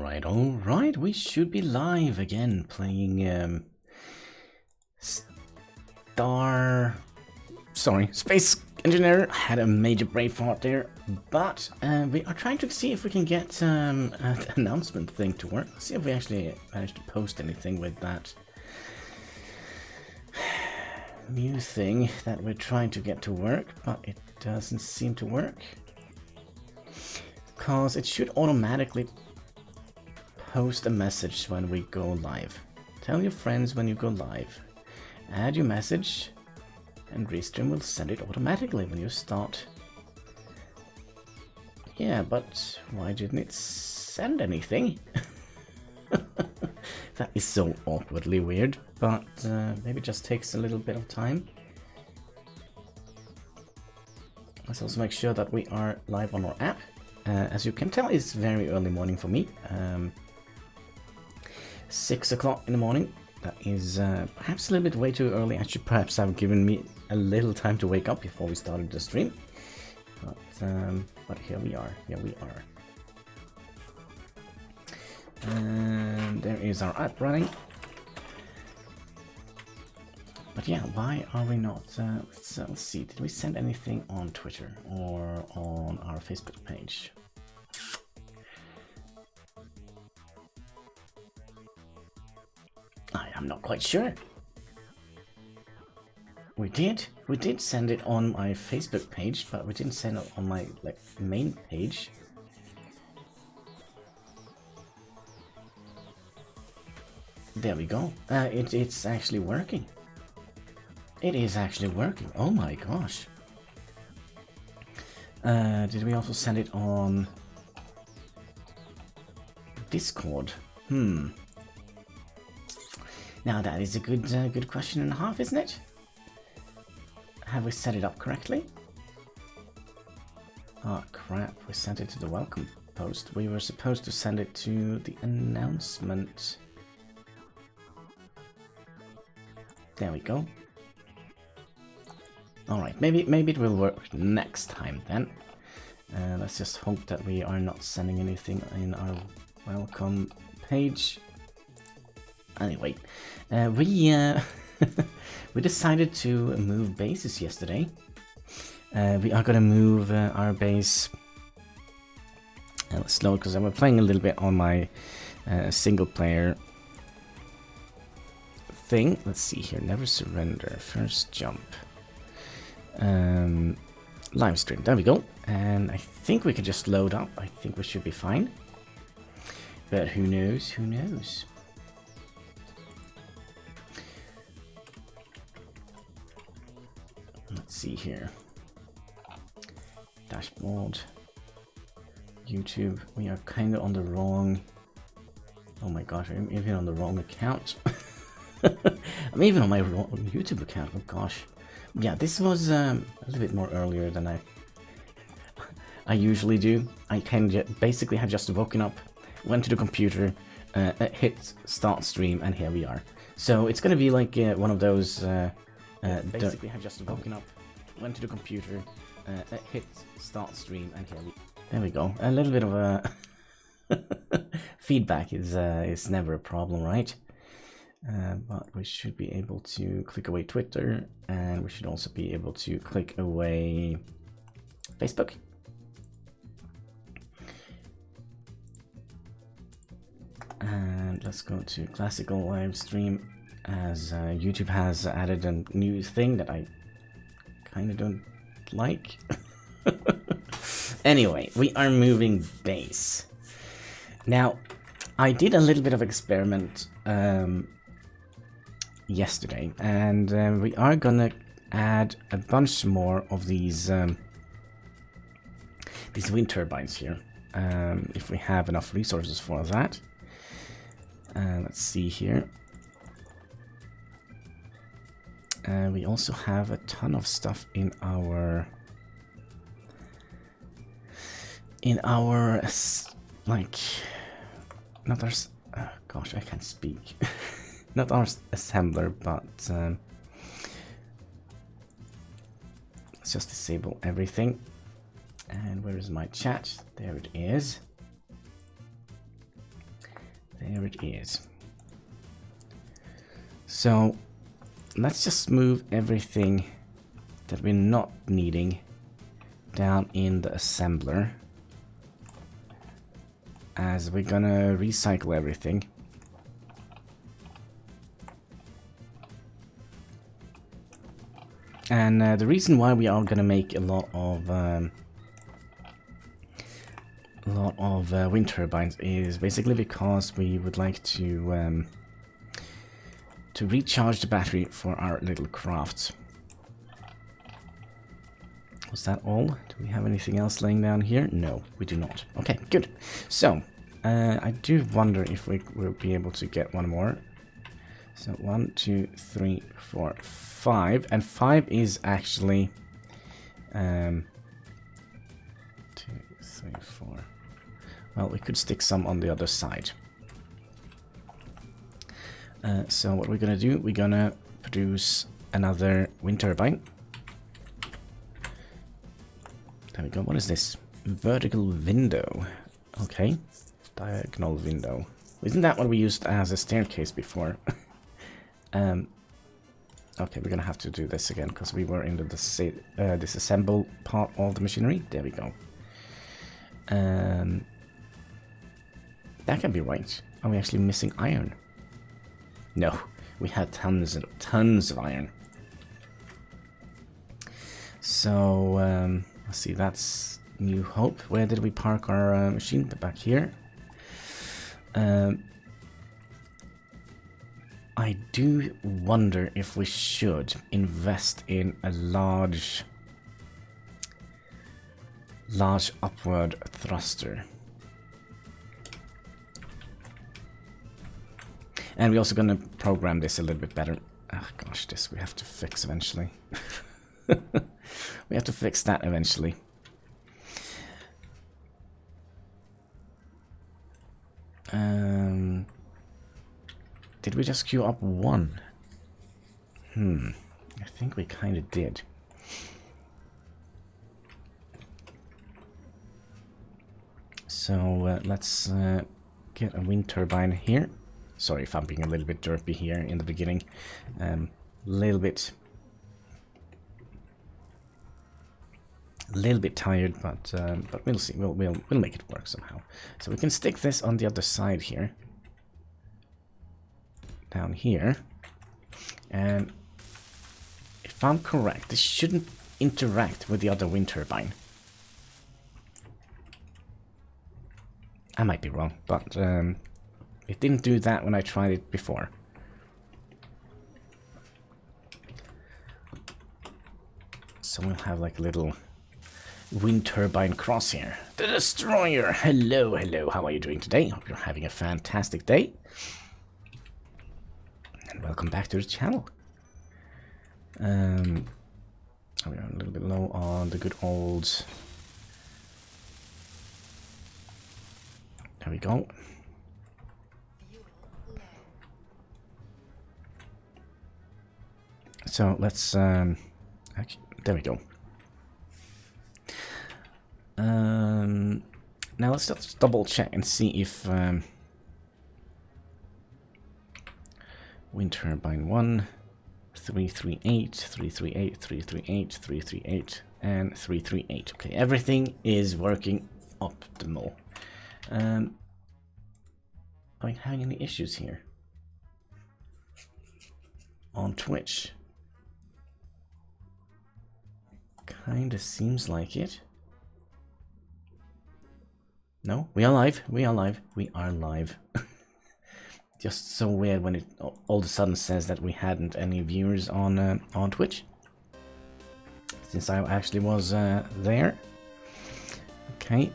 Alright, we should be live again playing Space Engineer. Had a major brain fart there, but we are trying to see if we can get an announcement thing to work. See if we actually managed to post anything with that new thing that we're trying to get to work, but it doesn't seem to work. Because it should automatically post a message when we go live. Tell your friends when you go live. Add your message and Restream will send it automatically when you start. Yeah, but why didn't it send anything? That is so awkwardly weird, but maybe it just takes a little bit of time. Let's also make sure that we are live on our app. As you can tell, it's very early morning for me. 6 o'clock in the morning. That is perhaps a little bit way too early. I should perhaps have given me a little time to wake up before we started the stream. But here we are. And there is our app running. But yeah, why are we not? Let's see, did we send anything on Twitter or on our Facebook page? I am not quite sure. We did send it on my Facebook page, but we didn't send it on my main page. There we go. It's actually working. It is actually working. Oh my gosh. Did we also send it on Discord? Now that is a good question and a half, isn't it? Have we set it up correctly? Oh crap, we sent it to the welcome post. We were supposed to send it to the announcement. There we go. Alright, maybe it will work next time then. Let's just hope that we are not sending anything in our welcome page. Anyway, we decided to move bases yesterday. We are gonna move our base slow because I'm playing a little bit on my single player thing. Let's see here. Never surrender. First jump. Live stream. There we go. And I think we can just load up. I think we should be fine. But who knows? Who knows? Let's see here. Dashboard. YouTube. We are kind of on the wrong... Oh my gosh, I'm even on the wrong account. I'm even on my wrong YouTube account. Oh gosh. Yeah, this was a little bit more earlier than I usually do. I basically had just woken up, went to the computer, hit start stream, and here we are. So it's gonna be like one of those... basically had just woken up, went to the computer, hit start stream, and here we... There we go. A little bit of a... feedback is never a problem, right? But we should be able to click away Twitter, and we should also be able to click away Facebook. And let's go to classical live stream, as YouTube has added a new thing that I kind of don't like. Anyway, we are moving base. Now, I did a little bit of experiment yesterday, and we are gonna add a bunch more of these wind turbines here, if we have enough resources for that. Let's see here. We also have a ton of stuff in our like, not our, gosh, I can't speak. Not our assembler, but let's just disable everything. And where is my chat? There it is. There it is. So let's just move everything that we're not needing down in the assembler, as we're gonna recycle everything. And the reason why we are gonna make a lot of wind turbines is basically because we would like to recharge the battery for our little crafts. Was that all? Do we have anything else laying down here? No, we do not. Okay, good. So, I do wonder if we will be able to get one more. So 1, 2, 3, 4, 5, and 5 is actually 2, 3, 4. Well, we could stick some on the other side. So what we're gonna do, we're gonna produce another wind turbine. There we go. What is this? Vertical window. Okay. Diagonal window. Isn't that what we used as a staircase before? Okay, we're gonna have to do this again because we were in the disassemble part of the machinery. There we go. That can be right. Are we actually missing iron? No, we had tons of iron. So let's see. That's New Hope. Where did we park our machine? Back here. I do wonder if we should invest in a large upward thruster. And we're also going to program this a little bit better. Oh gosh, this we have to fix eventually. We have to fix that eventually. Did we just queue up one? I think we kind of did. So let's get a wind turbine here. Sorry if I'm being a little bit derpy here in the beginning. Little bit tired, but we'll see. We'll make it work somehow. So we can stick this on the other side here. Down here, and if I'm correct, this shouldn't interact with the other wind turbine. I might be wrong, but it didn't do that when I tried it before. So we'll have like a little wind turbine cross here. The Destroyer! Hello, hello, how are you doing today? Hope you're having a fantastic day. And welcome back to the channel. We are a little bit low on the good old. There we go. So let's actually, there we go. Now let's just double check and see if wind turbine 1, 338, 338, 338, 338, and 338. Okay, everything is working optimal. Are we having any issues here on Twitch? Kinda seems like it. No, we are live. We are live. We are live. Just so weird when it all of a sudden says that we hadn't any viewers on Twitch, since I actually was there. Okay,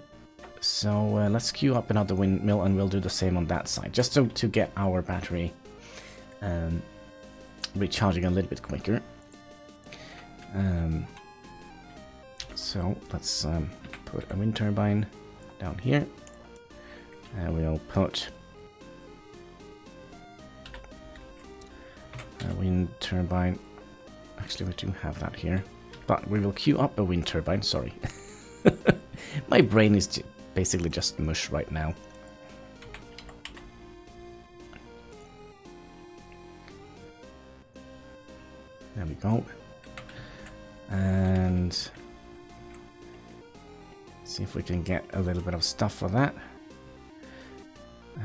so let's queue up another windmill and we'll do the same on that side, just to get our battery recharging a little bit quicker. So let's put a wind turbine down here, and we'll put a wind turbine. Actually, we do have that here, but we will queue up a wind turbine. Sorry, my brain is basically just mush right now. go. And see if we can get a little bit of stuff for that.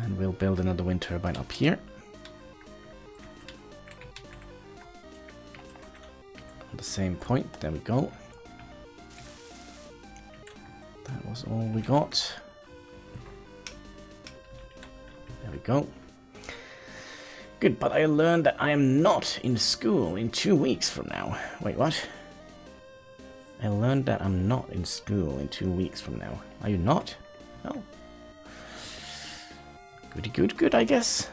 And we'll build another wind turbine up here. On the same point, there we go. That was all we got. There we go. Good, but I learned that I am not in school in 2 weeks from now. Wait, what? I learned that I'm not in school in 2 weeks from now. Are you not? Oh. Goody good, good, I guess.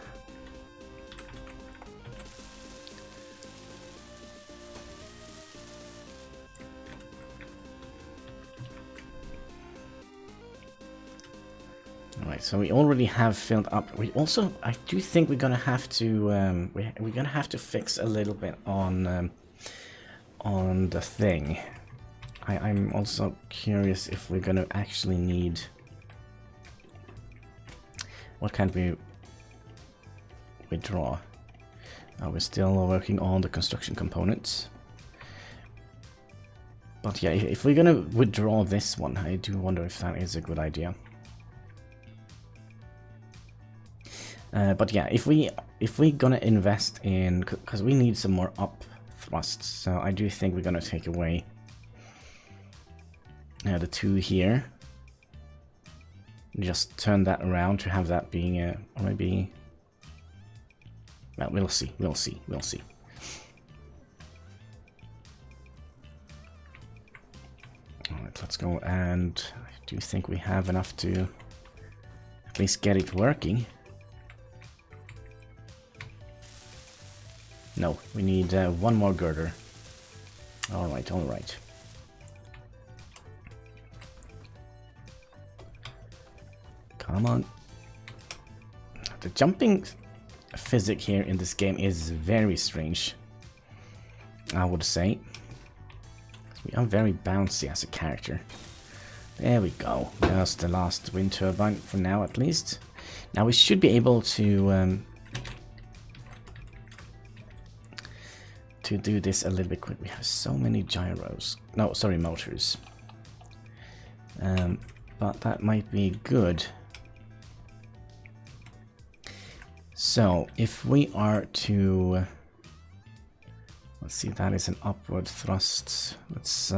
Alright, so we already have filled up. We also, I do think we're gonna have to, we're gonna have to fix a little bit on the thing. I'm also curious if we're gonna actually need. What can we withdraw? We're still working on the construction components. But yeah, if we're gonna withdraw this one, I do wonder if that is a good idea. But yeah, if we gonna invest in, because we need some more up thrusts, so I do think we're gonna take away the 2 here. Just turn that around to have that being a, or maybe, well, we'll see. Alright, let's go, and I do think we have enough to at least get it working. No, we need 1 more girder. Alright, alright. Come on. The jumping physic here in this game is very strange, I would say. We are very bouncy as a character. There we go. There's the last wind turbine for now, at least. Now we should be able to do this a little bit quick. We have so many gyros. No, sorry, motors. But that might be good. So, if we are to, let's see, that is an upward thrust. Let's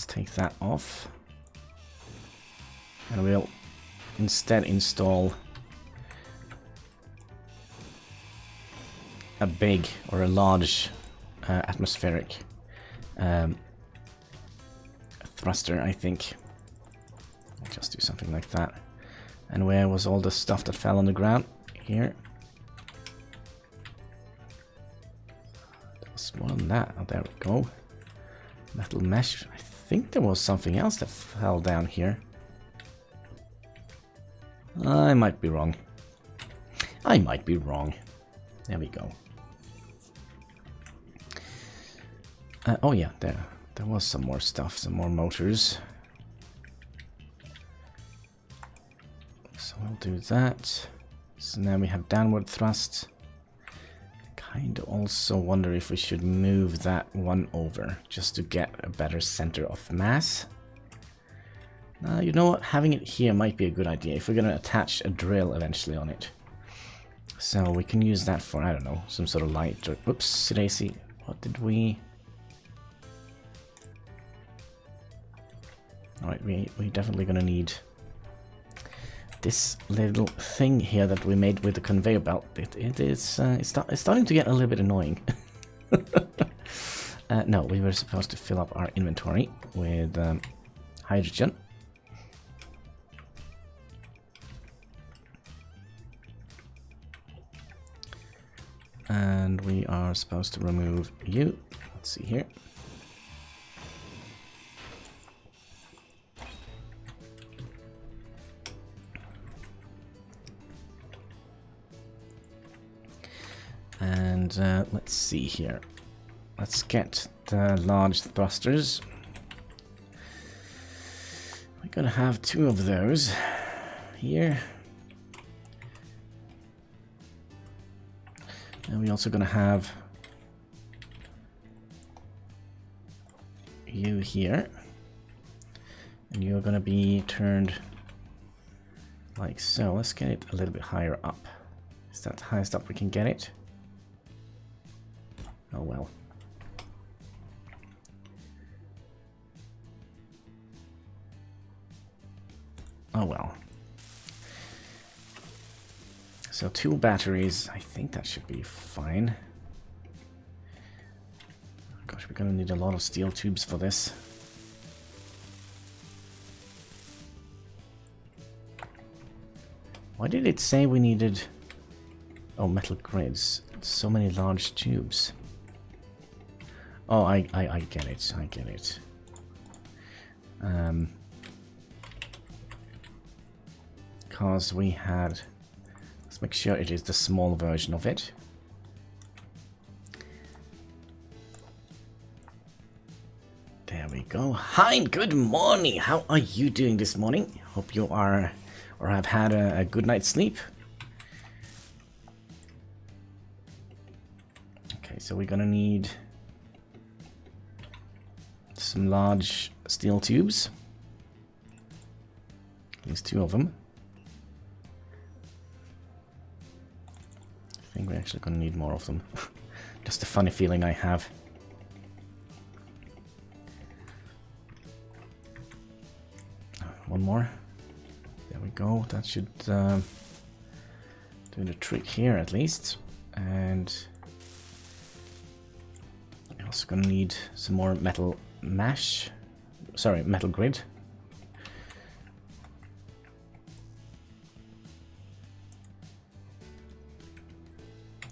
take that off, and we'll instead install a big or a large atmospheric thruster, I think. Just do something like that. And where was all the stuff that fell on the ground? Here. There was more than that. Oh, there we go. Metal mesh. I think there was something else that fell down here. I might be wrong. I might be wrong. There we go. Oh yeah, there was some more stuff, some more motors. So we'll do that. So now we have downward thrust. Kind of also wonder if we should move that one over just to get a better center of mass. You know what? Having it here might be a good idea if we're going to attach a drill eventually on it. So we can use that for, I don't know, some sort of light or... Whoops, daisy. What did we... Alright, we're definitely going to need this little thing here that we made with the conveyor belt. It's starting to get a little bit annoying. No, we were supposed to fill up our inventory with hydrogen. And we are supposed to remove you. Let's see here. And let's see here. Let's get the large thrusters. We're gonna have 2 of those here. And we're also gonna have you here, and you're gonna be turned like so. Let's get it a little bit higher up. Is that the highest up we can get it? Oh well. Oh well. So 2 batteries, I think that should be fine. Gosh, we're gonna need a lot of steel tubes for this. Why did it say we needed... Oh, metal grids. So many large tubes. Oh, I get it, I get it. Because we had... Let's make sure it is the small version of it. There we go. Hi, good morning. How are you doing this morning? Hope you are, or have had a good night's sleep. Okay, so we're gonna need some large steel tubes. At least 2 of them. I think we're actually gonna need more of them. Just a funny feeling I have. One more. There we go. That should do the trick here at least. And we're also gonna need some more metal mesh. Sorry, metal grid.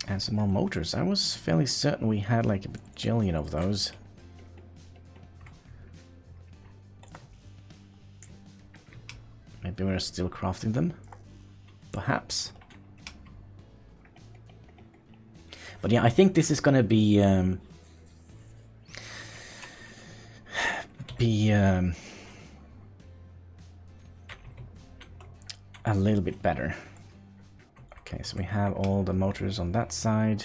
And some more motors. I was fairly certain we had like a bajillion of those. Maybe we're still crafting them. Perhaps. But yeah, I think this is gonna be a little bit better. Okay, so we have all the motors on that side.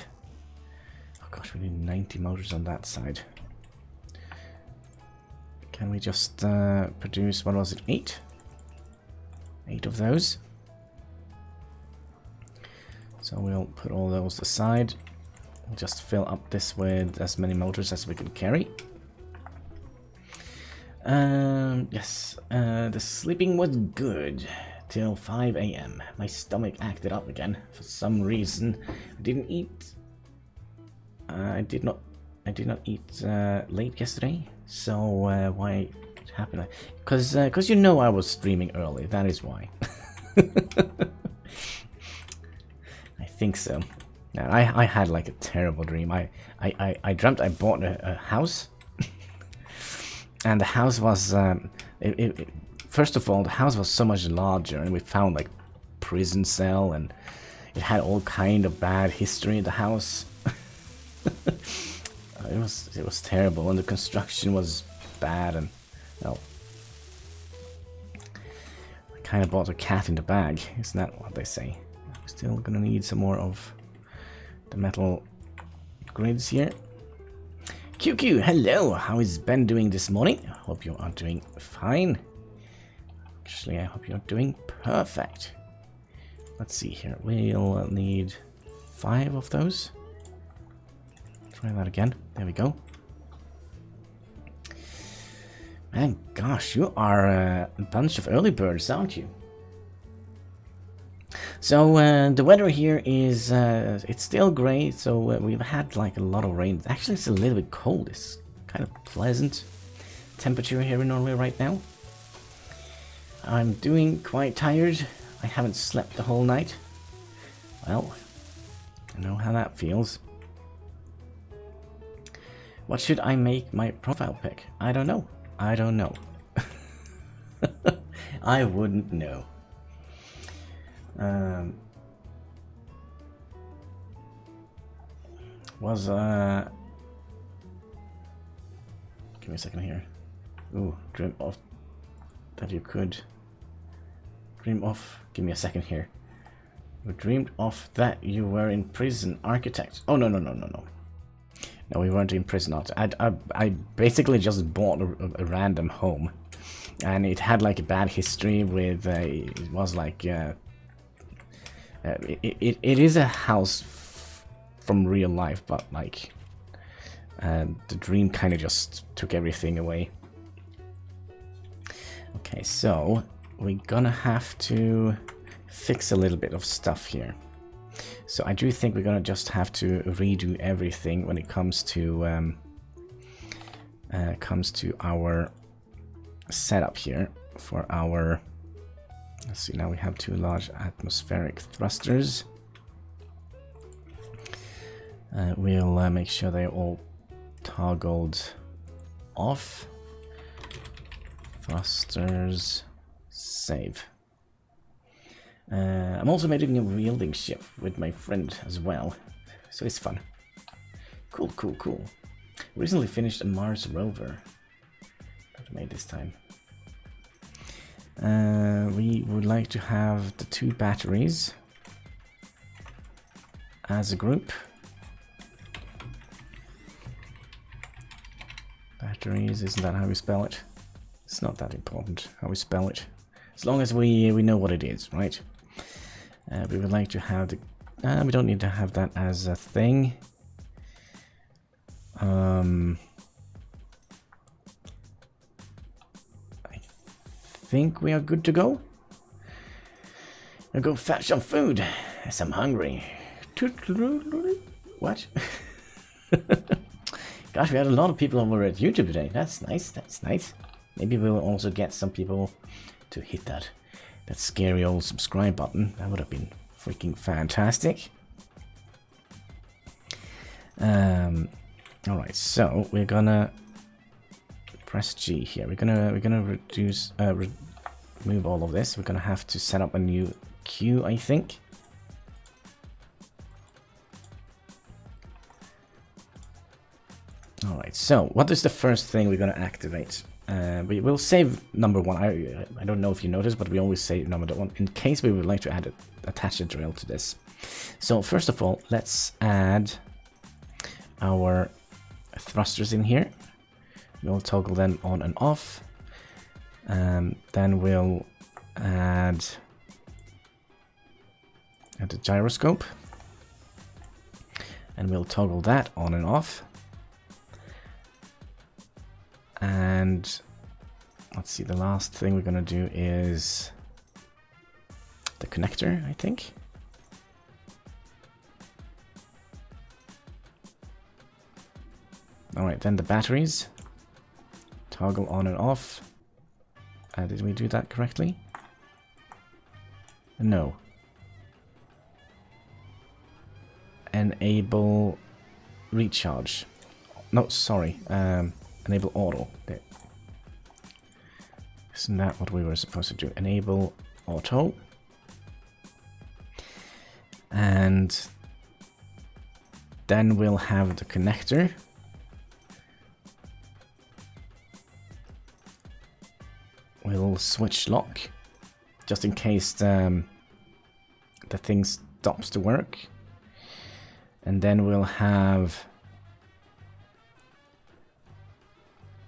Oh gosh, we need 90 motors on that side. Can we just produce, what was it, 8? 8 of those. So we'll put all those aside. We'll just fill up this with as many motors as we can carry. Yes, the sleeping was good till 5 AM. My stomach acted up again for some reason. I didn't eat. I did not eat late yesterday. So why it happened? Because you know I was streaming early. That is why. I think so. Now, I had like a terrible dream. I dreamt I bought a house. And the house was, first of all, the house was so much larger, and we found like prison cell, and it had all kind of bad history in the house. It was terrible, and the construction was bad, and well, I kind of bought a cat in the bag. Isn't that what they say? We're still gonna need some more of the metal grids here. QQ, hello! How is Ben doing this morning? I hope you are doing fine. Actually, I hope you're doing perfect. Let's see here. We'll need 5 of those. Try that again. There we go. Man, gosh, you are a bunch of early birds, aren't you? So the weather here is it's still gray, so we've had like a lot of rain. Actually, it's a little bit cold. It's kind of pleasant temperature here in Norway right now. I'm doing quite tired. I haven't slept the whole night. Well, I know how that feels. What should I make my profile pic? I don't know. I don't know. I wouldn't know. Give me a second here. Ooh, dream of that you could dream of. Give me a second here. We dreamed of that you were in prison, architect. Oh, no, no, no, no, no. No, we weren't in prison. I basically just bought a random home. And it had like a bad history with, it was like, it is a house from real life, but like, the dream kind of just took everything away. Okay, so we're gonna have to fix a little bit of stuff here. So I do think we're gonna just have to redo everything when it comes to our setup here for our. Let's see. Now we have 2 large atmospheric thrusters. We'll make sure they're all toggled off. Thrusters, save. I'm also making a wielding ship with my friend as well, so it's fun. Cool, cool, cool. Recently finished a Mars rover. What I made this time. We would like to have the 2 batteries as a group. Batteries, isn't that how we spell it? It's not that important how we spell it, as long as we know what it is, right? We would like to have the. We don't need to have that as a thing. I think we are good to go. I'll go fetch some food, as I'm hungry. What? Gosh, we had a lot of people over at YouTube today. That's nice. That's nice. Maybe we'll also get some people to hit that scary old subscribe button. That would have been freaking fantastic. All right, so we're gonna press G here. We're gonna reduce remove all of this. We're gonna have to set up a new queue, I think. All right, so what is the first thing we're gonna activate? We will save number 1. I don't know if you noticed, but we always save number 1 in case we would like to attach a drill to this. So first of all, let's add our thrusters in here. We'll toggle them on and off. Then we'll add the gyroscope, and we'll toggle that on and off. And let's see, the last thing we're gonna do is the connector, I think. All right, then the batteries, toggle on and off. Did we do that correctly? No. Enable recharge. No, sorry. Enable auto. There. Isn't that what we were supposed to do? Enable auto. And then we'll have the connector. We'll switch lock, just in case the thing stops to work. And then we'll have,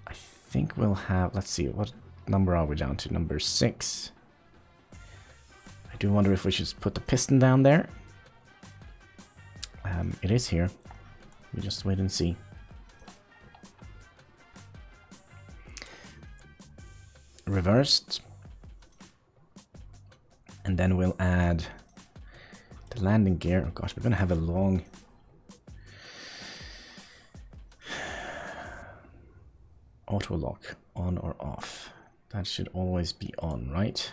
I think we'll have, let's see, what number are we down to? Number 6. I do wonder if we should put the piston down there. It is here. We just wait and see. Reversed. And then we'll add the landing gear. Oh gosh, we're gonna have a long auto lock, on or off. That should always be on, right?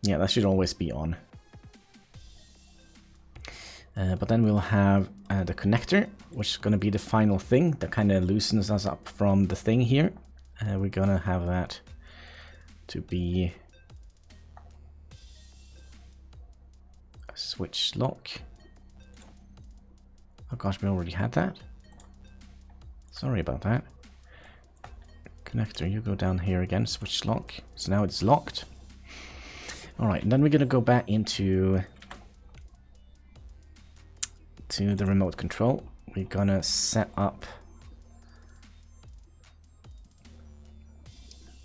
Yeah, that should always be on. But then we'll have the connector, which is going to be the final thing that kind of loosens us up from the thing here. We're going to have that to be a switch lock. Oh gosh, we already had that. Sorry about that. Connector, you go down here again, switch lock. So now it's locked. Alright, and then we're gonna go back into the remote control. We're gonna set up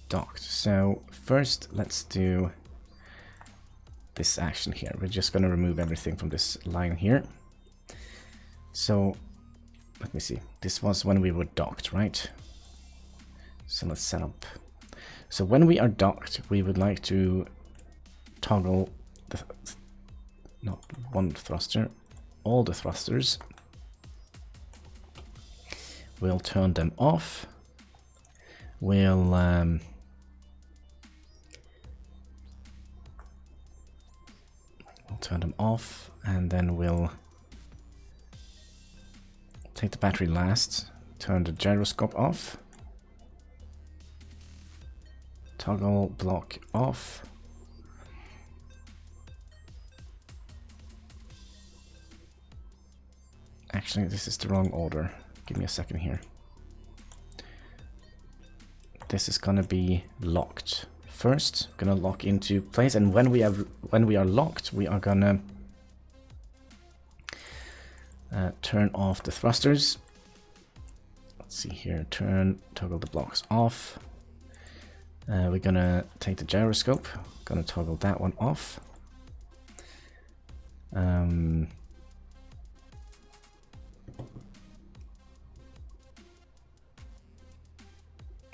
docked. So first let's do this action here. We're just gonna remove everything from this line here. So let me see. This was when we were docked, right? So let's set up. So when we are docked, we would like to toggle the not one thruster, all the thrusters. We'll turn them off. We'll turn them off, and then we'll take the battery last, turn the gyroscope off, toggle block off, actually this is the wrong order, give me a second here. This is gonna be locked first, gonna lock into place, and when we are locked, we are gonna turn off the thrusters. Let's see here, toggle the blocks off. We're gonna take the gyroscope, gonna toggle that one off.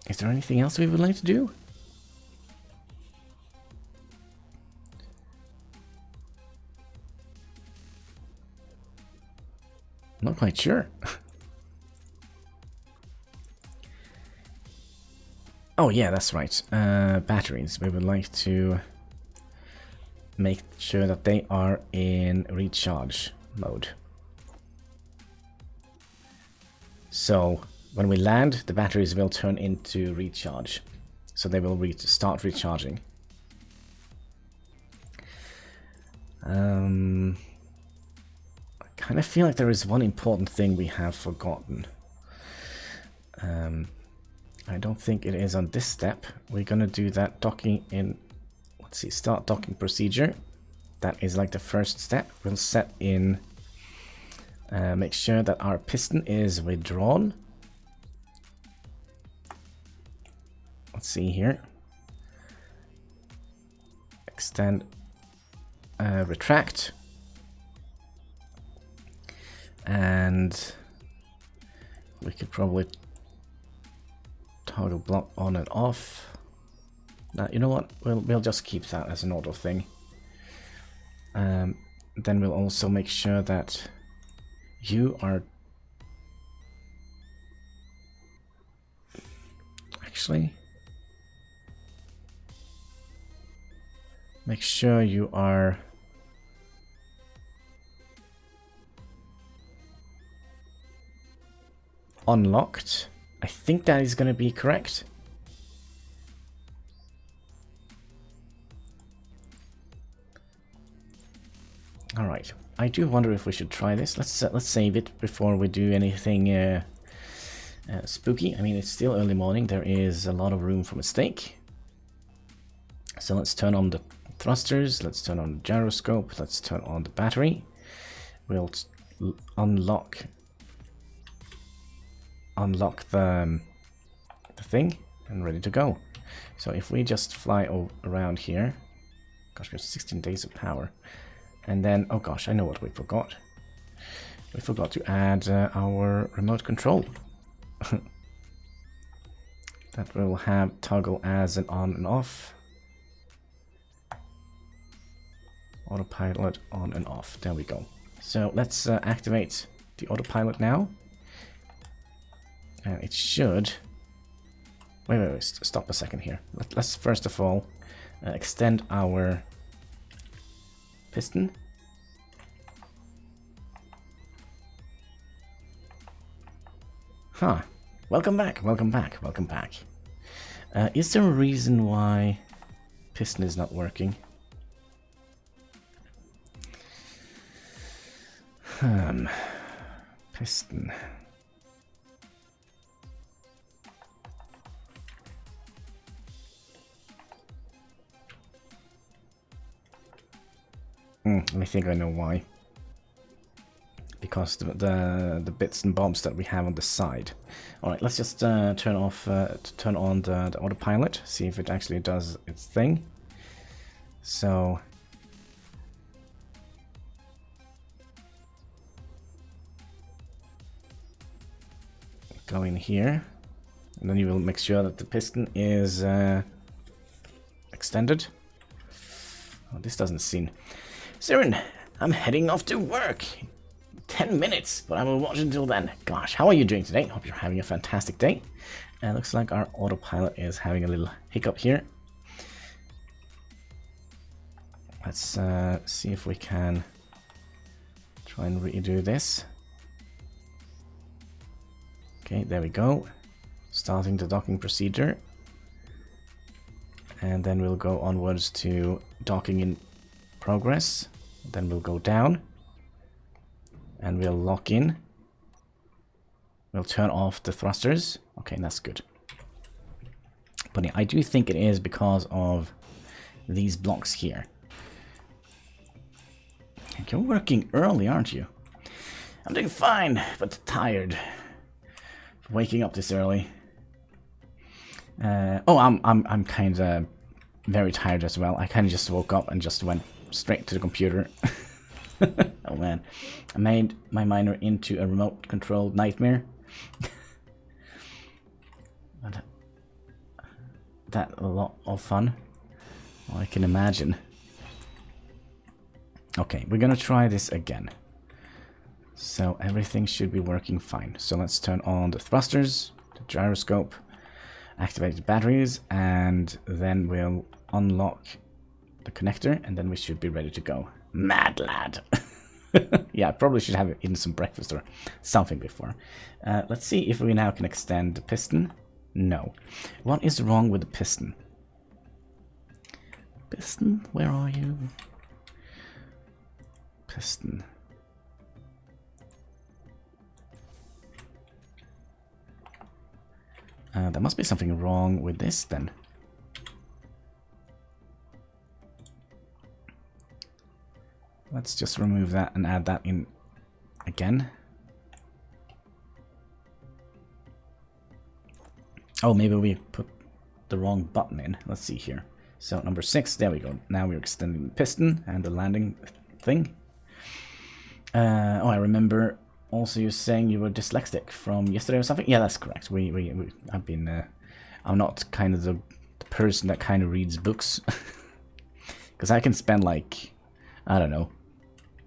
Is there anything else we would like to do? Not quite sure. Oh yeah, that's right. Batteries. We would like to make sure that they are in recharge mode. So when we land, the batteries will turn into recharge. So they will start recharging. I kind of feel like there is one important thing we have forgotten. I don't think it is on this step. We're gonna do that docking in, let's see, start docking procedure. That is like the first step. We'll set in, make sure that our piston is withdrawn. Let's see here. Extend, retract. And we could probably toggle block on and off. Now, you know what? We'll just keep that as an auto thing. Then we'll also make sure that you are actually make sure you are unlocked. I think that is going to be correct. All right. I do wonder if we should try this. Let's save it before we do anything spooky. I mean, it's still early morning. There is a lot of room for mistake. So let's turn on the thrusters. Let's turn on the gyroscope. Let's turn on the battery. We'll unlock the thing and ready to go. So if we just fly around here, gosh, we have 16 days of power, and then oh gosh, I know what we forgot. We forgot to add our remote control. That will have toggle as an on and off, autopilot on and off. There we go. So let's activate the autopilot now. And it should... Wait, stop a second here. Let's first of all extend our piston. Huh. Welcome back, welcome back, welcome back. Is there a reason why piston is not working? Piston. I think I know why. Because the bits and bobs that we have on the side. All right, let's just turn on the autopilot, see if it actually does its thing. So go in here, and then you will make sure that the piston is extended. Oh, this doesn't seem. Siren, I'm heading off to work. 10 minutes, but I will watch until then. Gosh, how are you doing today? Hope you're having a fantastic day. Looks like our autopilot is having a little hiccup here. Let's see if we can try and redo this. Okay, there we go. Starting the docking procedure. And then we'll go onwards to docking in progress. Then we'll go down. And we'll lock in. We'll turn off the thrusters. Okay, that's good. But yeah, I do think it is because of these blocks here. You're working early, aren't you? I'm doing fine, but tired. Waking up this early. Oh, I'm kind of very tired as well. I kind of just woke up and just went straight to the computer. Oh man, I made my miner into a remote-controlled nightmare. That a lot of fun. Well, I can imagine. Okay, we're gonna try this again. So everything should be working fine. So let's turn on the thrusters, the gyroscope, activate the batteries, and then we'll unlock the connector, and then we should be ready to go. Mad lad. Yeah, I probably should have eaten some breakfast or something before. Let's see if we now can extend the piston. No. What is wrong with the piston? Piston, where are you? Piston. There must be something wrong with this then. Let's just remove that and add that in again. Oh, maybe we put the wrong button in. Let's see here. So number 6, there we go. Now we're extending the piston and the landing thing. Oh, I remember also you saying you were dyslexic from yesterday or something. Yeah, that's correct. I've been. I'm not kind of the person that kind of reads books, because I can spend like, I don't know,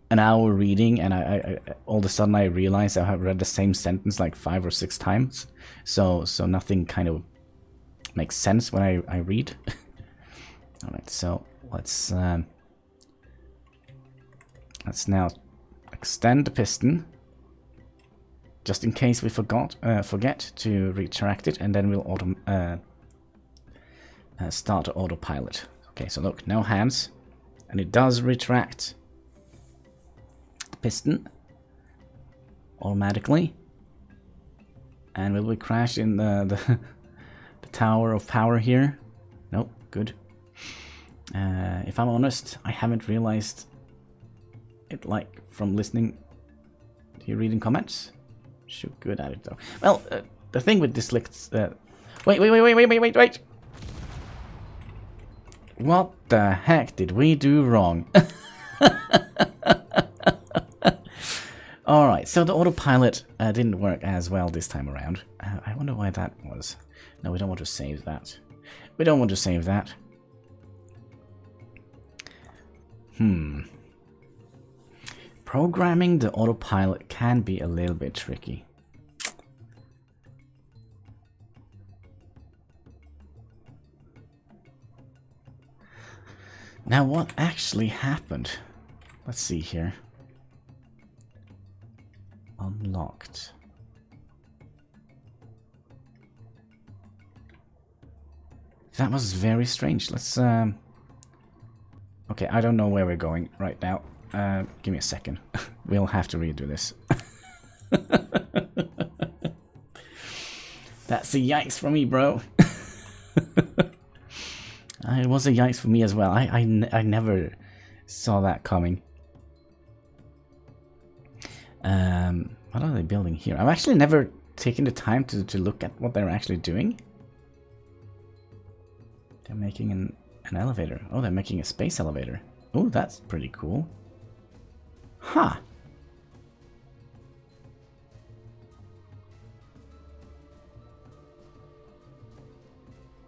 an hour reading, and I all of a sudden I realize I have read the same sentence like 5 or 6 times. So nothing kind of makes sense when I read. All right, so let's now extend the piston, just in case we forget to retract it, and then we'll start the autopilot. Okay, so look, no hands, and it does retract the piston automatically. And will we crash in the tower of power here? Nope, good. If I'm honest, I haven't realized it, like, from listening to you reading comments. Shoot, good at it though. Well, the thing with dyslexic. Wait! What the heck did we do wrong? Alright, so the autopilot didn't work as well this time around. I wonder why that was. No, we don't want to save that. We don't want to save that. Programming the autopilot can be a little bit tricky. Now, what actually happened? Let's see here. Unlocked. That was very strange. Let's okay, I don't know where we're going right now. Give me a second. We'll have to redo this. That's a yikes for me, bro. It was a yikes for me as well. I never saw that coming. What are they building here? I've actually never taken the time to look at what they're actually doing. They're making an elevator. Oh, they're making a space elevator. Oh, that's pretty cool. Huh.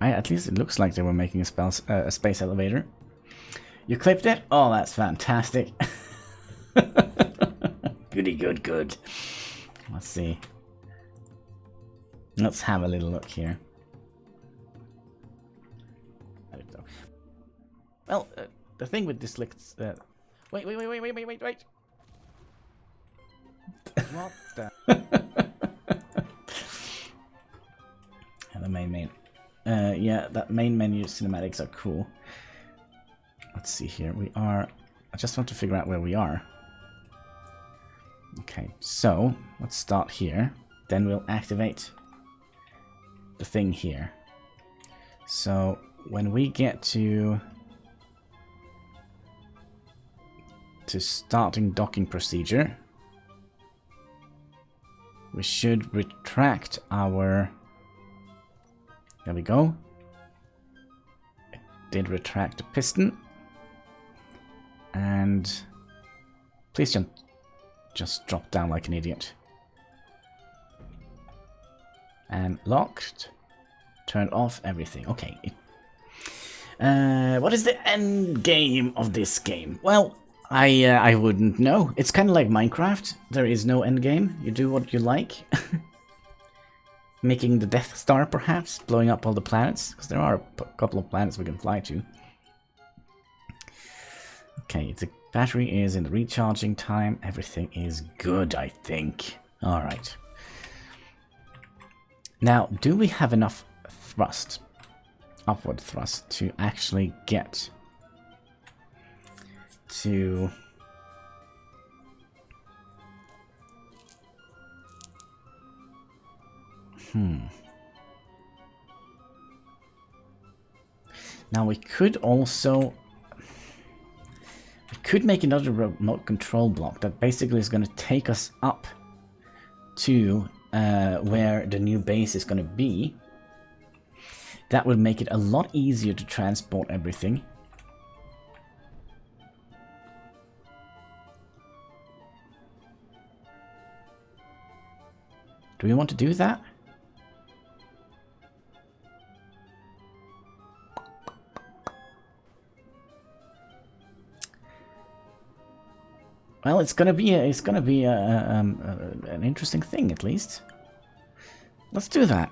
At least it looks like they were making a space elevator. You clipped it? Oh, that's fantastic. Goody good good. Let's see. Let's have a little look here. Well, the thing with this looks... wait. What the... And the main. Yeah, that main menu cinematics are cool. Let's see here. We are... I just want to figure out where we are. Okay, so let's start here. Then we'll activate the thing here. So when we get to starting docking procedure, we should retract our... There we go. It did retract the piston. And please don't just drop down like an idiot. And locked. Turned off everything. Okay. What is the end game of this game? Well, I wouldn't know. It's kind of like Minecraft. There is no end game. You do what you like. Making the Death Star, perhaps, blowing up all the planets, because there are a couple of planets we can fly to. Okay, the battery is in the recharging time. Everything is good, I think. All right. Now, do we have enough thrust, upward thrust, to actually get to... Now we could also... We could make another remote control block that basically is going to take us up to where the new base is going to be. That would make it a lot easier to transport everything. Do we want to do that? Well, it's gonna be an interesting thing, at least. Let's do that.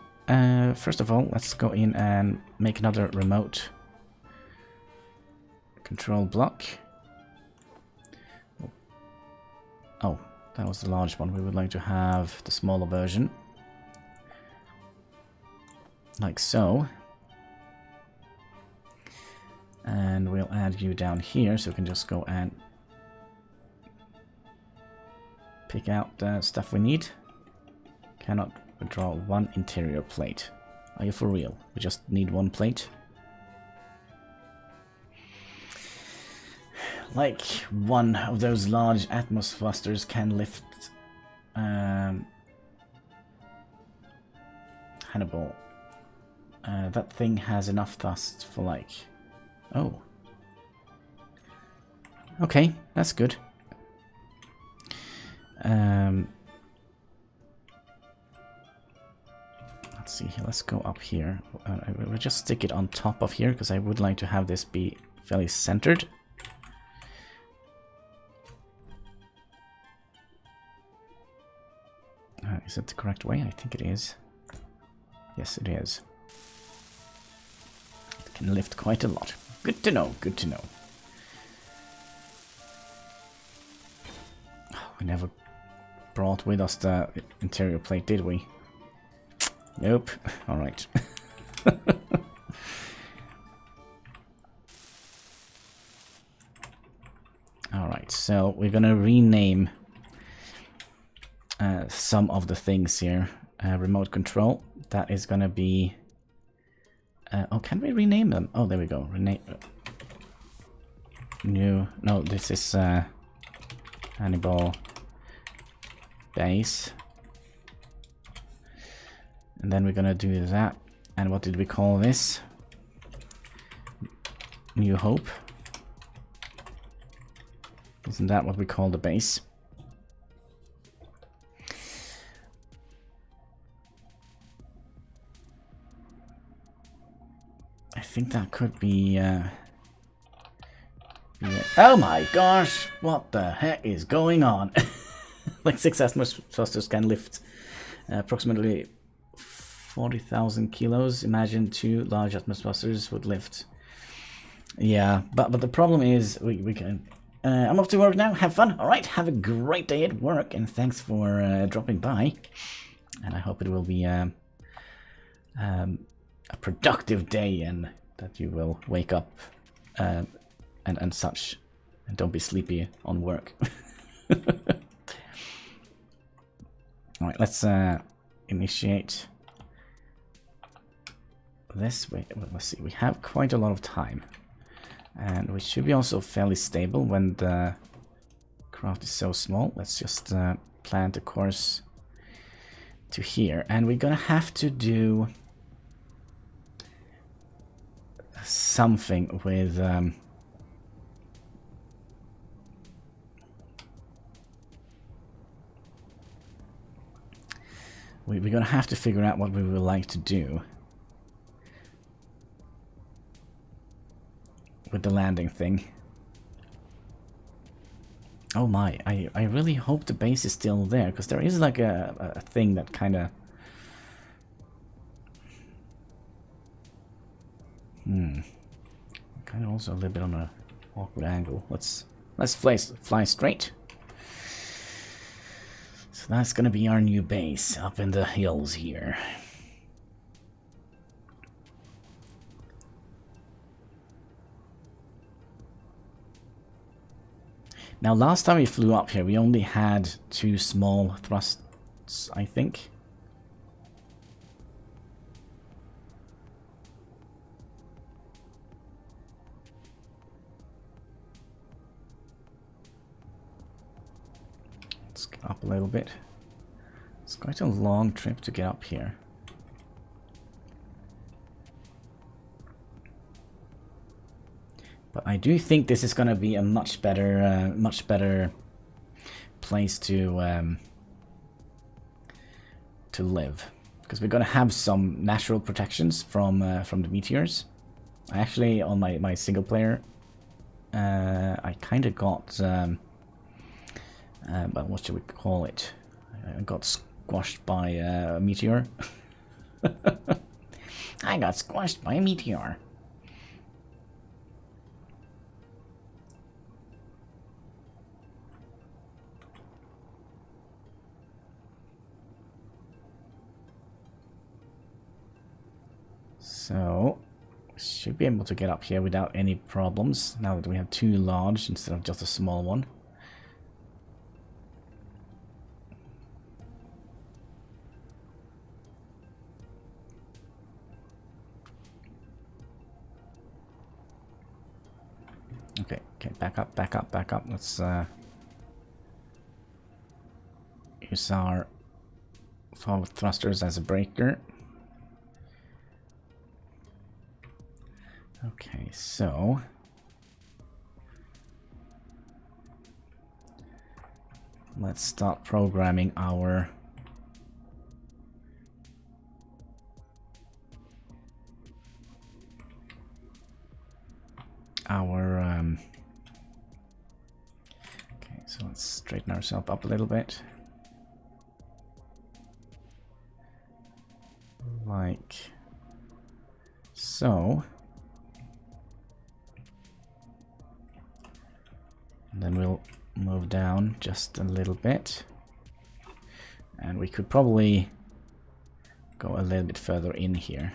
First of all, let's go in and make another remote control block. Oh, that was the large one. We would like to have the smaller version, like so. And we'll add you down here, so we can just go and pick out the stuff we need. Cannot withdraw one interior plate. Are you for real? We just need one plate? Like one of those large Atmos thrusters can lift Hannibal. That thing has enough thrust for like... Oh. Okay, that's good. Let's see here, let's go up here. We'll just stick it on top of here because I would like to have this be fairly centered. Is it the correct way? I think it is. Yes, it is. It can lift quite a lot. Good to know, good to know. We never brought with us the interior plate, did we? Nope. Alright. Alright, so we're gonna rename some of the things here. Remote control. that is gonna be... oh, can we rename them? Oh, there we go. Rename... New... No, this is Hannibal base. And then we're gonna do that. And what did we call this? New Hope. Isn't that what we call the base? I think that could be... Oh my gosh! What the heck is going on? Like 6 atmos thrusters can lift approximately 40,000 kilos. Imagine 2 large atmos thrusters would lift. Yeah, but the problem is we can... I'm off to work now. Have fun. All right. Have a great day at work, and thanks for dropping by. And I hope it will be a productive day, and that you will wake up and such, and don't be sleepy on work. All right. Let's initiate this. Wait. Let's see. We have quite a lot of time. And we should be also fairly stable when the craft is so small. Let's just plant a course to here. And we're gonna have to do something with... we're gonna have to figure out what we would like to do with the landing thing. Oh my, I really hope the base is still there, because there is like a thing that kind of... Kind of also a little bit on a awkward angle. Let's fly straight. So that's gonna be our new base up in the hills here. Now, last time we flew up here, we only had 2 small thrusts, I think. Let's get up a little bit. It's quite a long trip to get up here. But I do think this is going to be a much better place to live, because we're going to have some natural protections from the meteors. I actually, on my single player, I kind of got, but what should we call it? I got squashed by a meteor. I got squashed by a meteor. So, should be able to get up here without any problems, now that we have 2 large instead of just a small one. Okay, back up. Let's use our forward thrusters as a breaker. Okay, so let's start programming our okay, so let's straighten ourselves up a little bit, like so. And then we'll move down just a little bit, and we could probably go a little bit further in here.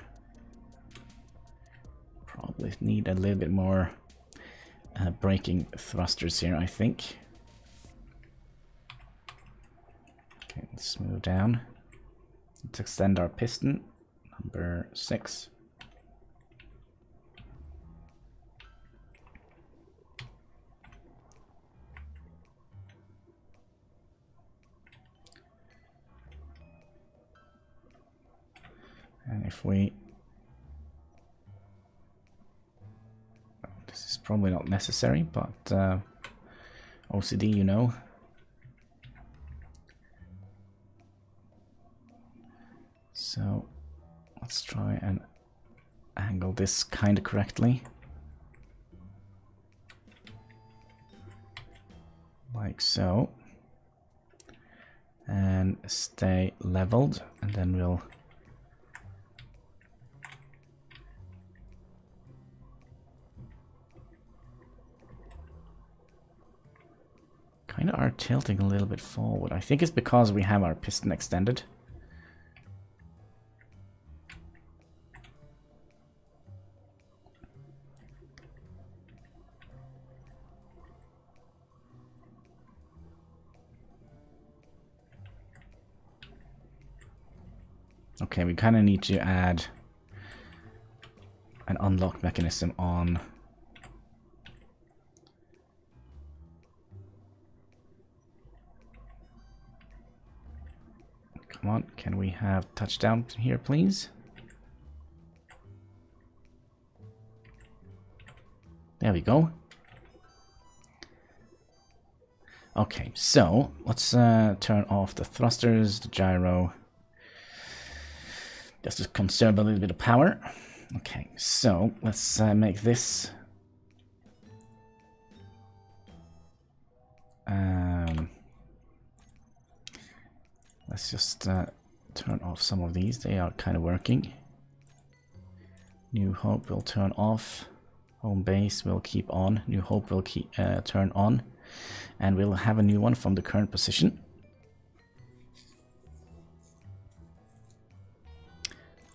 Probably need a little bit more braking thrusters here, I think. Okay, let's move down. Let's extend our piston Number 6. And if we... This is probably not necessary, but OCD, you know. So let's try and angle this kind of correctly. Like so. And stay leveled, and then we'll kind of are tilting a little bit forward. I think it's because we have our piston extended. Okay, we kind of need to add an unlock mechanism on. Come on, can we have touchdown here, please? There we go. Okay, so let's turn off the thrusters, the gyro, just to conserve a little bit of power. Okay, so let's make this let's just turn off some of these. They are kind of working. New Hope will turn off. Home base will keep on. New Hope will keep turn on, and we'll have a new one from the current position.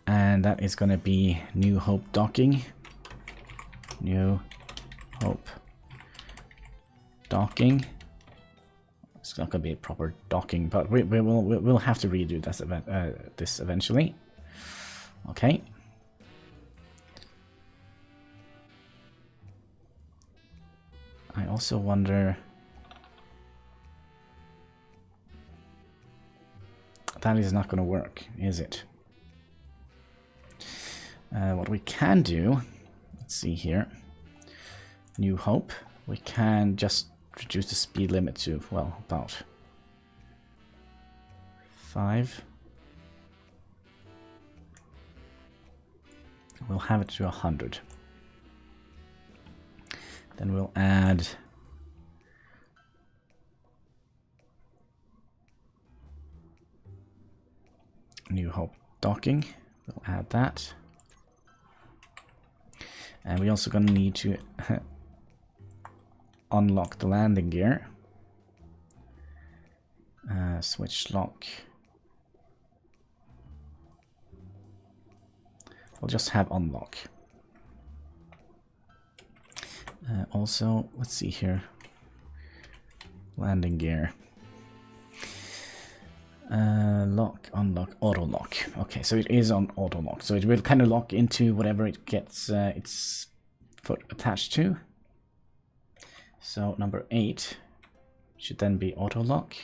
And that is going to be New Hope docking. New Hope docking. It's not going to be a proper docking, but we'll have to redo this eventually. Okay. I also wonder... That is not going to work, is it? What we can do, let's see here, New Hope, we can just reduce the speed limit to, well, about 5. We'll have it to 100. Then we'll add New Hope docking, we'll add that. And we're also going to need to unlock the landing gear. Switch lock. We'll just have unlock. Also, let's see here. Landing gear. Lock, unlock, auto lock. Okay, so it is on auto lock. So it will kind of lock into whatever it gets its foot attached to. So number 8 should then be auto lock.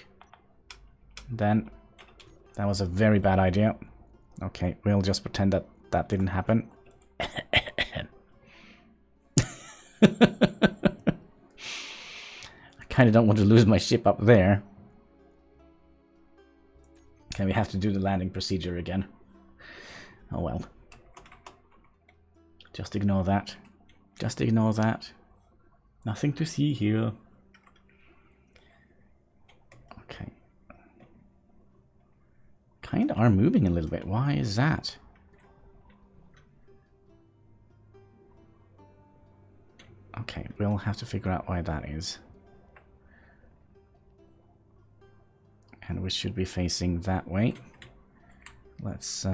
Then that was a very bad idea. Okay, we'll just pretend that that didn't happen. I kind of don't want to lose my ship up there. Okay, we have to do the landing procedure again. Oh well. Just ignore that. Just ignore that. Nothing to see here. Okay. Kind of are moving a little bit. Why is that? Okay, we'll have to figure out why that is. And we should be facing that way. Let's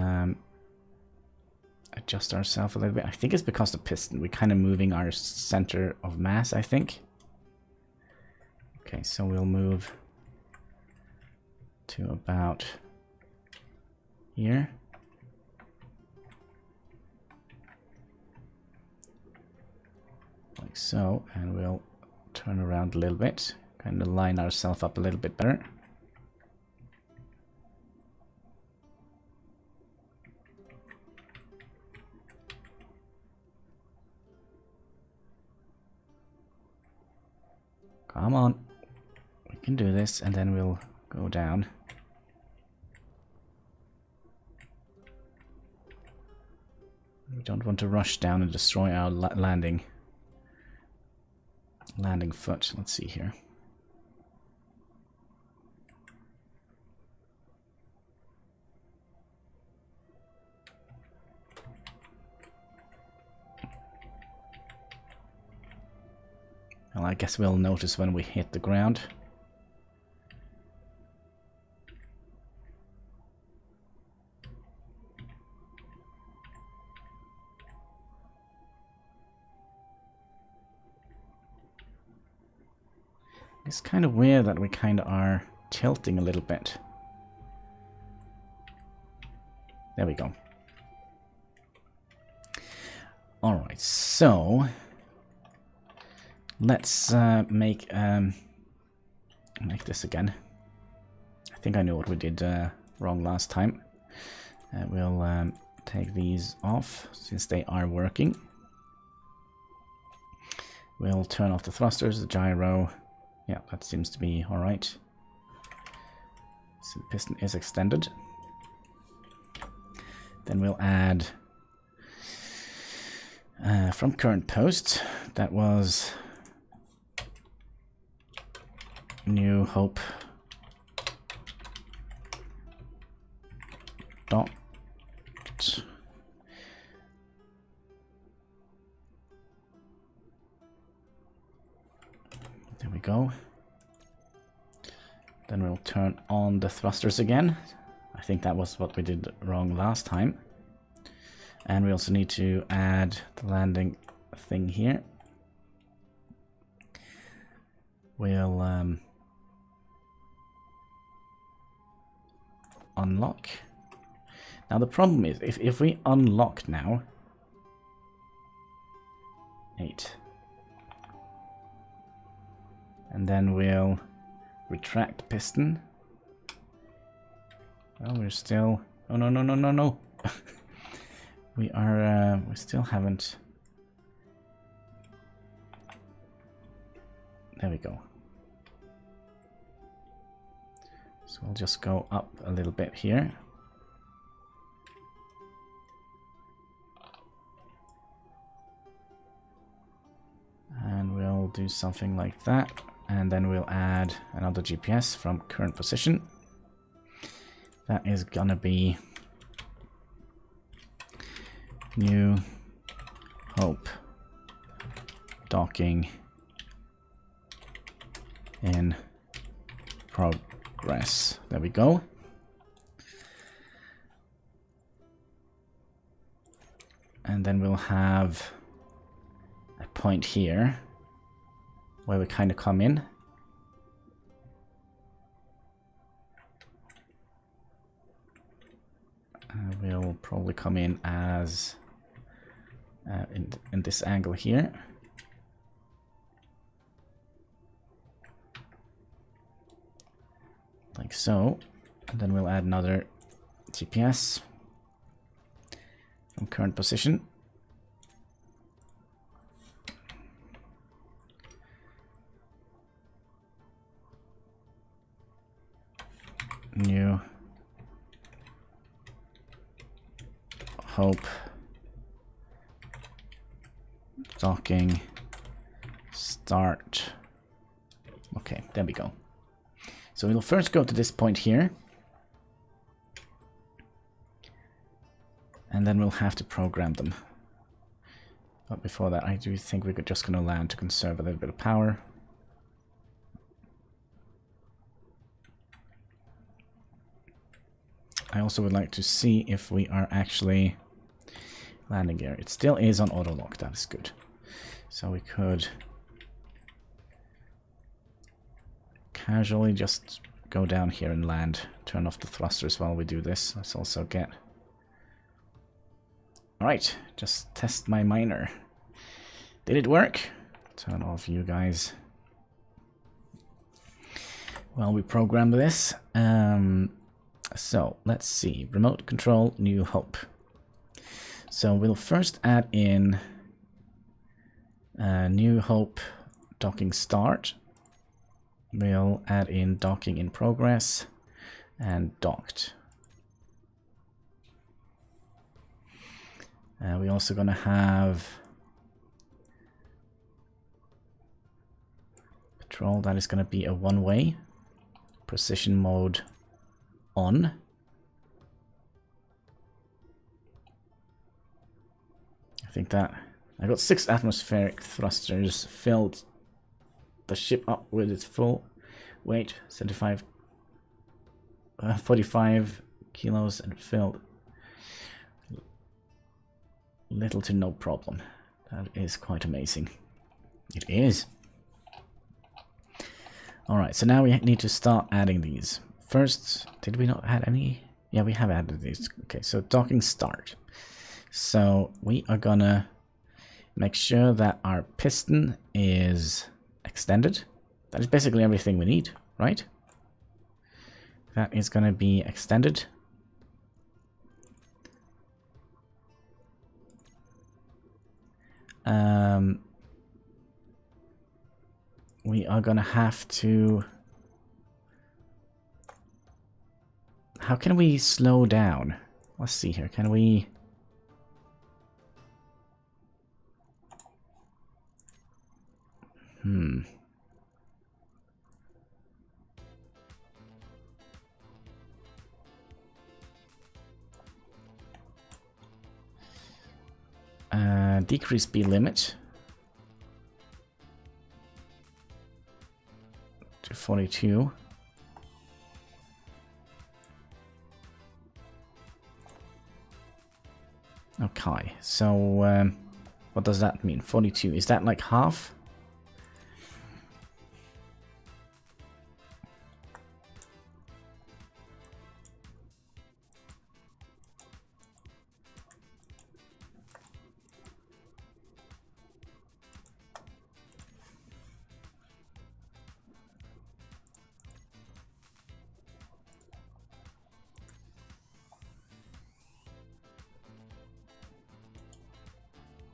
adjust ourselves a little bit. I think it's because the piston. We're kind of moving our center of mass, I think. Okay, so we'll move to about here. Like so, and we'll turn around a little bit, kind of line ourselves up a little bit better. Come on, we can do this, and then we'll go down. We don't want to rush down and destroy our landing foot. Let's see here. Well, I guess we'll notice when we hit the ground. It's kind of weird that we kind of are tilting a little bit. There we go. Alright, so let's make this again. I think I know what we did wrong last time. We'll take these off since they are working. We'll turn off the thrusters, the gyro. Yeah, that seems to be alright. So the piston is extended. Then we'll add from current post, that was New Hope dot there we go. Then we'll turn on the thrusters again. I think that was what we did wrong last time. And we also need to add the landing thing here. We'll unlock. Now the problem is, if we unlock now, 8. And then we'll retract piston. Well, we're still... Oh, no, no, no, no, no. We are... we still haven't... There we go. So we'll just go up a little bit here. And we'll do something like that. And then we'll add another GPS from current position. That is gonna be New Hope docking in progress. There we go. And then we'll have a point here where we kind of come in. We'll probably come in as in this angle here. Like so. And then we'll add another GPS from current position. New Hope docking start. Okay, there we go. So we'll first go to this point here, and then we'll have to program them. But before that, I do think we're just going to land to conserve a little bit of power. I also would like to see if we are actually landing gear. It still is on auto lock, that is good. So we could casually just go down here and land. Turn off the thrusters while we do this. Let's also get... Alright, just test my miner. Did it work? Turn off you guys. Well, we programmed this. So let's see. Remote control, New Hope. So we'll first add in New Hope docking start. We'll add in docking in progress and docked. We're also going to have patrol. That is going to be a one-way. Precision mode on. I think that I got 6 atmospheric thrusters, filled the ship up with its full weight, 45 kilos, and filled little to no problem. That is quite amazing. It is. Alright, so now we need to start adding these. First, did we not add any? Yeah, we have added these. Okay, so docking start. So we are gonna make sure that our piston is extended. That is basically everything we need, right? That is gonna be extended. We are gonna have to... How can we slow down? Let's see here. Can we... Decrease speed limit to 42. Okay, so what does that mean? 42, is that like half?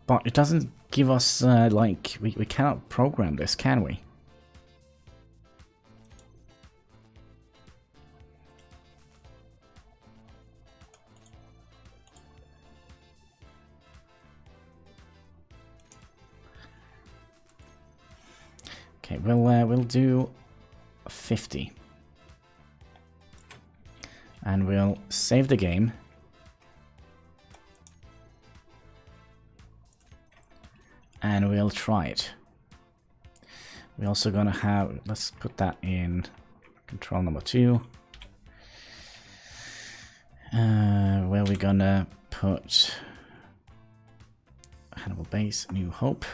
But it doesn't give us, like, we cannot program this, can we? Okay, we'll do 50. And we'll save the game. And we'll try it. We're also gonna have, let's put that in control number 2. Where we're gonna put Hannibal Base, New Hope.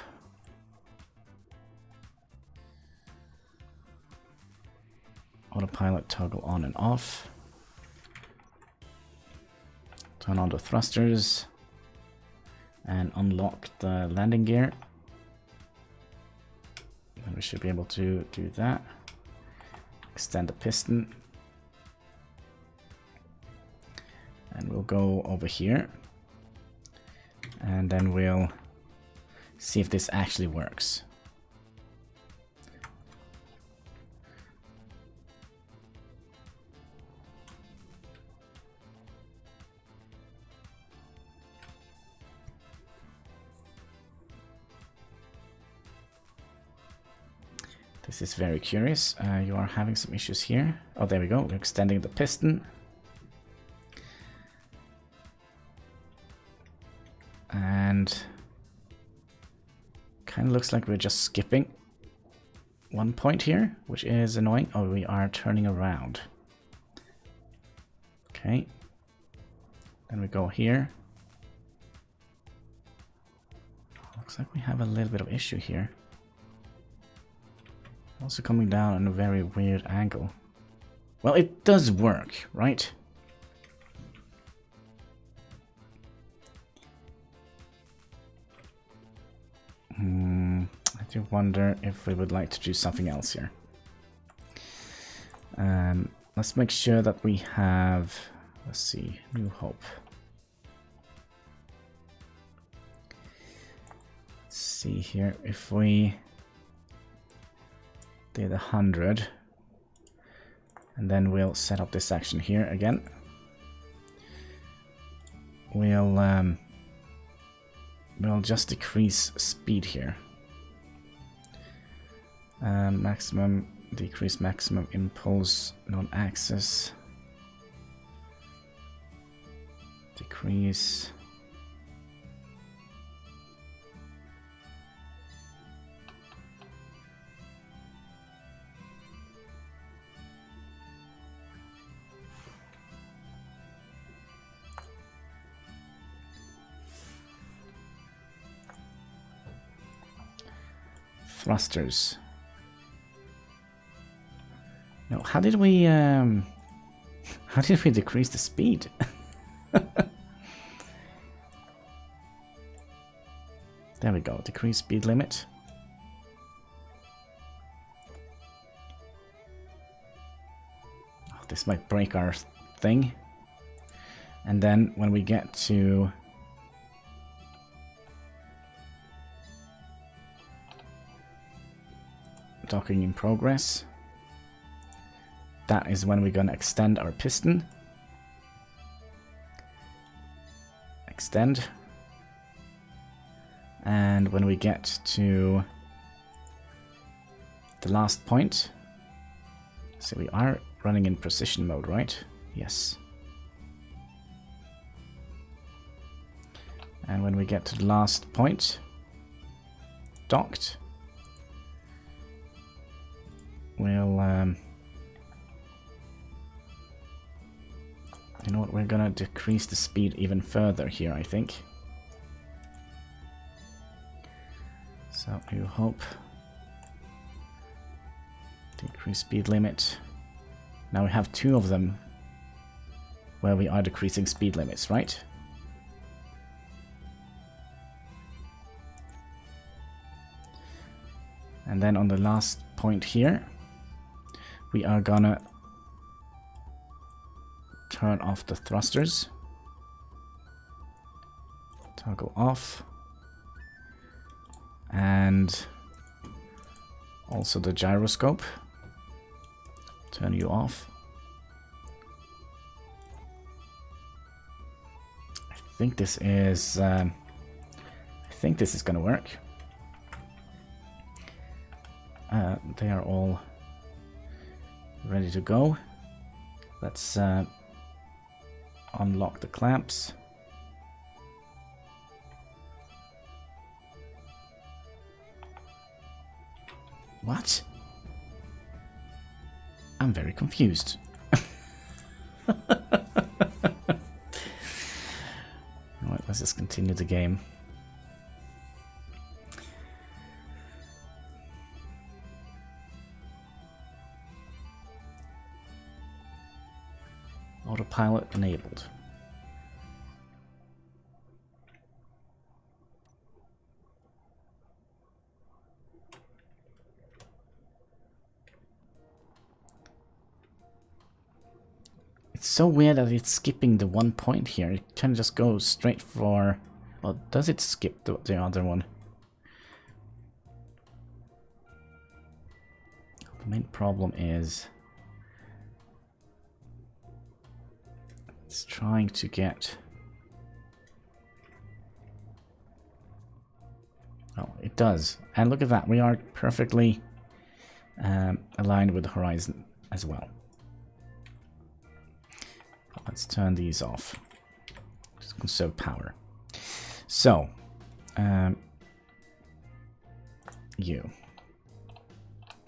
Autopilot toggle on and off. Turn on the thrusters. And unlock the landing gear. And we should be able to do that. Extend the piston. And we'll go over here. And then we'll see if this actually works. This is very curious. You are having some issues here. Oh, there we go. We're extending the piston. And kind of looks like we're just skipping one point here, which is annoying. Oh, we are turning around. Okay. Then we go here. Looks like we have a little bit of issue here. Also coming down on a very weird angle. Well, it does work, right? I do wonder if we would like to do something else here. Let's make sure that we have, let's see, New Hope. Let's see here, if we did 100, and then we'll set up this action here again. We'll just decrease speed here. Maximum, decrease maximum impulse, non-access. Decrease. Thrusters. No, how did we decrease the speed? There we go, decrease speed limit. Oh, this might break our thing. And then when we get to docking in progress, that is when we're gonna extend our piston. Extend. And when we get to the last point, so we are running in precision mode, right? Yes. And when we get to the last point, docked, we'll you know what, we're gonna decrease the speed even further here, I think. So, New Hope. Decrease speed limit. Now we have two of them where we are decreasing speed limits, right? And then on the last point here, we are gonna turn off the thrusters. Toggle off. And also the gyroscope. Turn you off. I think this is gonna work. They are all ready to go. Let's unlock the clamps. What? I'm very confused. Alright, let's just continue the game. Autopilot enabled. It's so weird that it's skipping the 1 point here. It can just go straight for... Well, does it skip the other one? The main problem is... it's trying to get... Oh, it does. And look at that. We are perfectly aligned with the horizon as well. Let's turn these off. Just conserve power. So, you.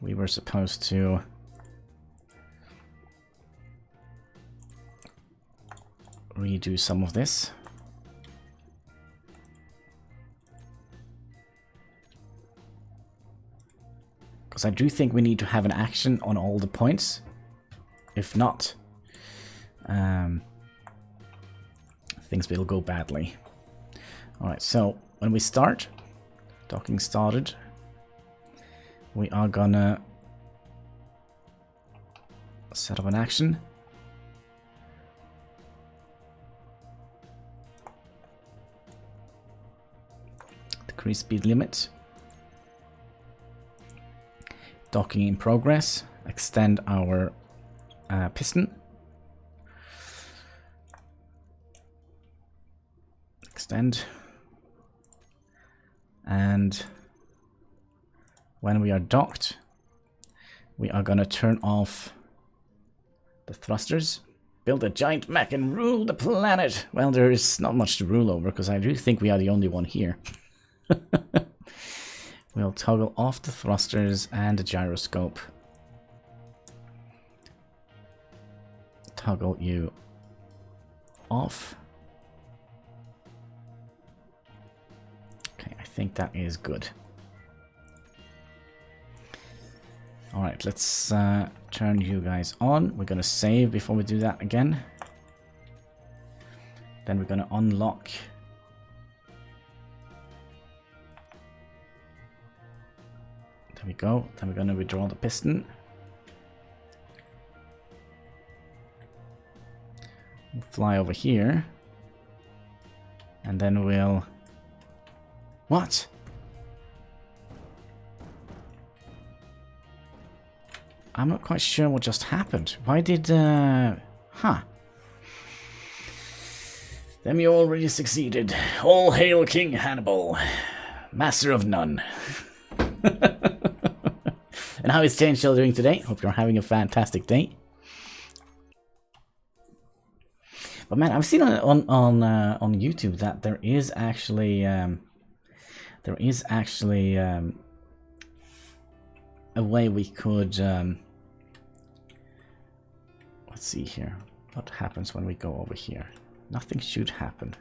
We were supposed to redo some of this. Because I do think we need to have an action on all the points. If not, things will go badly. Alright, so when we start, docking started, we are gonna set up an action. Decrease speed limit. Docking in progress. Extend our piston. Extend. And when we are docked, we are gonna turn off the thrusters. Build a giant mech and rule the planet. Well, there is not much to rule over because I do think we are the only one here. We'll toggle off the thrusters and the gyroscope. Toggle you off. Okay, I think that is good. Alright, let's turn you guys on. We're gonna save before we do that again. Then we're gonna unlock there we go. Then we're gonna withdraw the piston. We'll fly over here. And then we'll... What? I'm not quite sure what just happened. Why did... Huh. Then you already succeeded. All hail King Hannibal. Master of none. And how is Chainshell doing today? Hope you're having a fantastic day. But man, I've seen on YouTube that there is actually a way we could let's see here. What happens when we go over here? Nothing should happen.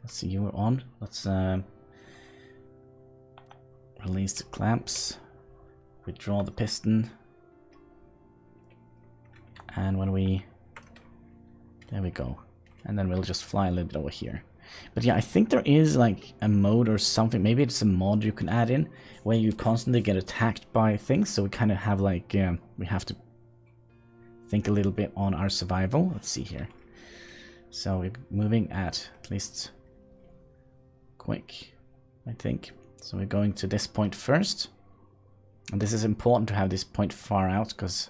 Let's see, you were on. Let's release the clamps. Withdraw the piston. And when we... There we go. And then we'll just fly a little bit over here. But yeah, I think there is like a mode or something. Maybe it's a mod you can add in where you constantly get attacked by things. So we kind of have like... we have to think a little bit on our survival. Let's see here. So we're moving at least quick, I think. So we're going to this point first. And this is important to have this point far out because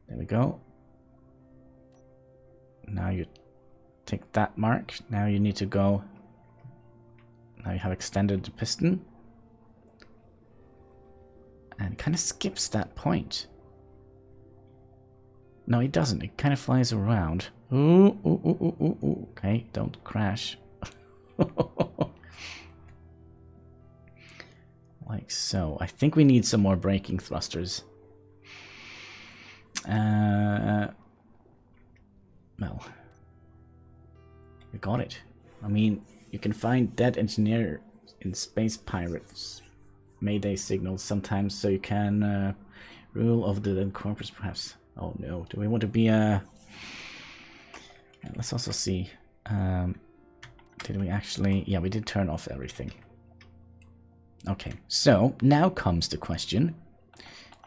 there we go. Now you take that mark. Now you need to go. Now you have extended the piston. And it kind of skips that point. No, it doesn't. It kind of flies around. Ooh, ooh, ooh, ooh, ooh, ooh. Okay, don't crash. Like so. I think we need some more braking thrusters. Well, we got it. I mean, you can find dead engineer in Space Pirates Mayday signals sometimes, so you can rule of the dead corpus, perhaps. Oh no, do we want to be a... Let's also see. Did we actually... Yeah, we did turn off everything. Okay, so now comes the question.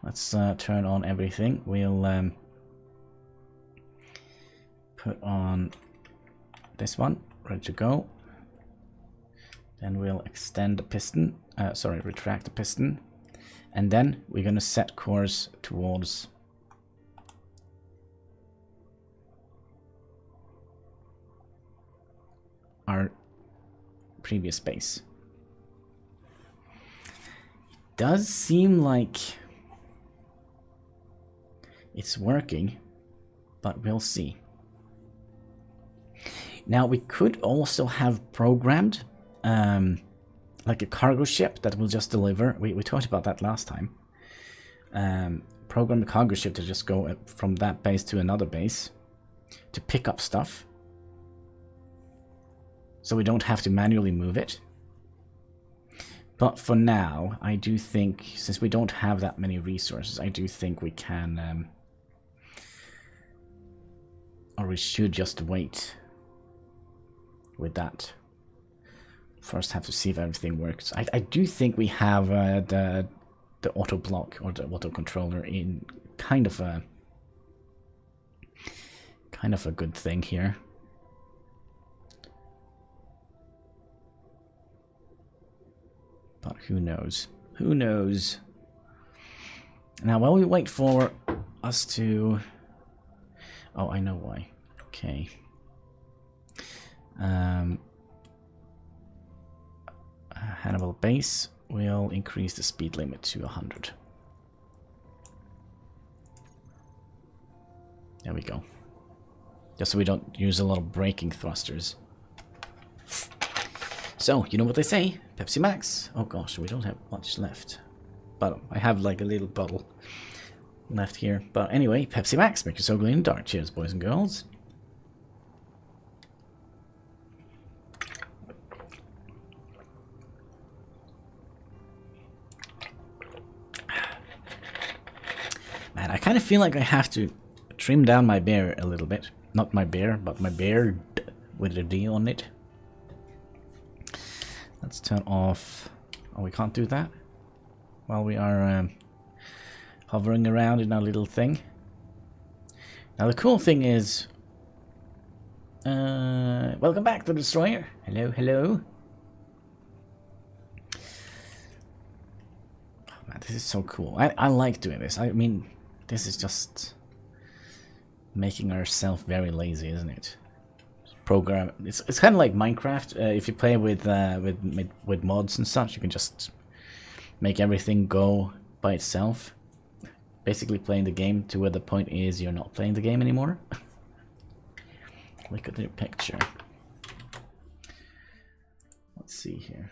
Let's turn on everything. We'll put on this one, ready to go. Then we'll extend the piston, retract the piston. And then we're going to set course towards our previous base. Does seem like it's working, but we'll see. Now we could also have programmed like a cargo ship that will just deliver. We talked about that last time. Program a cargo ship to just go from that base to another base to pick up stuff, so we don't have to manually move it. But for now, I do think, since we don't have that many resources, I do think we can, or we should just wait with that. First have to see if everything works. I do think we have the the auto block or the auto controller in kind of a good thing here. But who knows? Who knows? Now, while we wait for us to... Oh, I know why. Okay. Hannibal base will increase the speed limit to 100. There we go. Just so we don't use a lot of braking thrusters. So, you know what they say? Pepsi Max. Oh gosh, we don't have much left. But I have like a little bottle left here. But anyway, Pepsi Max, make your soul glow in the dark. Cheers, boys and girls. Man, I kind of feel like I have to trim down my bear a little bit. Not my bear, but my beard with a D on it. Let's turn off... Oh, we can't do that? While we are hovering around in our little thing. Now the cool thing is... welcome back to the Destroyer. Hello, hello. Oh, man, this is so cool. I like doing this. I mean, this is just... making ourselves very lazy, isn't it? Program. It's kind of like Minecraft. If you play with mods and such, you can just make everything go by itself. Basically, playing the game to where the point is you're not playing the game anymore. Look at the picture. Let's see here.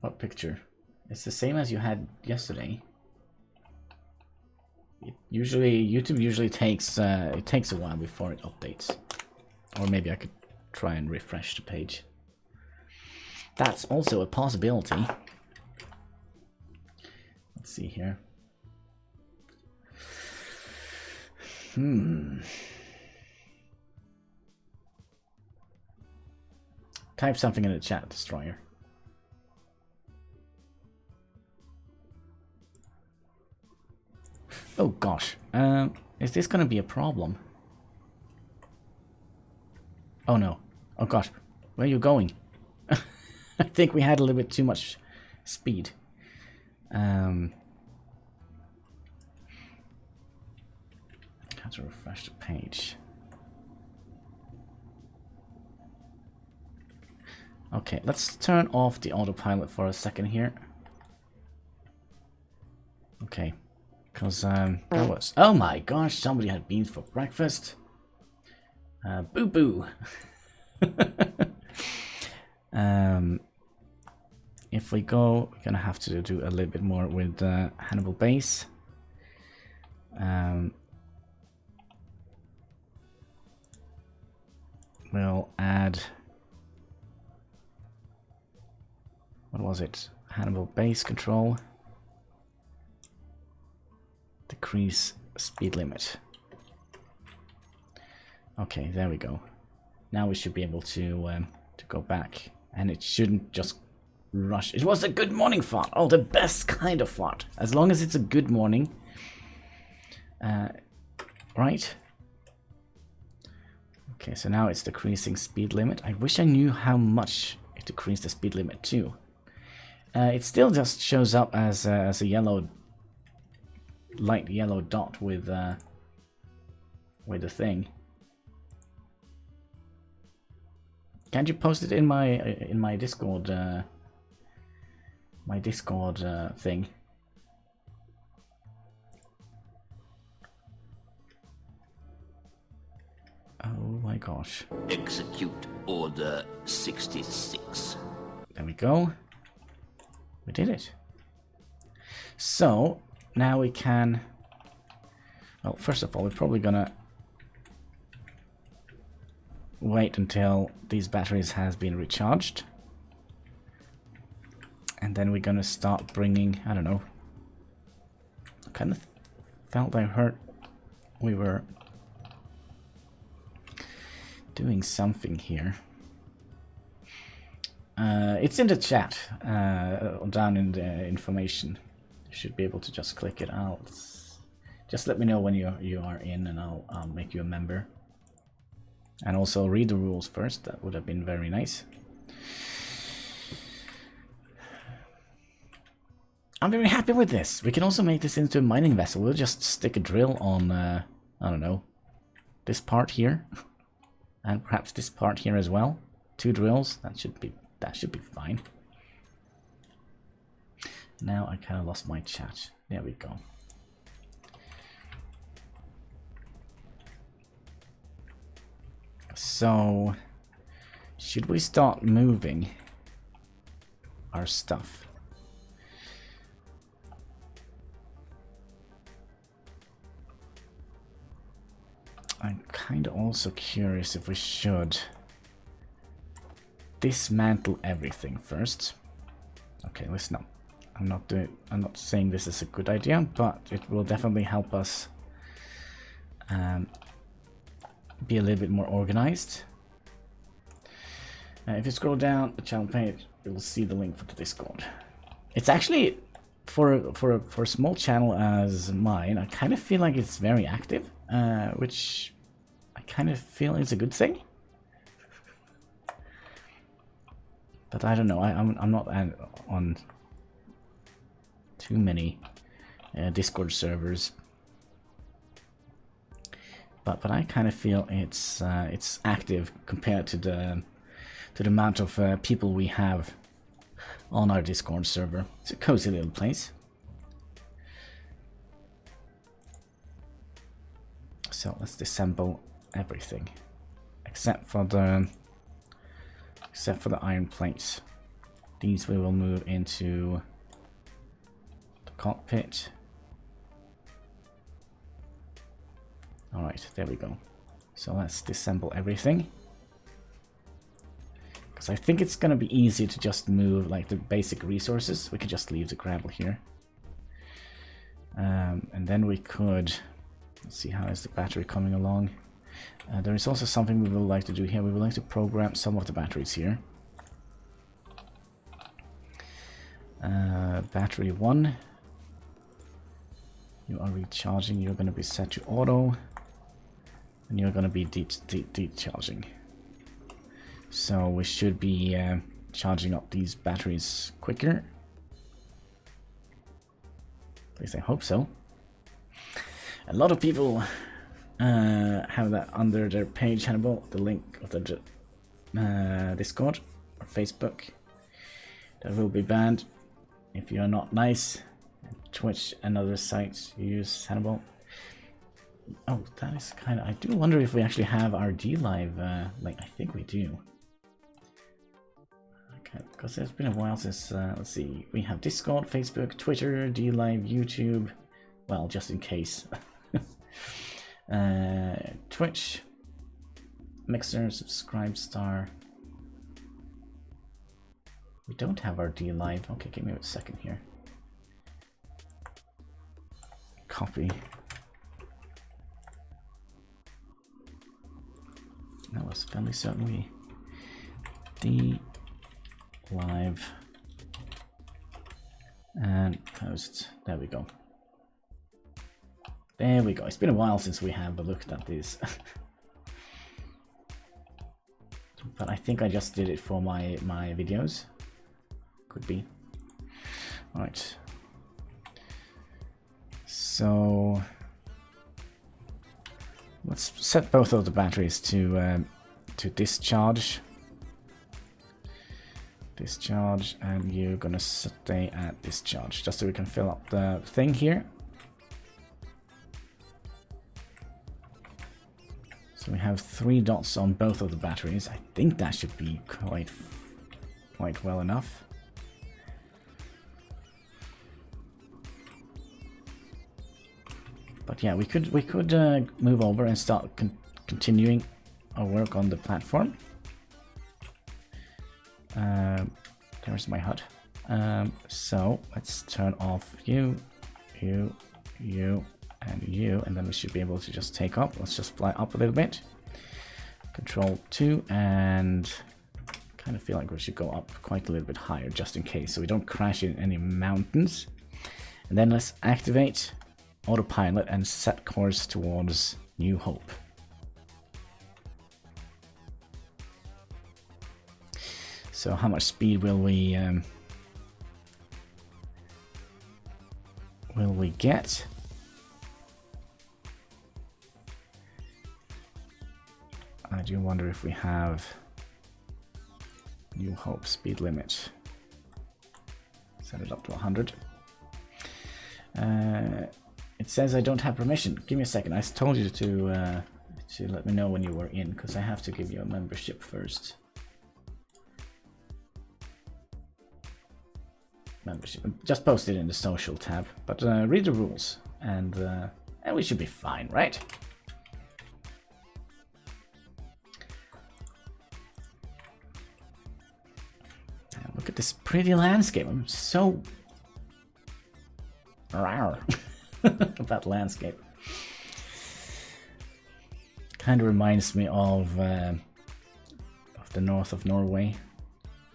What picture? It's the same as you had yesterday. YouTube usually takes it takes a while before it updates, or maybe I could try and refresh the page. That's also a possibility. Let's see here. Type something in the chat, Destroyer. Oh gosh, is this gonna be a problem? Oh no, oh gosh, where are you going? I think we had a little bit too much speed. Have to refresh the page. Okay, let's turn off the autopilot for a second here. Okay. Because, that was... Oh my gosh, somebody had beans for breakfast. Boo-boo. If we go, we're gonna have to do a little bit more with Hannibal base. We'll add... What was it? Hannibal base control. Decrease speed limit. Okay, there we go. Now we should be able to go back, and it shouldn't just rush. It was a good morning fart. Oh, the best kind of fart. As long as it's a good morning. Right? Okay, so now it's decreasing speed limit. I wish I knew how much it decreased the speed limit to. It still just shows up as a yellow, light yellow dot with the thing. Can't you post it in my Discord? My Discord thing. Oh my gosh. Execute Order 66. There we go. We did it. So, now we can... Well, first of all, we're probably gonna wait until these batteries has been recharged. And then we're gonna start bringing... I don't know. I kind of felt I heard we were doing something here. It's in the chat, down in the information. You should be able to just click it out. Just let me know when you are in, and I'll make you a member. And also read the rules first. That would have been very nice. I'm very happy with this. We can also make this into a mining vessel. We'll just stick a drill on, I don't know, this part here, and perhaps this part here as well. 2 drills. That should be fine. Now I kind of lost my chat. There we go. So, should we start moving our stuff? I'm kind of also curious if we should dismantle everything first. Okay, listen up. I'm not saying this is a good idea, but it will definitely help us be a little bit more organized. If you scroll down the channel page, you'll see the link for the Discord. It's actually, for a small channel as mine, I kind of feel like it's very active, which I kind of feel is a good thing. But I don't know. I'm not on too many Discord servers. But I kind of feel it's active compared to the amount of people we have on our Discord server. It's a cozy little place. So let's disassemble everything except for the iron plates. These we will move into the cockpit. Alright, there we go. So let's disassemble everything. Because I think it's gonna be easy to just move like the basic resources. We could just leave the gravel here. And then we could... Let's see, how is the battery coming along? There is also something we would like to do here. We would like to program some of the batteries here. Battery 1. You are recharging. You're going to be set to auto. And you're going to be decharging. So we should be charging up these batteries quicker. At least I hope so. A lot of people have that under their page, Hannibal, the link of the Discord or Facebook. That will be banned if you are not nice. Twitch and other sites you use Hannibal. Oh, that is kind of... I do wonder if we actually have our D-Live link. I think we do. Okay, because it's been a while since... let's see. We have Discord, Facebook, Twitter, D-Live, YouTube. Well, just in case. Twitch, Mixer, Subscribe Star. We don't have our D-Live. Okay, give me a second here. Copy. That was fairly certainly D-Live and post. There we go. There we go. It's been a while since we have looked at this. But I think I just did it for my videos. Could be. Alright. So let's set both of the batteries to discharge. Discharge, and you're gonna stay at discharge, just so we can fill up the thing here. So we have 3 dots on both of the batteries. I think that should be quite well enough. But yeah, we could move over and start continuing our work on the platform. There's my HUD. So let's turn off you, and you, and then we should be able to just take up. Let's just fly up a little bit. Control 2 and kind of feel like we should go up quite a little bit higher just in case, so we don't crash in any mountains. And then let's activate autopilot and set course towards New Hope. So how much speed will we get? I do wonder if we have New Hope speed limit. Set it up to 100. It says I don't have permission. Give me a second. I told you to let me know when you were in, because I have to give you a membership first. Membership. Just post it in the social tab, but read the rules, and we should be fine, right? Look at this pretty landscape. I'm so rawr about landscape. Kind of reminds me of the north of Norway.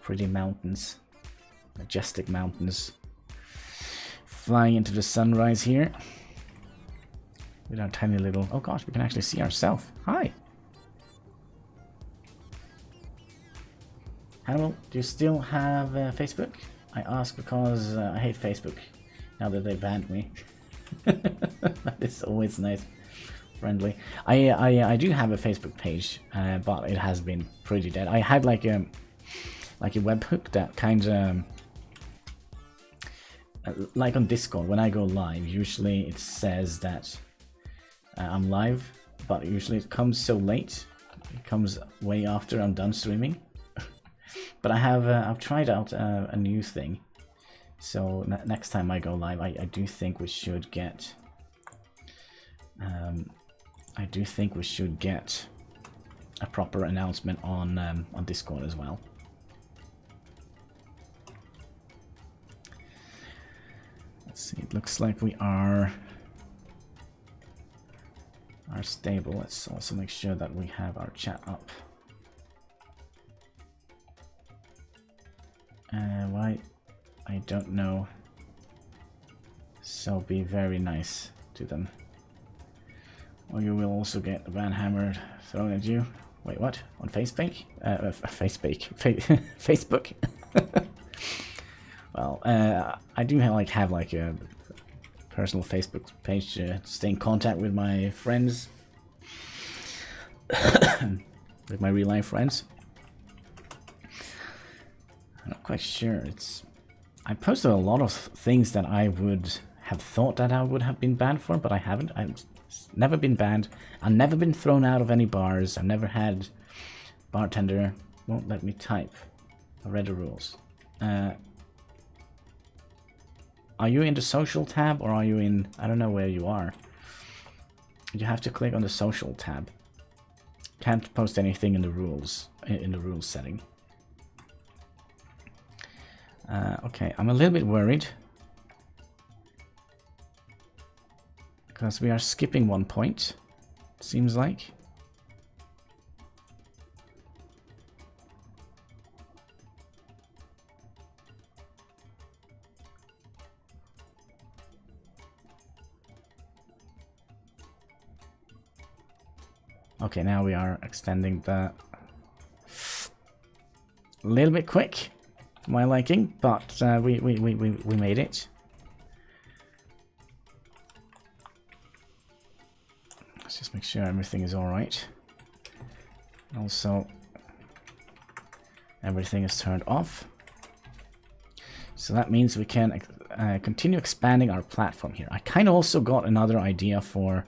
Pretty mountains, majestic mountains. Flying into the sunrise here with our tiny little. Oh gosh, we can actually see ourselves. Hi. Hannibal, do you still have Facebook? I ask because I hate Facebook now that they banned me. It's always nice, friendly. I do have a Facebook page, but it has been pretty dead. I had like a webhook that kind of like on Discord. When I go live, usually it says that I'm live, but usually it comes so late. It comes way after I'm done streaming. But I've tried out a new thing, so next time I go live, I do think we should get a proper announcement on Discord as well. Let's see. It looks like we are stable. Let's also make sure that we have our chat up. Why? I don't know. So be very nice to them, or you will also get a ban hammer thrown at you. Wait, what? On Facebook? Facebook. Well, I do have like a personal Facebook page to stay in contact with my friends, with my real life friends. I'm not quite sure. I posted a lot of things that I would have thought that I would have been banned for, but I haven't. I've never been banned. I've never been thrown out of any bars. I've never had bartender won't let me type. I read the rules. Are you in the social tab, or are you in? I don't know where you are. You have to click on the social tab. Can't post anything in the rules setting. Okay, I'm a little bit worried because we are skipping one point, seems like. Okay, now we are extending the a little bit quick. My liking, but we made it. Let's just make sure everything is all right. Also, everything is turned off. So that means we can continue expanding our platform here. I kind of also got another idea for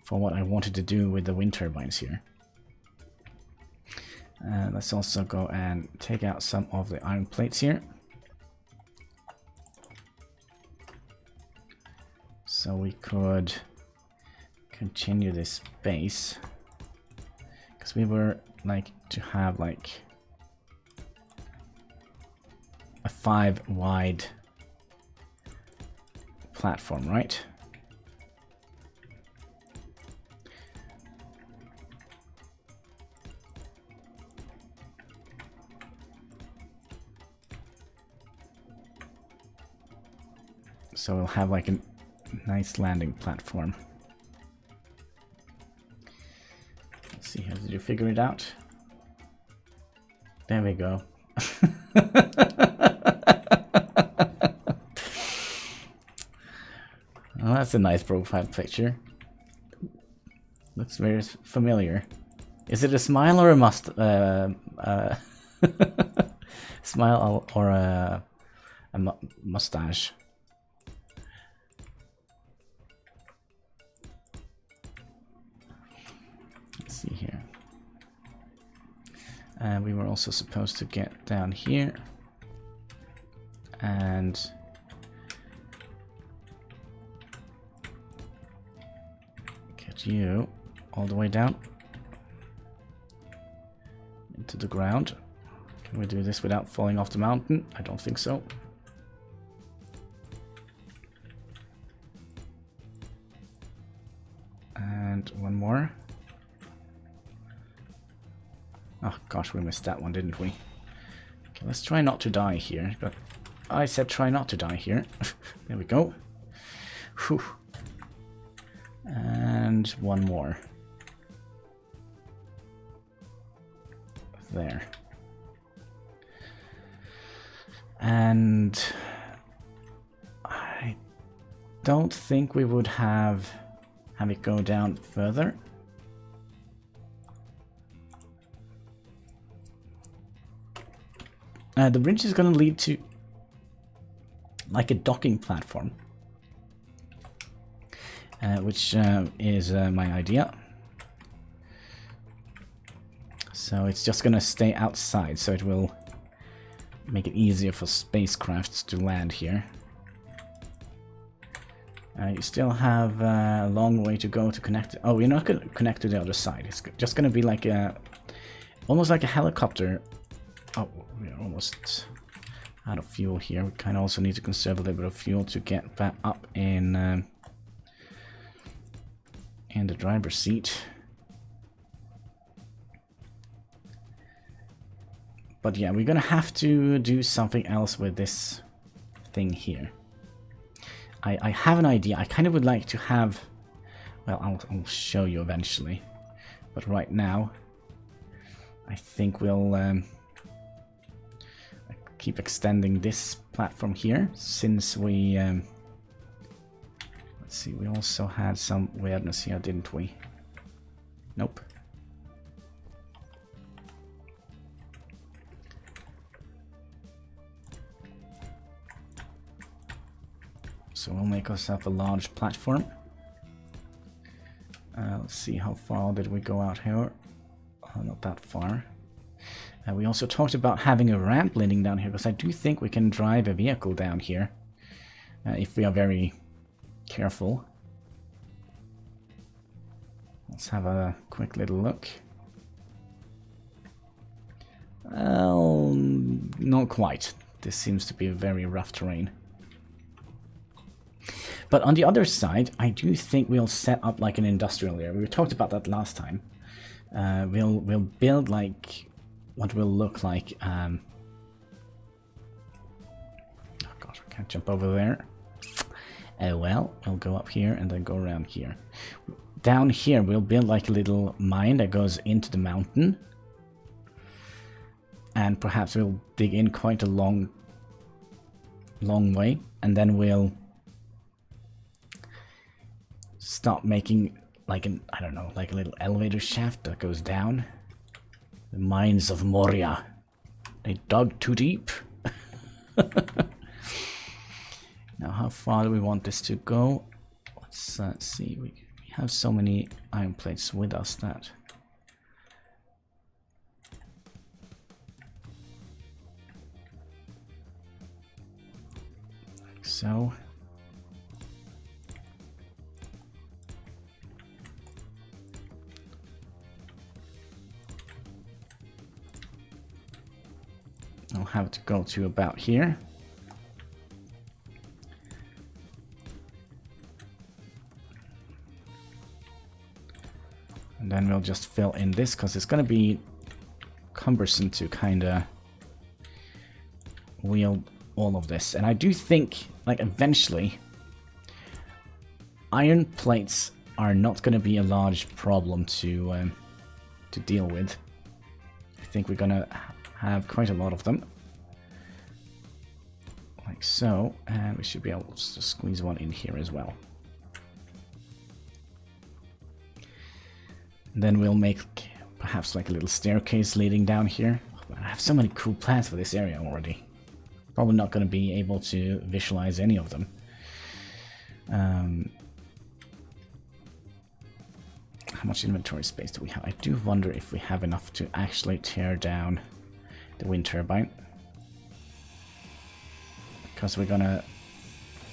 what I wanted to do with the wind turbines here. Let's also go and take out some of the iron plates here. So we could continue this base. Because we were like to have like a 5 wide platform, right? So we'll have like a nice landing platform. Let's see here, did you figure it out? There we go. Well, that's a nice profile picture. Looks very familiar. Is it a smile or a smile or a mustache? Let's see here. And we were also supposed to get down here and get you all the way down into the ground. Can we do this without falling off the mountain? I don't think so. And one more. Oh gosh, we missed that one, didn't we? Okay, let's try not to die here. But I said try not to die here. There we go. Whew. And one more. There. And I don't think we would have it go down further. The bridge is going to lead to like a docking platform, which is my idea. So it's just going to stay outside, so it will make it easier for spacecrafts to land here. You still have a long way to go to connect. Oh, we're not going to connect to the other side. It's just going to be like a, almost like a helicopter. Oh, we're almost out of fuel here. We kind of also need to conserve a little bit of fuel to get back up in the driver's seat. But yeah, we're gonna have to do something else with this thing here. I have an idea. I kind of would like to have, well, I'll show you eventually. But right now, I think we'll keep extending this platform here, since we let's see, we also had some weirdness here, didn't we? Nope. So we'll make ourselves a large platform. Let's see, how far did we go out here? Oh, not that far. We also talked about having a ramp leading down here, because I do think we can drive a vehicle down here if we are very careful. Let's have a quick little look. Well, not quite. This seems to be a very rough terrain. But on the other side, I do think we'll set up like an industrial area. We talked about that last time. We'll build like what will look like. Oh gosh, I can't jump over there. Oh well, we'll go up here and then go around here. Down here, we'll build like a little mine that goes into the mountain, and perhaps we'll dig in quite a long way, and then we'll start making like an, I don't know, like a little elevator shaft that goes down. The mines of Moria. They dug too deep. Now, how far do we want this to go? Let's see. We have so many iron plates with us that... like so. I'll have it to go to about here. And then we'll just fill in this, because it's going to be cumbersome to kind of wheel all of this. And I do think, like, eventually, iron plates are not going to be a large problem to deal with. I think we're going to have quite a lot of them. Like so, and we should be able to squeeze one in here as well. And then we'll make perhaps like a little staircase leading down here. I have so many cool plans for this area already. Probably not going to be able to visualize any of them. How much inventory space do we have? I do wonder if we have enough to actually tear down the wind turbine. Because we're gonna...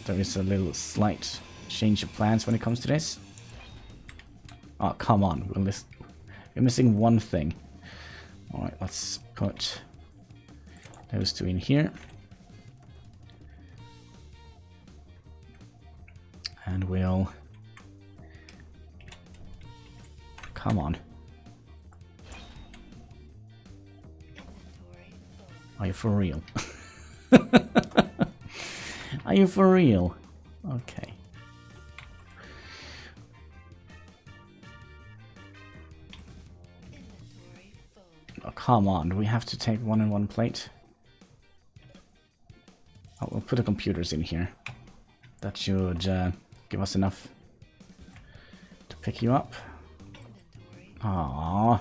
There is a little slight change of plans when it comes to this. Oh, come on. We're missing one thing. Alright, let's put those two in here. And we'll... Come on. Are you for real? Are you for real? Okay. Oh, come on. Do we have to take one in one plate? Oh, we'll put the computers in here. That should give us enough to pick you up. Aww.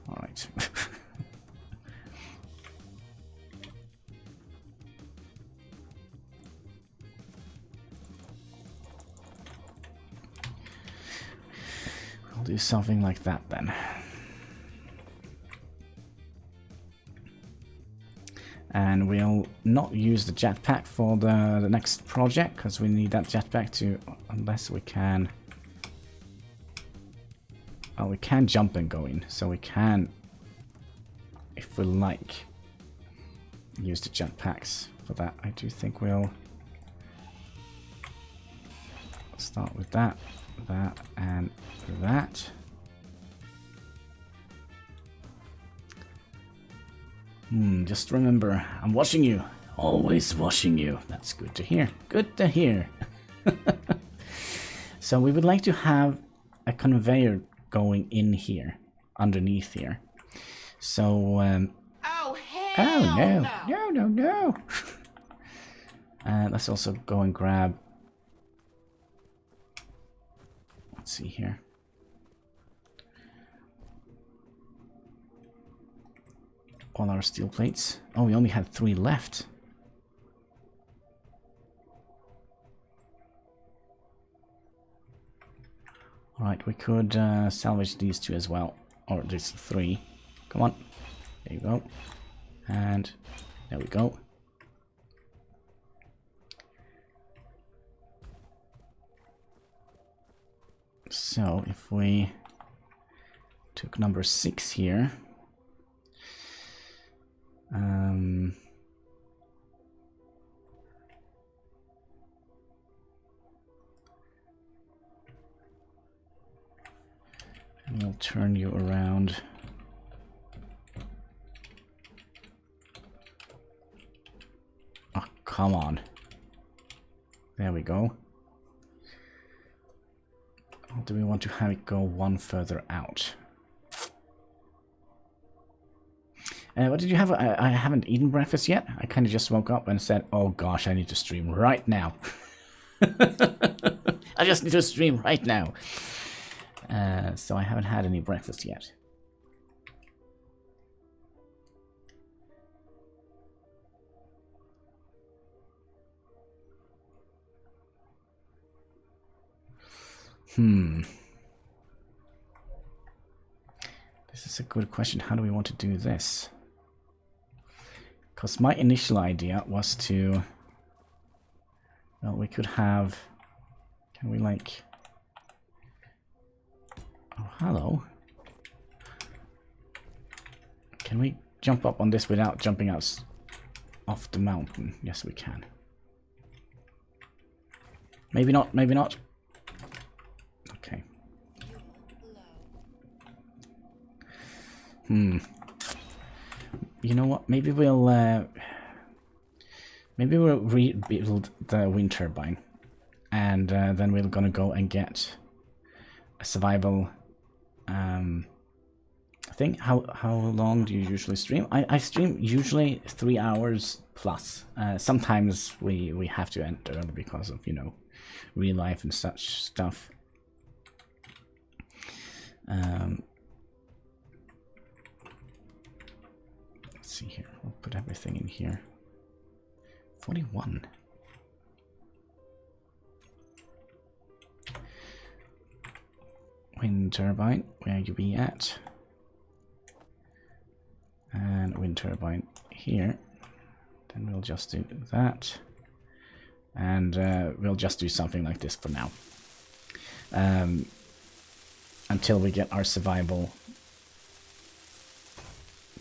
Alright. We'll do something like that then. And we'll not use the jetpack for the next project, because we need that jetpack to... Unless we can... Oh, we can jump and go in, so we can, if we like, use the jetpacks for that. I do think we'll start with that, and that. Just remember, I'm watching you. Always watching you. That's good to hear. Good to hear. So we would like to have a conveyor going in here, underneath here. So, Oh, hell no. Let's also go and grab... Let's see here. All our steel plates. Oh, we only had 3 left. Alright, we could salvage these 2 as well. Or these 3. Come on. There you go. And there we go. So, if we took number 6 here... and we'll turn you around. Oh, come on. There we go. Or do we want to have it go one further out? What did you have? I haven't eaten breakfast yet. I kind of just woke up and said, oh gosh, I need to stream right now. I just need to stream right now. So I haven't had any breakfast yet. This is a good question. How do we want to do this? Because my initial idea was to... Well, we could have... Can we like... Oh, hello. Can we jump up on this without jumping out off the mountain? Yes, we can. Maybe not, maybe not. Okay. You know what? Maybe we'll Maybe we'll rebuild the wind turbine. And then we're gonna go and get a survival thing. How long do you usually stream? I stream usually 3 hours plus. Sometimes we have to end early because of, you know, real life and such stuff. Let's see here. We'll put everything in here. 41. Wind turbine, where you be at? And wind turbine here. Then we'll just do that. And we'll just do something like this for now. Until we get our survival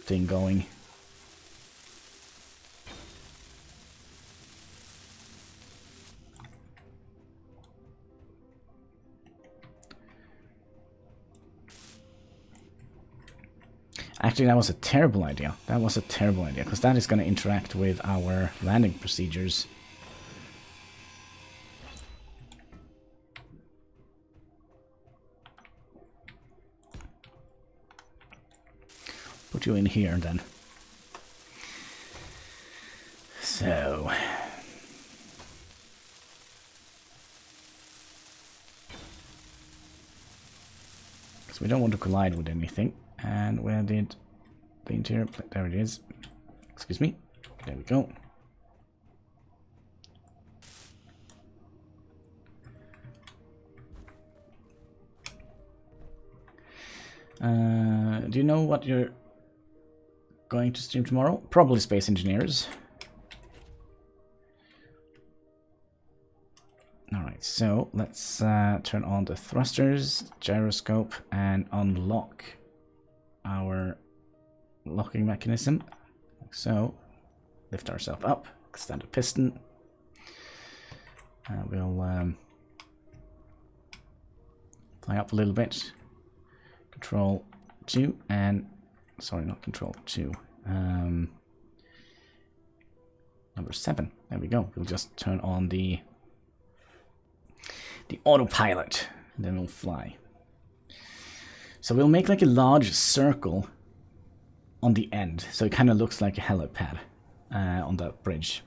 thing going. Actually, that was a terrible idea. That was a terrible idea, because that is going to interact with our landing procedures. Put you in here, then. So... because we don't want to collide with anything. And where did the interior... there it is. Excuse me. There we go. Do you know what you're going to stream tomorrow? Probably Space Engineers. Alright, so let's turn on the thrusters, gyroscope, and unlock our locking mechanism. Like so. Lift ourselves up, extend the piston. We'll fly up a little bit. Control 2 and... sorry, not control 2. Number 7. There we go. We'll just turn on the autopilot, and then we'll fly. So we'll make like a large circle on the end, so it kind of looks like a helipad on the bridge.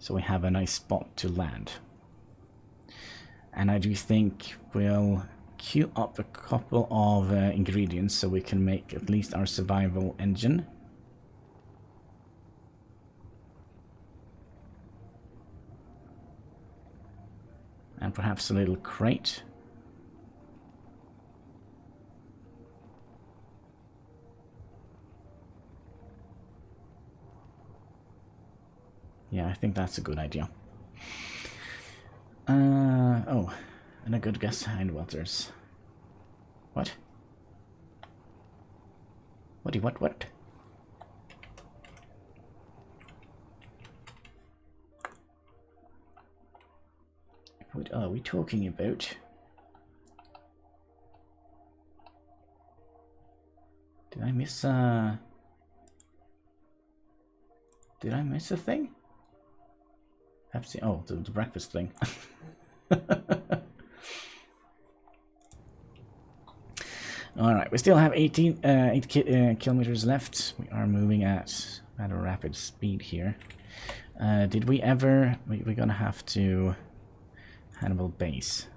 So we have a nice spot to land. And I do think we'll queue up a couple of ingredients so we can make at least our survival engine. And perhaps a little crate. Yeah, I think that's a good idea. Oh, and a good guess behind waters. What? What? What are we talking about? Did I miss a thing? Pepsi. Oh, the breakfast thing. Alright, we still have 8 kilometers left. We are moving at a rapid speed here. Did we ever... we're gonna have to... Hannibal base.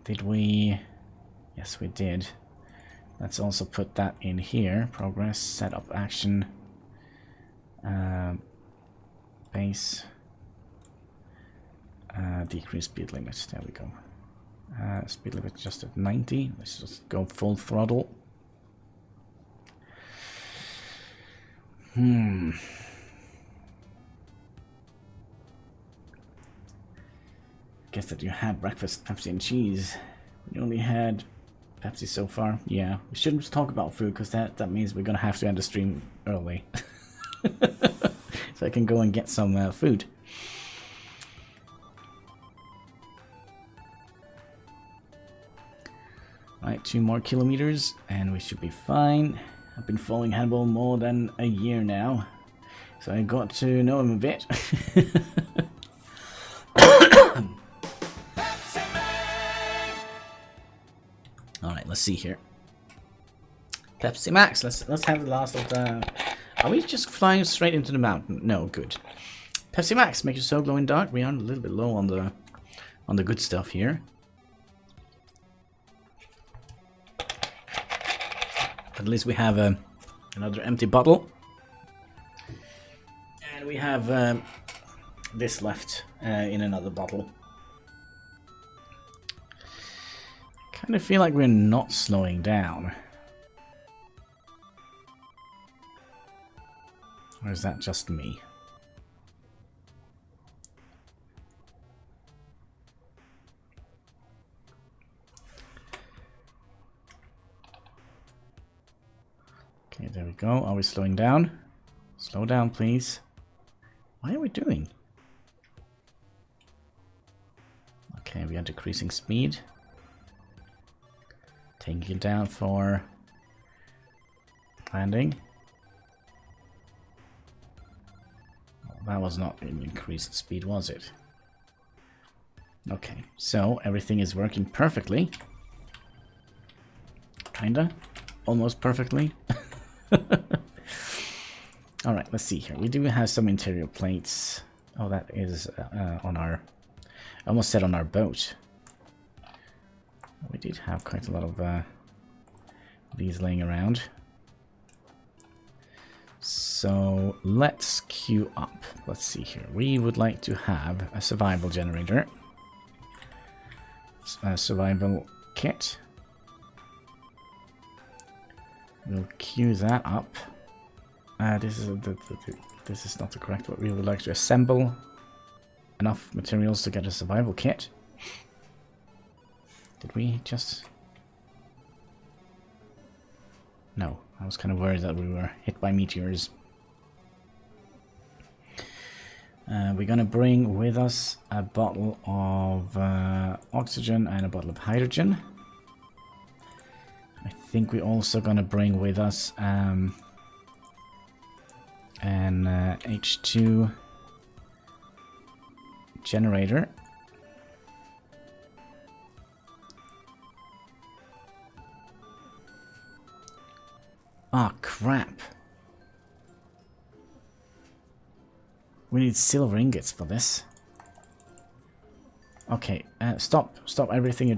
Did we... yes, we did. Let's also put that in here. Progress, setup, action. Base. Decrease speed limit. There we go. Speed limit just at 90. Let's just go full throttle. Guess that you had breakfast, Pepsi and cheese. You only had Pepsi so far. Yeah, we shouldn't talk about food because that means we're gonna have to end the stream early. So I can go and get some food. Alright, 2 more kilometers and we should be fine. I've been following Hannibal more than a year now, so I got to know him a bit. Alright, let's see here. Pepsi Max, let's have the last of the... Are we just flying straight into the mountain? No, good. Pepsi Max, make your soul glow in dark. We are a little bit low on the good stuff here. At least we have another empty bottle. And we have this left in another bottle. Kind of feel like we're not slowing down. Or is that just me? Okay, there we go. Are we slowing down? Slow down, please. Why are we doing? Okay, we are decreasing speed. Taking it down for landing. Well, that was not an increased speed, was it? Okay, so everything is working perfectly. Kinda. Almost perfectly. Alright, let's see here. We do have some interior plates. Oh, that is on our... I almost said on our boat. We did have quite a lot of these laying around. So let's queue up. Let's see here. We would like to have a survival generator. A survival kit. We'll queue that up. This is not the correct one. We would like to assemble enough materials to get a survival kit. Did we just... No, I was kind of worried that we were hit by meteors. We're gonna bring with us a bottle of oxygen and a bottle of hydrogen. I think we're also gonna bring with us an H2 generator. Ah, crap. We need silver ingots for this. Okay, stop everything you're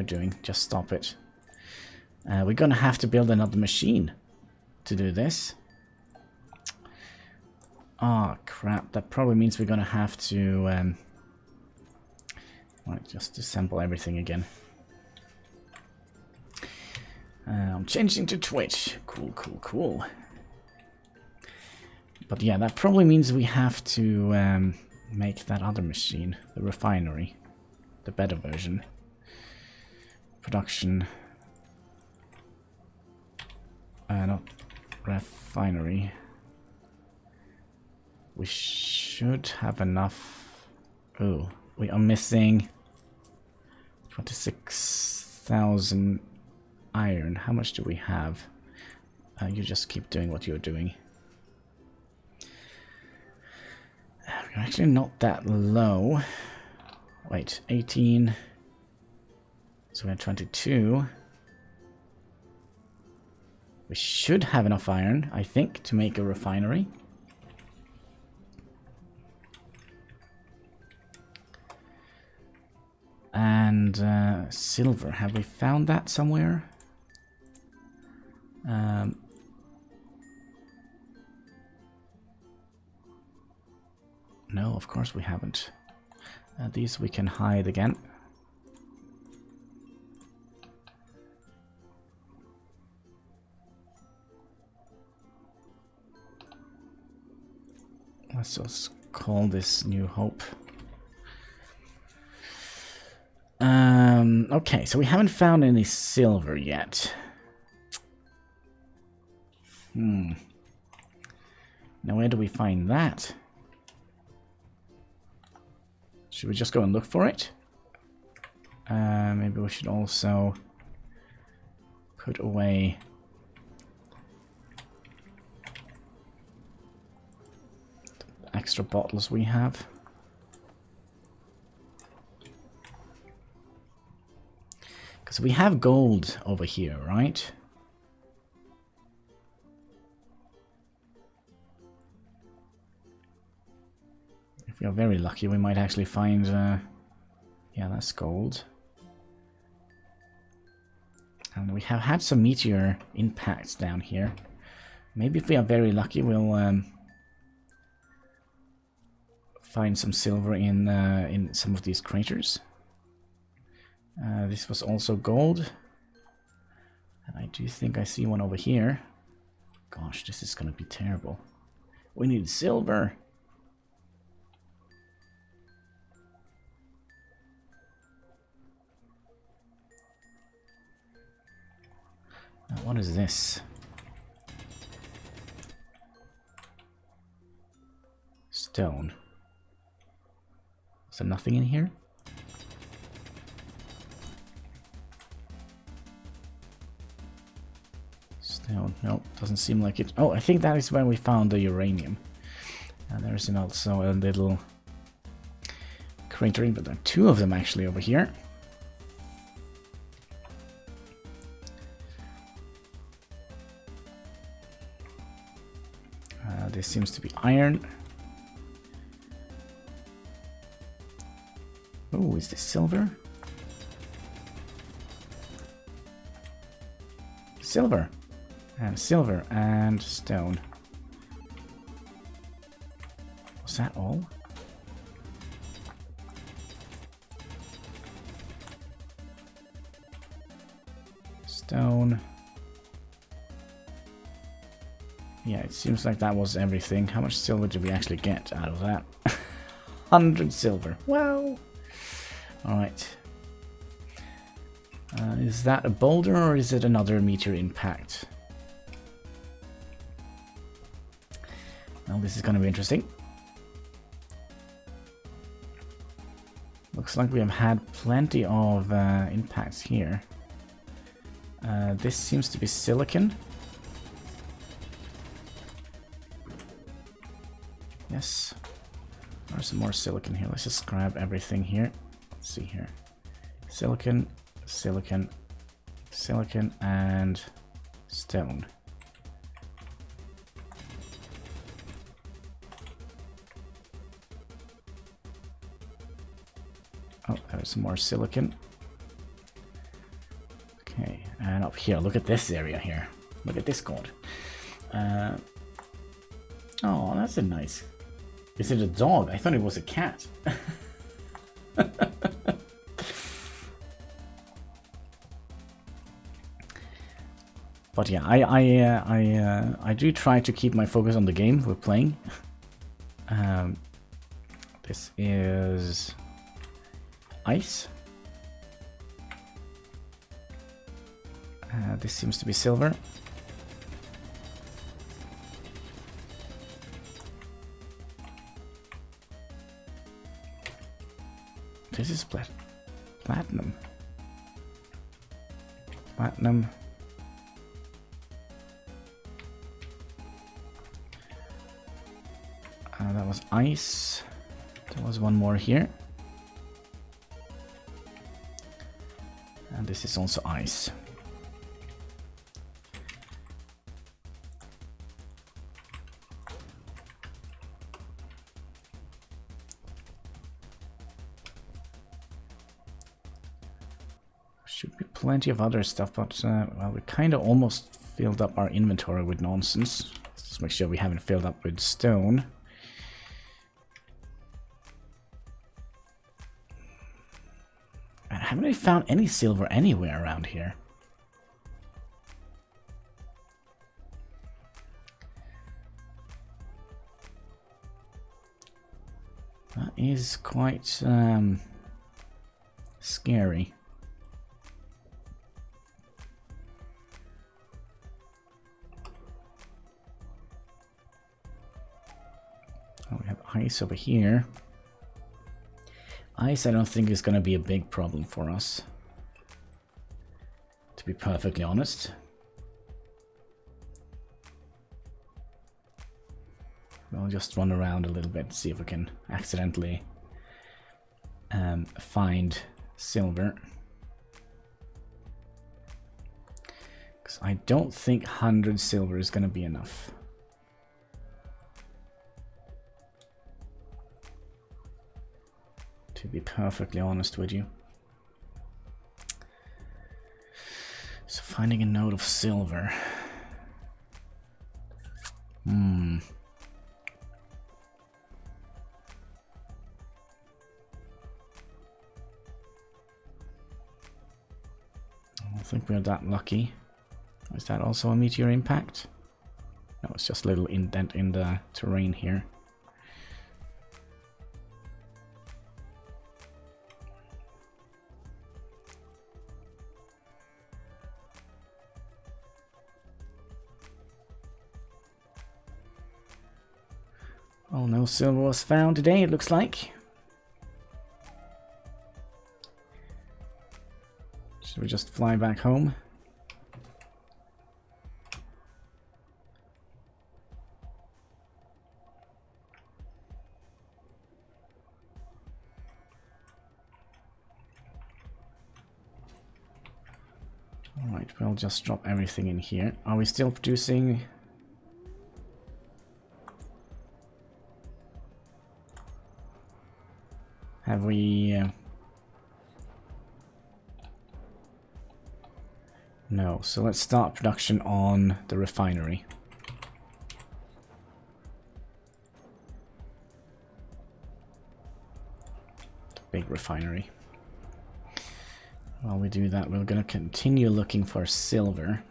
doing, just stop it. We're gonna have to build another machine to do this. Ah, crap, that probably means we're gonna have to right, just assemble everything again. I'm changing to Twitch. Cool. But yeah, that probably means we have to make that other machine, the refinery, the better version. Production. Not refinery. We should have enough. Oh, we are missing 26,000 iron. How much do we have? You just keep doing what you're doing. We're actually not that low. Wait, 18. So we're at 22. We should have enough iron, I think, to make a refinery. And silver. Have we found that somewhere? No, of course we haven't. These we can hide again. Let's just call this New Hope. Okay, so we haven't found any silver yet. Now where do we find that? Should we just go and look for it? Maybe we should also put away extra bottles we have. Because we have gold over here, right? If we are very lucky, we might actually find... yeah, that's gold. And we have had some meteor impacts down here. Maybe if we are very lucky, we'll find some silver in some of these craters. This was also gold. And I do think I see one over here. Gosh, this is going to be terrible. We need silver. Now, what is this? Stone. Is there nothing in here? Stone. Nope, doesn't seem like it. Oh, I think that is where we found the uranium. And there's also a little cratering, but there are two of them actually over here. This seems to be iron. Oh, is this silver? Silver. And silver and stone. Was that all? Stone. Yeah, it seems like that was everything. How much silver did we actually get out of that? 100 silver. Wow. Alright. Is that a boulder or is it another meteor impact? Well, this is going to be interesting. Looks like we have had plenty of impacts here. This seems to be silicon. Yes. There's some more silicon here. Let's just grab everything here. Let's see here. Silicon, silicon, silicon, and stone. Oh, there's some more silicon. Okay, and up here, look at this area here. Look at this gold. Oh, that's a nice... Is it a dog? I thought it was a cat. But yeah, I do try to keep my focus on the game we're playing. This is ice. This seems to be silver. This is platinum. Platinum. That was ice. There was one more here. And this is also ice. Should be plenty of other stuff, but well, we kind of almost filled up our inventory with nonsense. Let's just make sure we haven't filled up with stone. And haven't we found any silver anywhere around here? That is quite scary. Oh, we have ice over here. Ice I don't think is going to be a big problem for us, to be perfectly honest. We'll just run around a little bit, see if we can accidentally find silver. Because I don't think 100 silver is going to be enough. To be perfectly honest with you. So finding a node of silver. I don't think we're that lucky. Is that also a meteor impact? No, it's just a little indent in the terrain here. Oh, no silver was found today, it looks like. Should we just fly back home? Alright, we'll just drop everything in here. Are we still producing? Have we... No, so let's start production on the refinery. The big refinery. While we do that, we're going to continue looking for silver.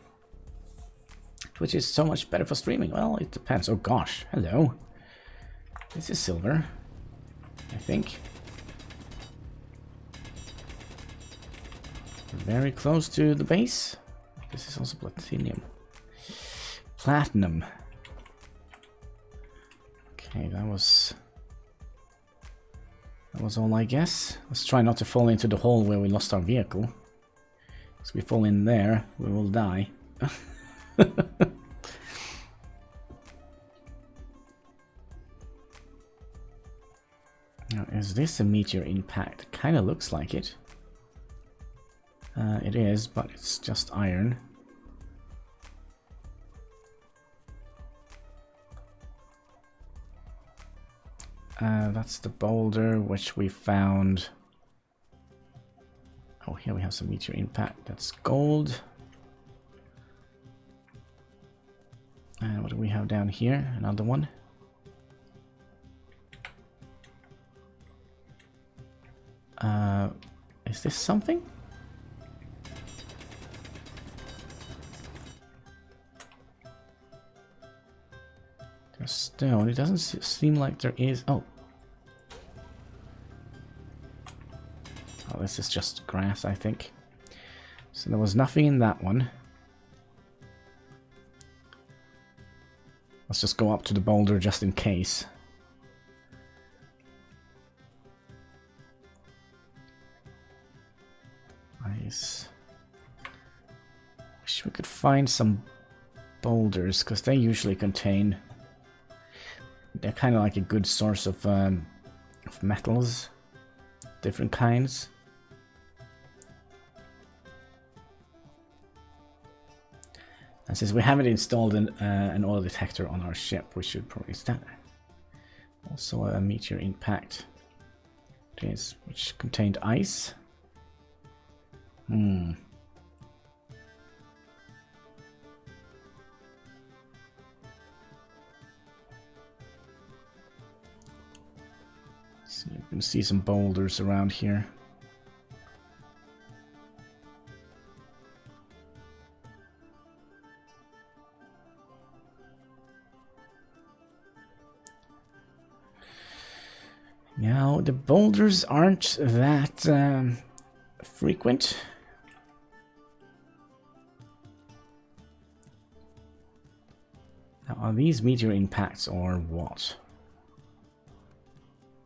Which is so much better for streaming. Well, it depends. Oh gosh, hello. This is silver, I think. Very close to the base. This is also platinum. Platinum. Okay, that was all, I guess. Let's try not to fall into the hole where we lost our vehicle. If we fall in there, we will die. Now, is this a meteor impact? Kind of looks like it. It is, but it's just iron. That's the boulder which we found. Oh, here we have some meteor impact. That's gold. And what do we have down here? Another one. Is this something? There's stone. It doesn't seem like there is. Oh. Oh, this is just grass, I think. So there was nothing in that one. Let's just go up to the boulder just in case. Nice. Wish we could find some boulders, because they usually contain... They're kind of like a good source of metals. Different kinds. And since we haven't installed an oil detector on our ship, we should probably start. Also a meteor impact. It is, which contained ice. So you can see some boulders around here. Now, the boulders aren't that frequent. Now, are these meteor impacts or what?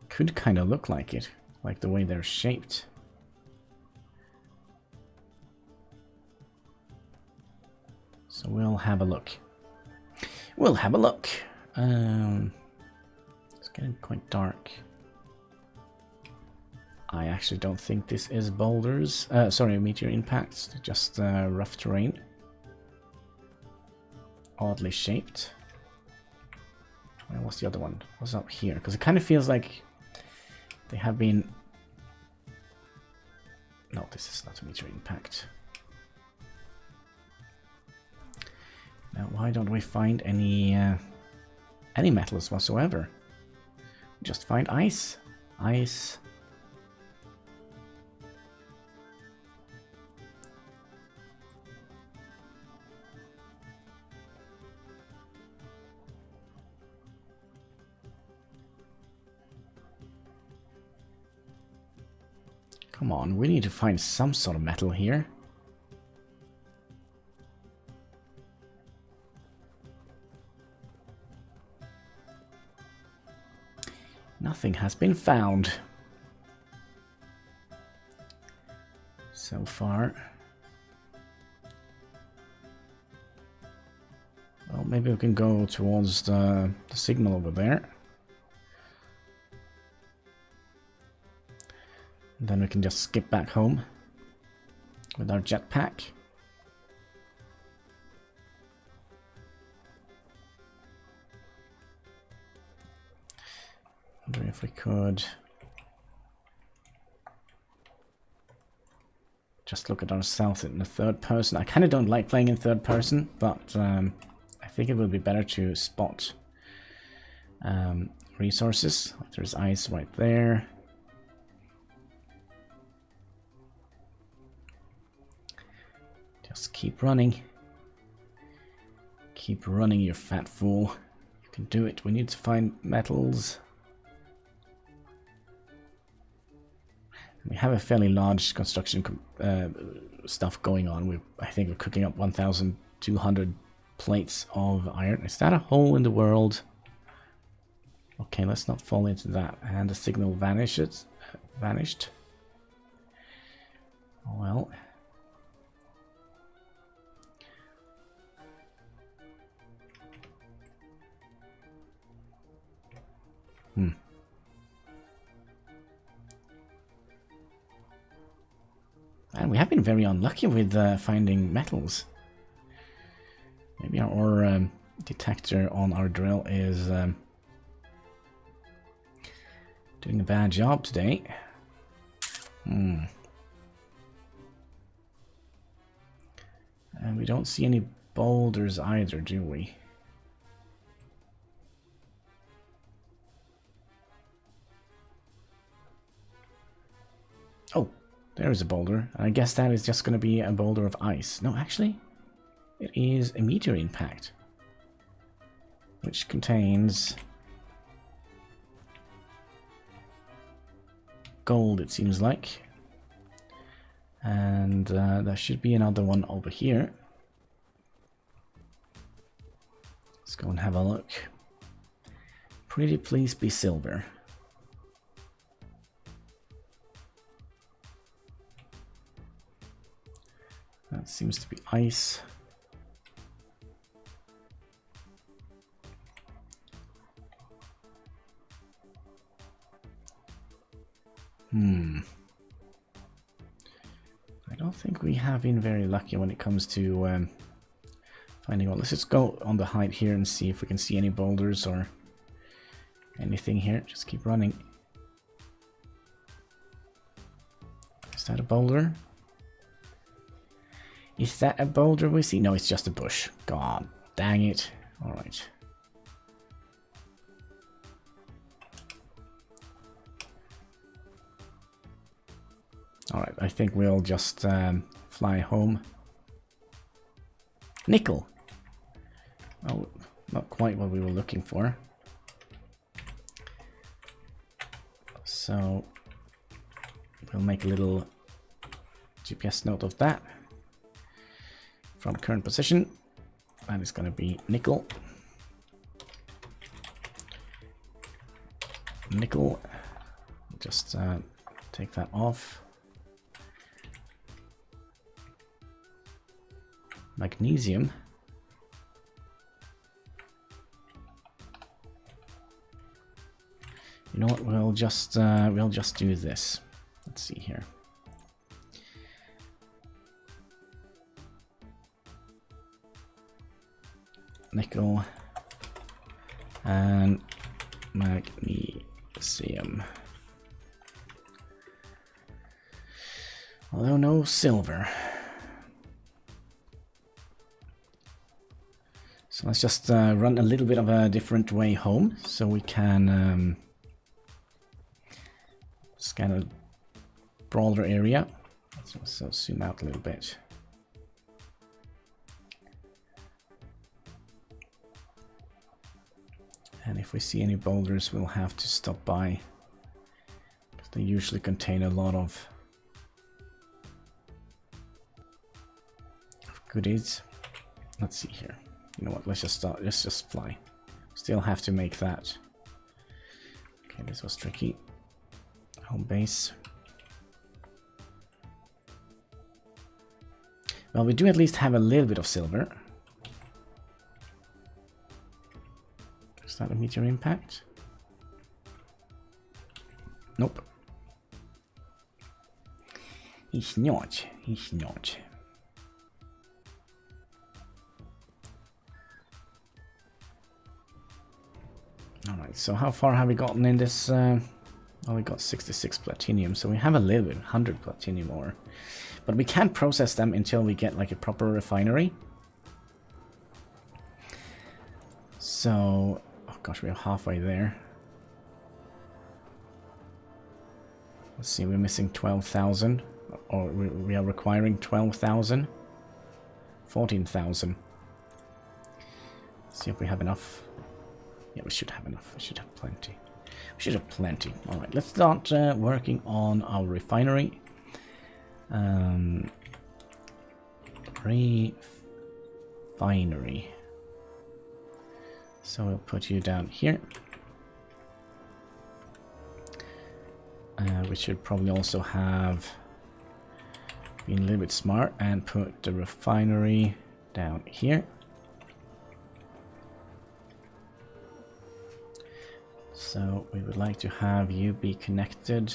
Could kind of look like it, like the way they're shaped. So we'll have a look. We'll have a look. getting quite dark. I actually don't think this is boulders. Sorry, meteor impacts. Just rough terrain. Oddly shaped. Where was the other one? What's up here? Because it kind of feels like they have been... No, this is not a meteor impact. Now, why don't we find any metals whatsoever? Just find ice. Ice. Come on, we need to find some sort of metal here. Nothing has been found so far. Well, maybe we can go towards the signal over there. And then we can just skip back home with our jetpack. Wonder if we could just look at ourselves in the third person. I kind of don't like playing in third person, but I think it would be better to spot resources. There's ice right there. Just keep running. Keep running, you fat fool. You can do it. We need to find metals. We have a fairly large construction stuff going on. I think we're cooking up 1,200 plates of iron. Is that a hole in the world? Okay, let's not fall into that. And the signal vanished. Oh well. And we have been very unlucky with finding metals. Maybe our detector on our drill is doing a bad job today. And we don't see any boulders either, do we? Oh, there's a boulder. I guess that is just going to be a boulder of ice. No, actually, it is a meteor impact, which contains gold, it seems like. And there should be another one over here. Let's go and have a look. Pretty please be silver. That seems to be ice. I don't think we have been very lucky when it comes to finding all. Let's just go on the height here and see if we can see any boulders or anything here. Just keep running. Is that a boulder? Is that a boulder we see? No, it's just a bush. God dang it. Alright. Alright, I think we'll just fly home. Nickel! Oh, not quite what we were looking for. So, we'll make a little GPS note of that. From current position, that is going to be nickel. Nickel. Just take that off. Magnesium. You know what? We'll just do this. Let's see here. Nickel and magnesium. Although no silver. So let's just run a little bit of a different way home so we can scan a broader area. Let's also zoom out a little bit. And if we see any boulders, we'll have to stop by, because they usually contain a lot of goodies. Let's see here. You know what? Let's just fly. Still have to make that. Okay, this was tricky. Home base. Well, we do at least have a little bit of silver. Is that a meteor impact? Nope. It's not. It's not. Alright, so how far have we gotten in this? Well, we got 66 platinum, so we have a little bit, 100 platinum ore. But we can't process them until we get like a proper refinery. So, oh gosh, we're halfway there. Let's see, we're missing 12,000. Or we are requiring 12,000. 14,000. See if we have enough. Yeah, we should have enough. We should have plenty. We should have plenty. Alright, let's start working on our refinery. Refinery. So we'll put you down here. We should probably also have been a little bit smart and put the refinery down here. So we would like to have you be connected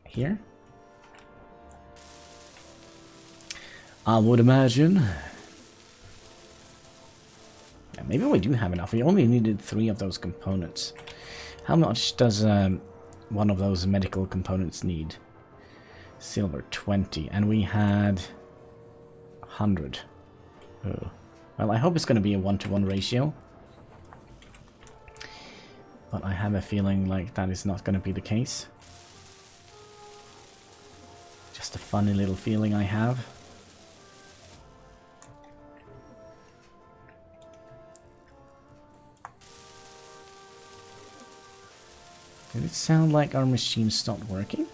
here. I would imagine. Yeah, maybe we do have enough. We only needed 3 of those components. How much does one of those medical components need? Silver 20, and we had 100. Oh. Well, I hope it's going to be a 1-to-1 ratio. But I have a feeling like that is not going to be the case. Just a funny little feeling I have. Did it sound like our machine stopped working?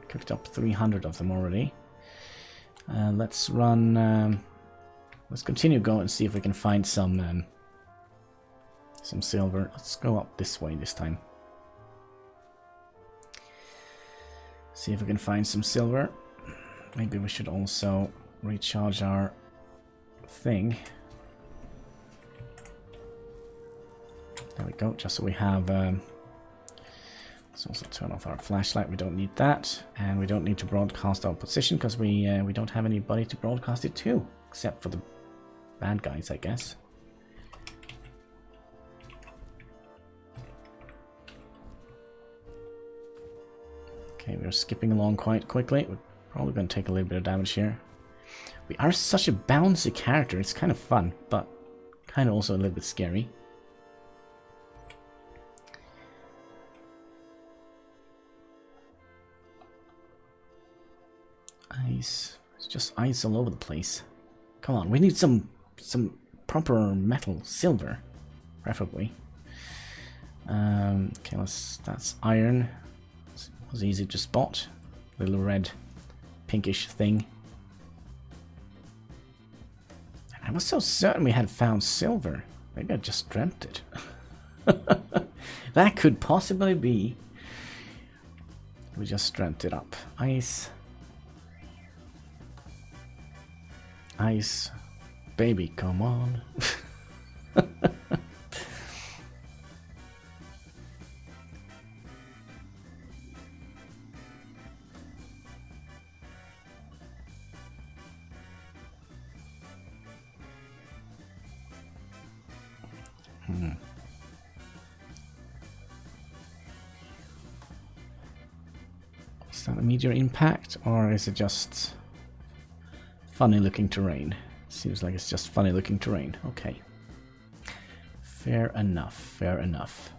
Cooked up 300 of them already. Let's run... let's continue going and see if we can find some silver. Let's go up this way this time. See if we can find some silver. Maybe we should also recharge our thing. There we go, just so we have... let's also turn off our flashlight, we don't need that. And we don't need to broadcast our position because we don't have anybody to broadcast it to. Except for the bad guys, I guess. Okay, we're skipping along quite quickly. We're probably going to take a little bit of damage here. We are such a bouncy character. It's kind of fun, but kind of also a little bit scary. Ice. It's just ice all over the place. Come on, we need some proper metal, silver, preferably. Okay, that's iron. It was easy to spot. Little red, pinkish thing. And I was so certain we had found silver. Maybe I just dreamt it. That could possibly be. We just dreamt it up. Ice. Ice. Baby, come on. Is that a meteor impact, or is it just funny looking terrain? Seems like it's just funny looking terrain. Okay. Fair enough, fair enough.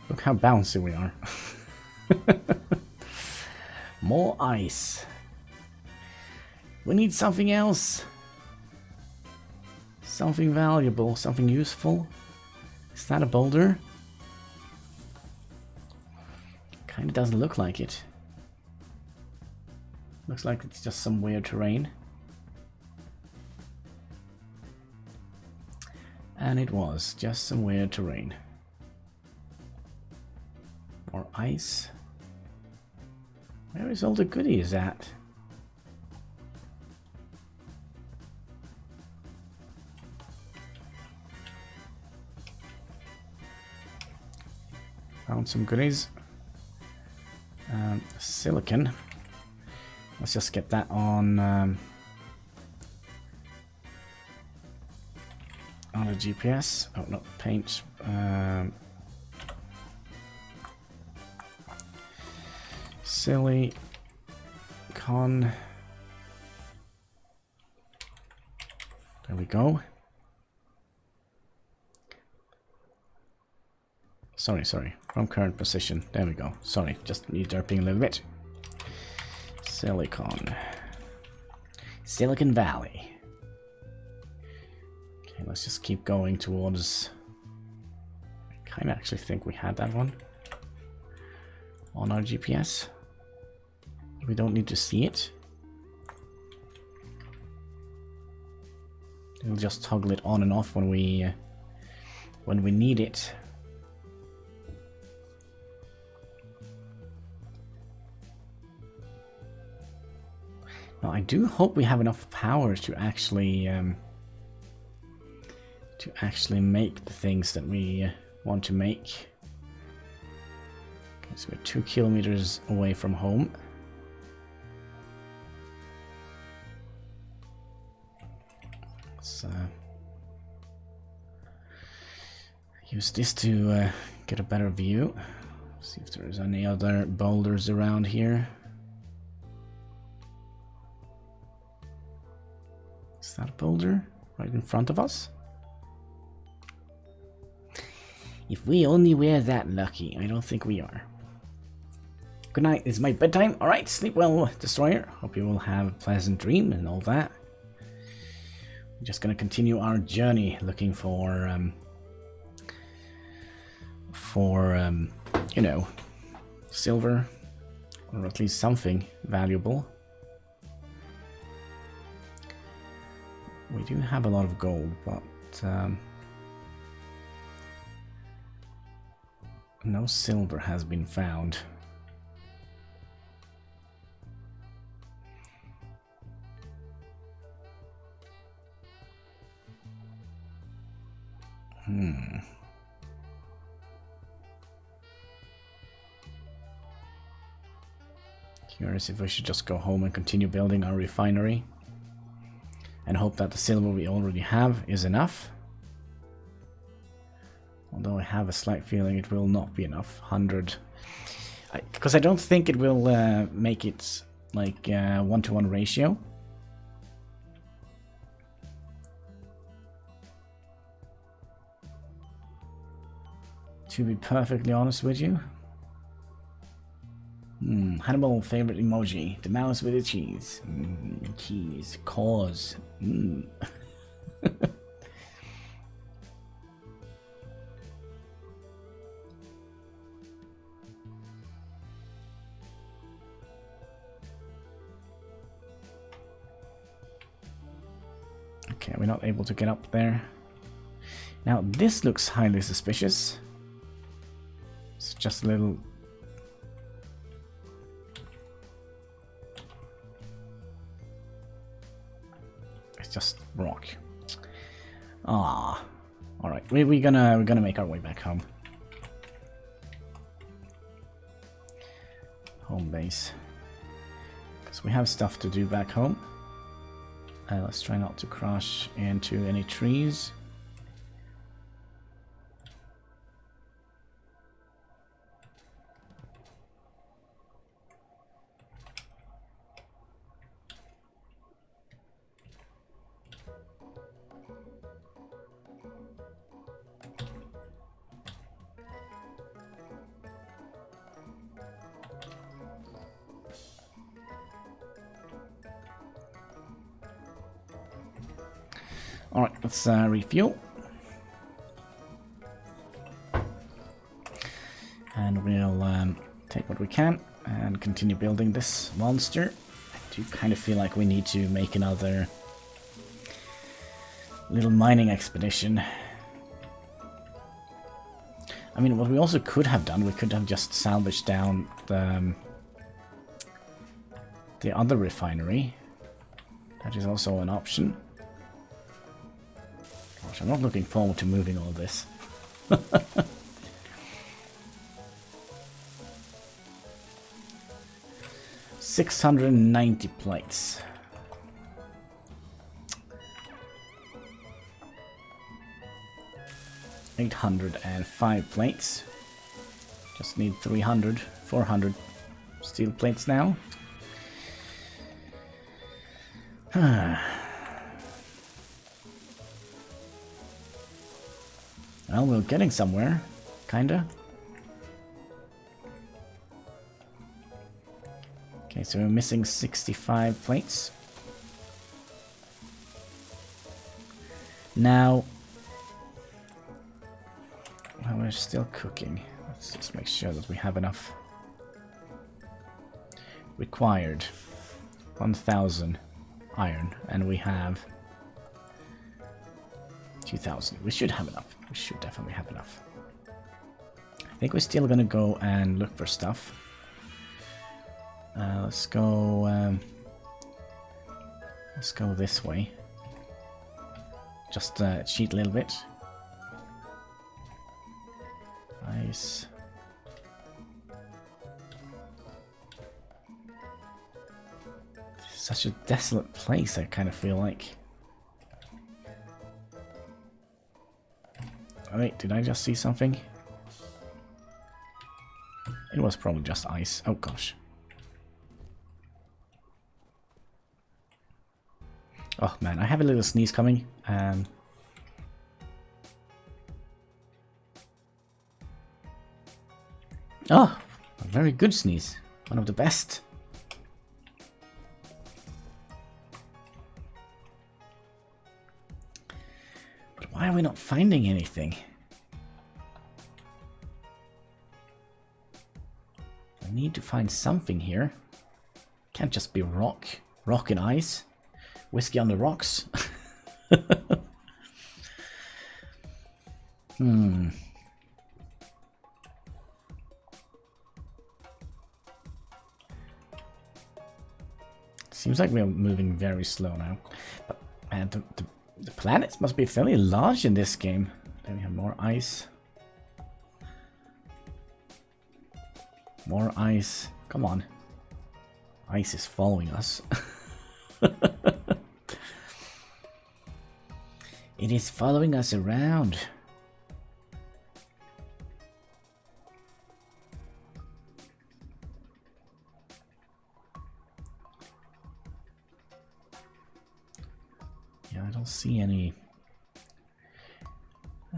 Look how bouncy we are. More ice. We need something else. Something valuable, something useful. Is that a boulder? Kinda doesn't look like it. Looks like it's just some weird terrain. And it was just some weird terrain. More ice. Where is all the goodies at? Found some goodies. Silicon. Let's just get that on a GPS. Oh no, paint. Silicon. There we go. Sorry. From current position. There we go. Sorry, just need derping a little bit. Silicon. Silicon Valley. Okay, let's just keep going towards... I kind of actually think we had that one on our GPS. We don't need to see it. We'll just toggle it on and off when we need it. Now, I do hope we have enough power to actually make the things that we want to make. Okay, so we're 2 kilometers away from home. Let's use this to get a better view. See if there is any other boulders around here. Is that a boulder right in front of us? If we only were that lucky. I don't think we are. Good night. It's my bedtime. Alright, sleep well, Destroyer. Hope you will have a pleasant dream and all that. We're just gonna continue our journey looking for you know, silver, or at least something valuable. We do have a lot of gold, but no silver has been found. Curious if we should just go home and continue building our refinery and hope that the silver we already have is enough. Although I have a slight feeling it will not be enough. 100. Because I don't think it will make it like 1-to-1 ratio. To be perfectly honest with you. Hannibal favorite emoji. The mouse with the cheese. Cheese. Cause. Okay, we're not able to get up there. Now, this looks highly suspicious. It's just a little... It's just rock. Ah, all right. We're gonna make our way back home. Home base. Because we have stuff to do back home. Let's try not to crash into any trees. Alright, let's refuel. And we'll take what we can and continue building this monster. I do kind of feel like we need to make another little mining expedition. I mean, what we also could have done, we could have just salvaged down the other refinery. That is also an option. Gosh, I'm not looking forward to moving all this. 690 plates. $805 plates. Just need 300, 400 steel plates now. Well, we're getting somewhere, kinda. Okay, so we're missing 65 plates. Now, well, we're still cooking. Let's just make sure that we have enough. Required 1,000 iron, and we have 2,000. We should have enough. We should definitely have enough. I think we're still gonna go and look for stuff. Let's go this way. Just cheat a little bit. Nice. Such a desolate place, I kind of feel like. Oh, wait, did I just see something? It was probably just ice. Oh gosh. Oh man, I have a little sneeze coming. Oh, a very good sneeze. One of the best. But why are we not finding anything? I need to find something here. Can't just be rock and ice. Whiskey on the rocks. Seems like we're moving very slow now. But man, the planets must be fairly large in this game. Then we have more ice. More ice. Come on. Ice is following us. It is following us around. Yeah, I don't see any.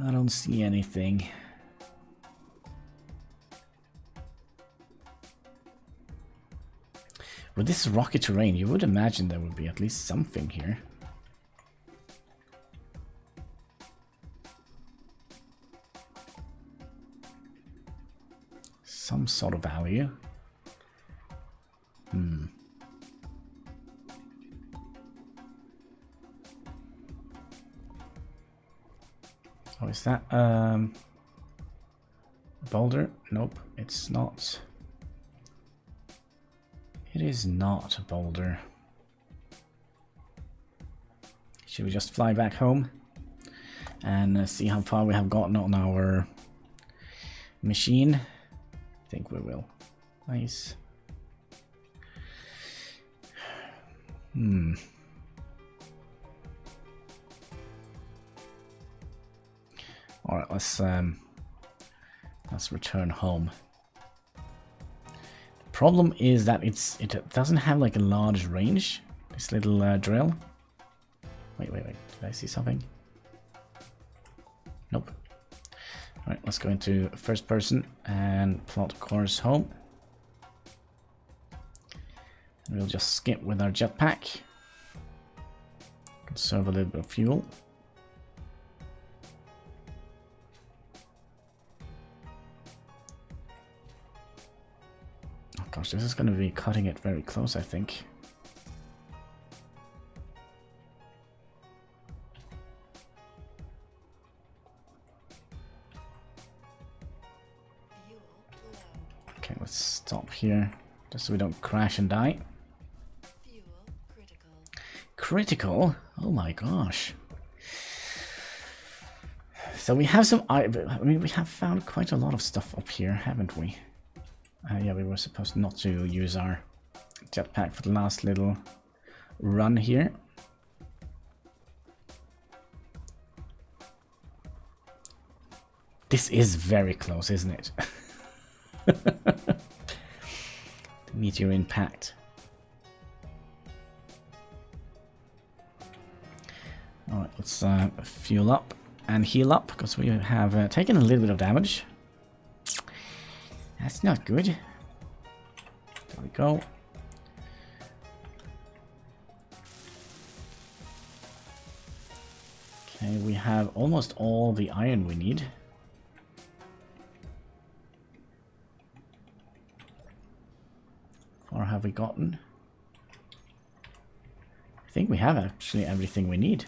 I don't see anything. With this rocky terrain, you would imagine there would be at least something here. Some sort of value. is that boulder? Nope, it's not. It is not a boulder. Should we just fly back home and see how far we have gotten on our machine? I think we will. Nice. All right, let's return home. The problem is that it doesn't have like a large range. This little drill. Wait. Did I see something? Nope. All right, let's go into first person and plot course home. And we'll just skip with our jetpack. Conserve a little bit of fuel. Oh gosh, this is going to be cutting it very close, I think. Okay, let's stop here, just so we don't crash and die. Fuel critical. Critical? Oh my gosh. So we have some, I mean, we have found quite a lot of stuff up here, haven't we? Yeah, we were supposed not to use our jetpack for the last little run here. This is very close, isn't it? The meteor impact. Alright, let's fuel up and heal up, because we have taken a little bit of damage. That's not good. There we go. Okay, we have almost all the iron we need. Or have we gotten? I think we have actually everything we need.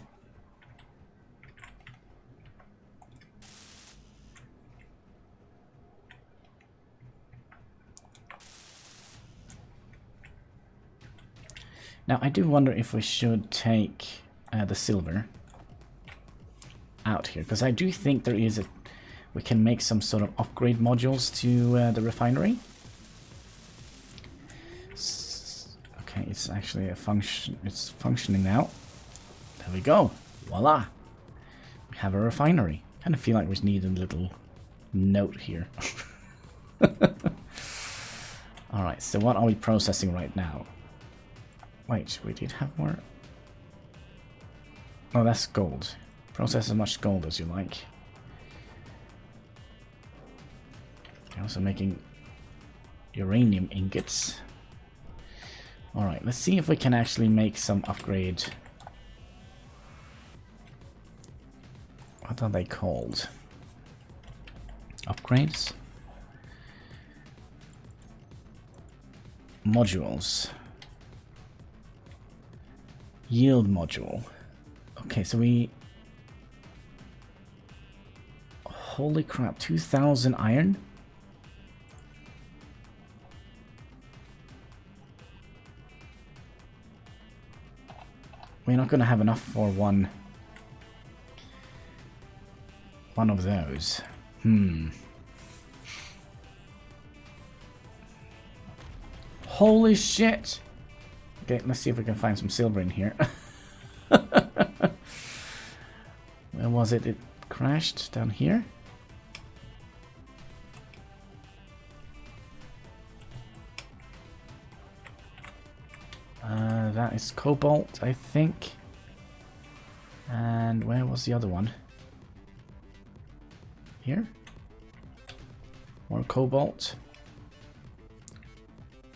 Now I do wonder if we should take the silver out here, because I do think there is we can make some sort of upgrade modules to the refinery. Okay, it's actually a function. It's functioning now. There we go. Voila. We have a refinery. Kind of feel like we just need a little note here. Alright, so what are we processing right now? Wait, we did have more. Oh, that's gold. Process as much gold as you like. You're also making uranium ingots. Alright, let's see if we can actually make some upgrade. What are they called? Upgrades? Modules. Yield module. Okay, so we... Holy crap, 2,000 iron? We're not going to have enough for one of those. Holy shit! Okay, let's see if we can find some silver in here. Where was it? It crashed down here? That is cobalt, I think. And where was the other one? Here? More cobalt.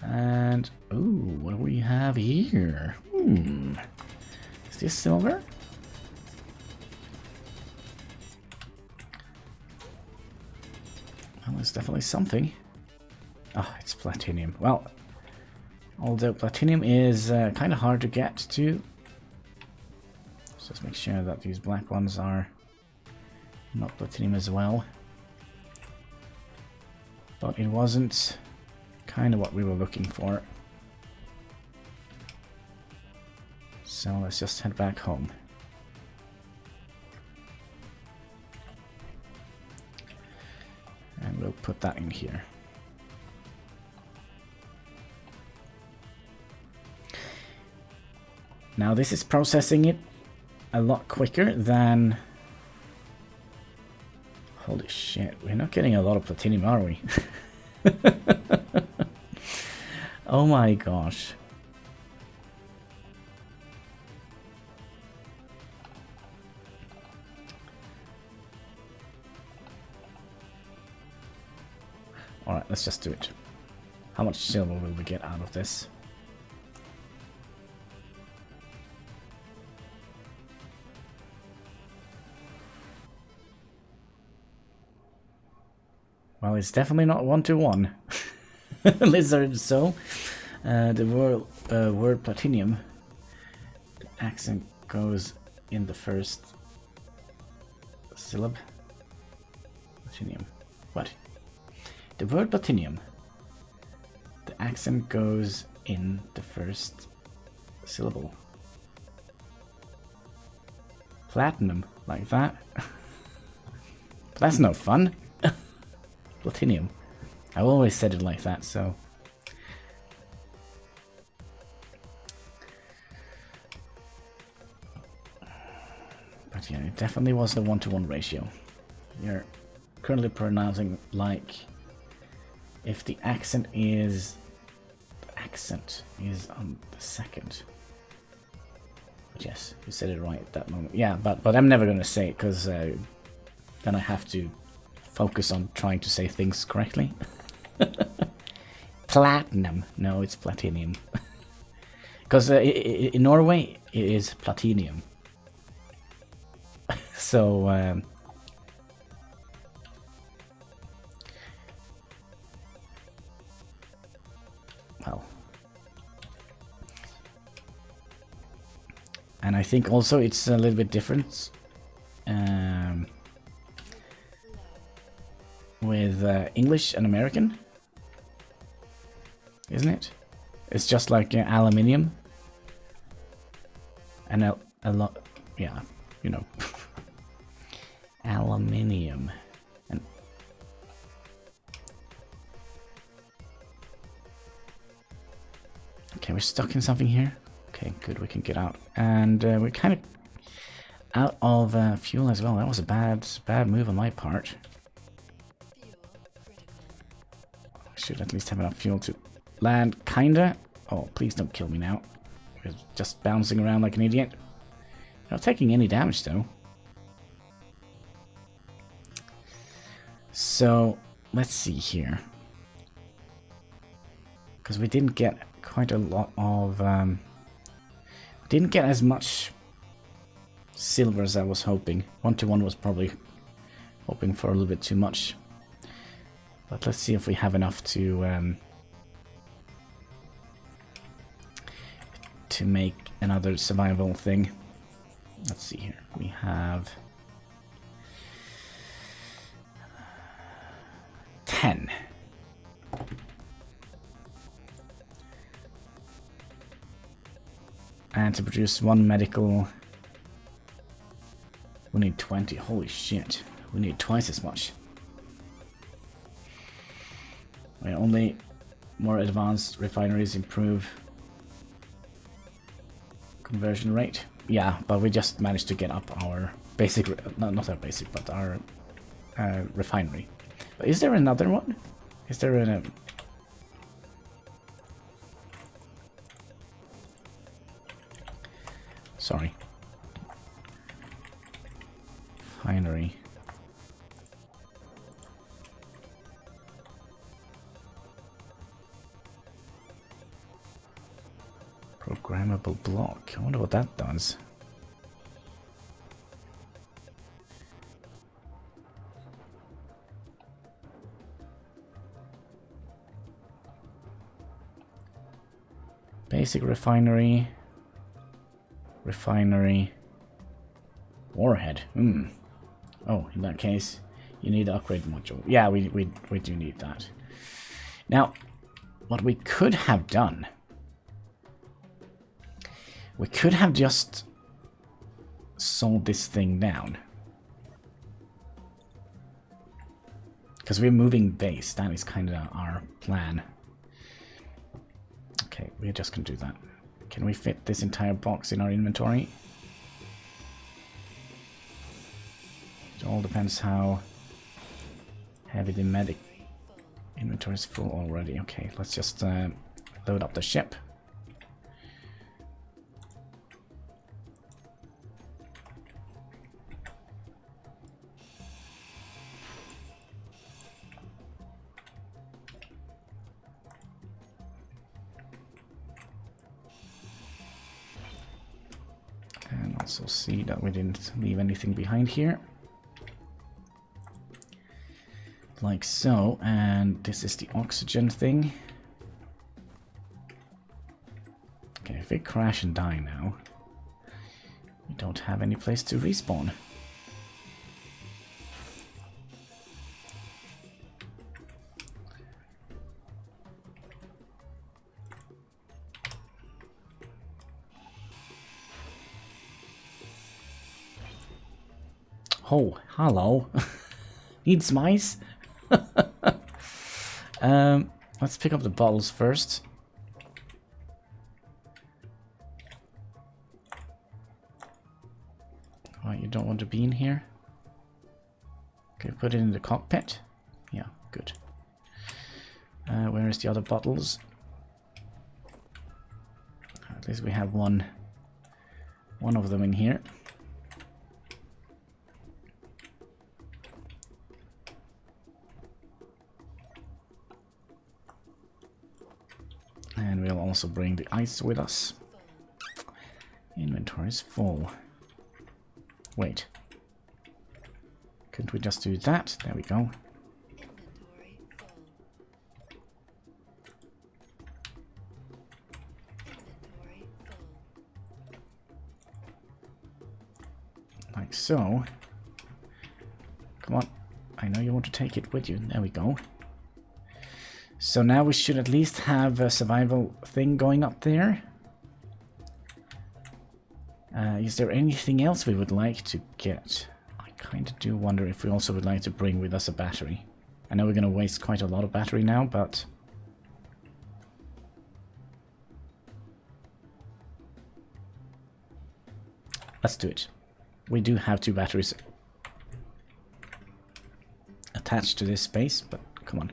And, ooh, what do we have here? Is this silver? Well, it's definitely something. Oh, it's platinum. Well, although platinum is kind of hard to get to. Let's just make sure that these black ones are not platinum as well. But it wasn't kind of what we were looking for. So let's just head back home. And we'll put that in here. Now this is processing it a lot quicker than... Holy shit, we're not getting a lot of platinum, are we? Oh my gosh. Alright, let's just do it. How much silver will we get out of this? Well, it's definitely not 1-to-1. Lizard, so the word platinum accent goes in the first syllable. Platinum. What? The word platinum. The accent goes in the first syllable. Platinum, like that. That's no fun. Platinum. I've always said it like that, so... But yeah, it definitely was the 1-to-1 ratio. You're currently pronouncing like... If the accent is... The accent is on the second. But yes, you said it right at that moment. Yeah, but I'm never going to say it, because then I have to focus on trying to say things correctly. Platinum. No, it's platinum. Because in Norway, it is platinum. So, well. And I think also it's a little bit different. With English and American, isn't it? It's just like aluminium and a lot, yeah, you know, aluminium and okay, we're stuck in something here. Okay, good, we can get out, and we're kind of out of fuel as well. That was a bad move on my part. Should at least have enough fuel to land, kinda. Oh, please don't kill me now. We're just bouncing around like an idiot. Not taking any damage though. So, let's see here. Because we didn't get quite a lot of... didn't get as much silver as I was hoping. 1-to-1 was probably hoping for a little bit too much. But let's see if we have enough to make another survival thing. Let's see here. We have 10. And to produce one medical, we need 20. Holy shit. We need twice as much. Only more advanced refineries improve conversion rate. Yeah, but we just managed to get up our basic, not our basic, but our refinery. But is there another one? Is there a... Sorry. Refinery. Programmable block. I wonder what that does. Basic refinery. Refinery. Warhead. Oh, in that case, you need the upgrade module. Yeah, we do need that. Now, what we could have done... We could have just sold this thing down. Because we're moving base. That is kind of our plan. Okay, we're just going to do that. Can we fit this entire box in our inventory? It all depends how heavy the medic inventory is full already. Okay, let's just load up the ship. And also see that we didn't leave anything behind here. Like so, and this is the oxygen thing. Okay, if we crash and die now, we don't have any place to respawn. Oh, hello. Need some ice? Let's pick up the bottles first. Oh, you don't want to be in here? Okay, put it in the cockpit. Yeah, good. Where is the other bottles? At least we have one of them in here. And we'll also bring the ice with us. Inventory is full. Wait. Couldn't we just do that? There we go. Inventory full. Inventory full. Like so. Come on. I know you want to take it with you. There we go. So now we should at least have a survival thing going up there. Is there anything else we would like to get? I kind of do wonder if we also would like to bring with us a battery. I know we're going to waste quite a lot of battery now, but... let's do it. We do have 2 batteries attached to this space, but come on.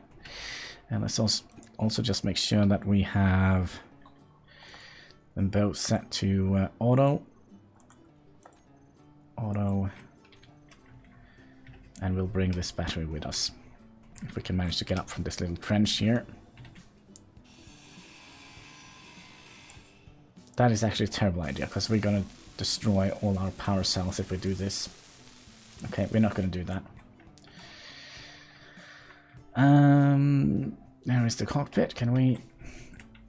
And let's also just make sure that we have them both set to auto. Auto. And we'll bring this battery with us. If we can manage to get up from this little trench here. That is actually a terrible idea, because we're going to destroy all our power cells if we do this. Okay, we're not going to do that. There is the cockpit. Can we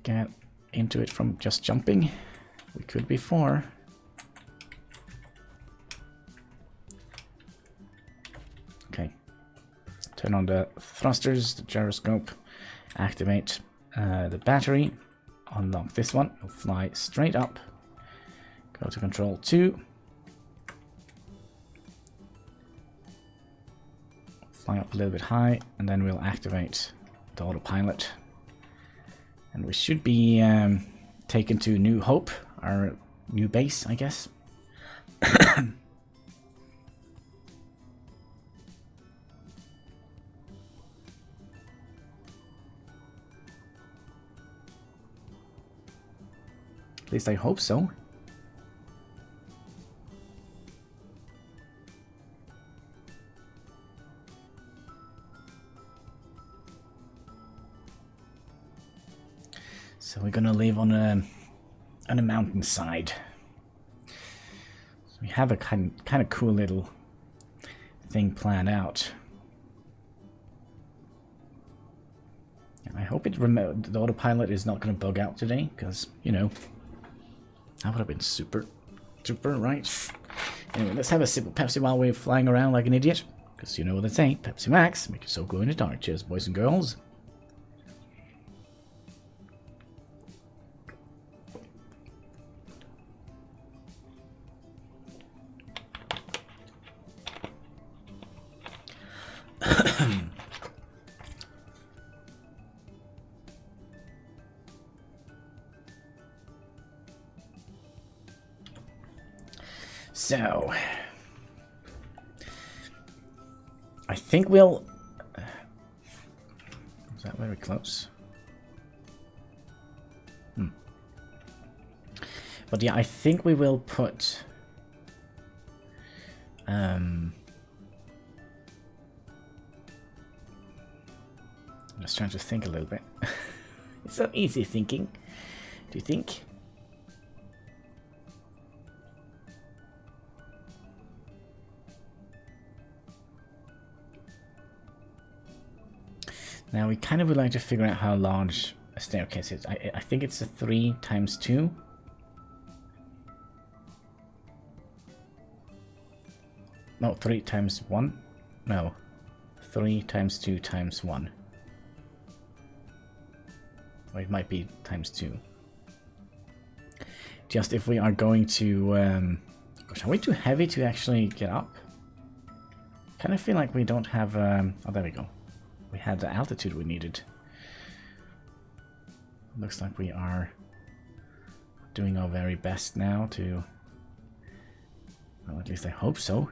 get into it from just jumping? We could before. Okay. Turn on the thrusters, the gyroscope, activate the battery, unlock this one, we'll fly straight up, go to control 2, fly up a little bit high, and then we'll activate the autopilot. And we should be taken to New Hope, our new base, I guess. At least I hope so. So we're gonna live on a mountainside. So we have a kind of cool little thing planned out. And I hope the autopilot is not gonna bug out today, because you know that would have been super. Super, right. Anyway, let's have a sip of Pepsi while we're flying around like an idiot. Because you know what they say, Pepsi Max, make it so glow in the dark. Cheers, boys and girls. So, I think we'll... Is that very close? But yeah, I think we will put... I'm just trying to think a little bit. It's not easy thinking. Do you think? Now we kind of would like to figure out how large a staircase is. I think it's a 3 times 2. No, 3 times 1. No, 3 times 2 times 1. Or it might be times 2. Just if we are going to... gosh, are we too heavy to actually get up? Kind of feel like we don't have... oh, there we go. We had the altitude we needed. Looks like we are doing our very best now to... Well, at least I hope so.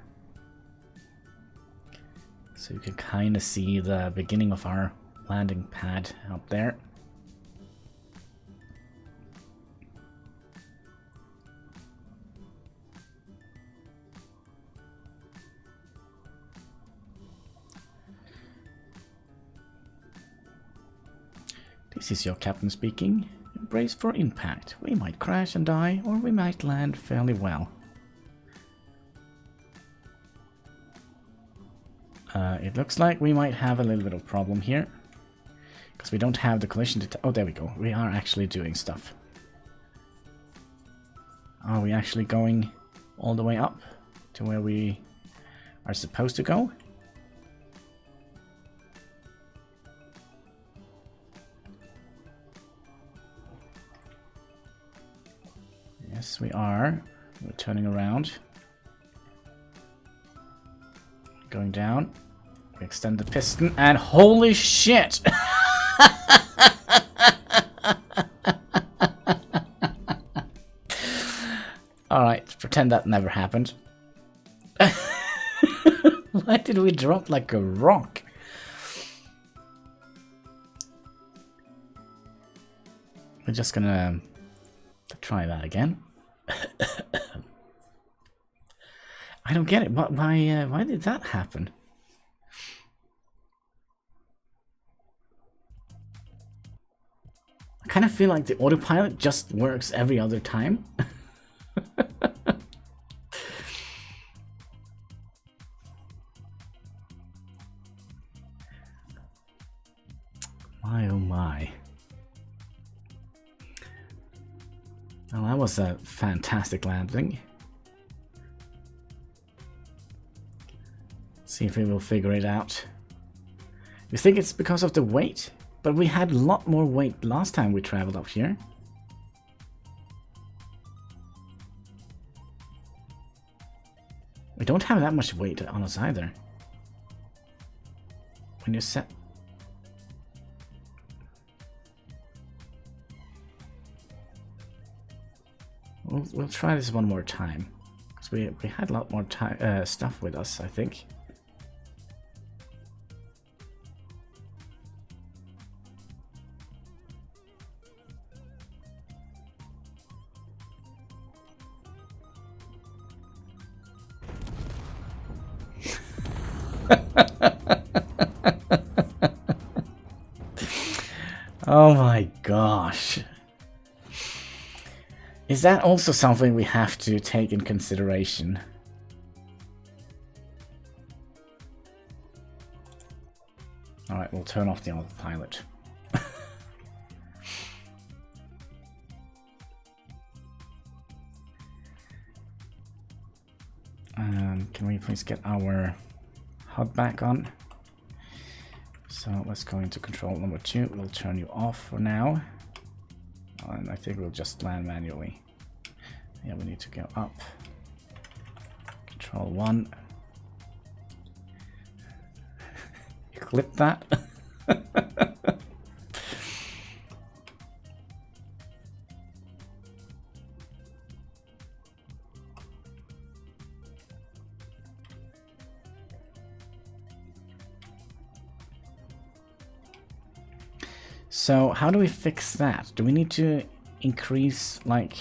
So you can kind of see the beginning of our landing pad up there. This is your captain speaking. Brace for impact. We might crash and die, or we might land fairly well. It looks like we might have a little bit of problem here. Because we don't have the collision detector. Oh, there we go. We are actually doing stuff. Are we actually going all the way up to where we are supposed to go? Yes, we are. We're turning around. Going down. We extend the piston, and holy shit! Alright, pretend that never happened. Why did we drop like a rock? We're just gonna try that again. I don't get it. Why did that happen? I kind of feel like the autopilot just works every other time. My oh my. Well, that was a fantastic landing. See if we will figure it out. You think it's because of the weight? But we had a lot more weight last time we traveled up here. We don't have that much weight on us either. When you set... We'll try this one more time. Because we had a lot more stuff with us, I think. Oh my gosh. Is that also something we have to take in consideration? Alright, we'll turn off the autopilot. Can we please get our HUD back on? So let's go into control number 2. We'll turn you off for now. And I think we'll just land manually. Yeah, we need to go up. Control 1. You clip that? So how do we fix that? Do we need to increase, like...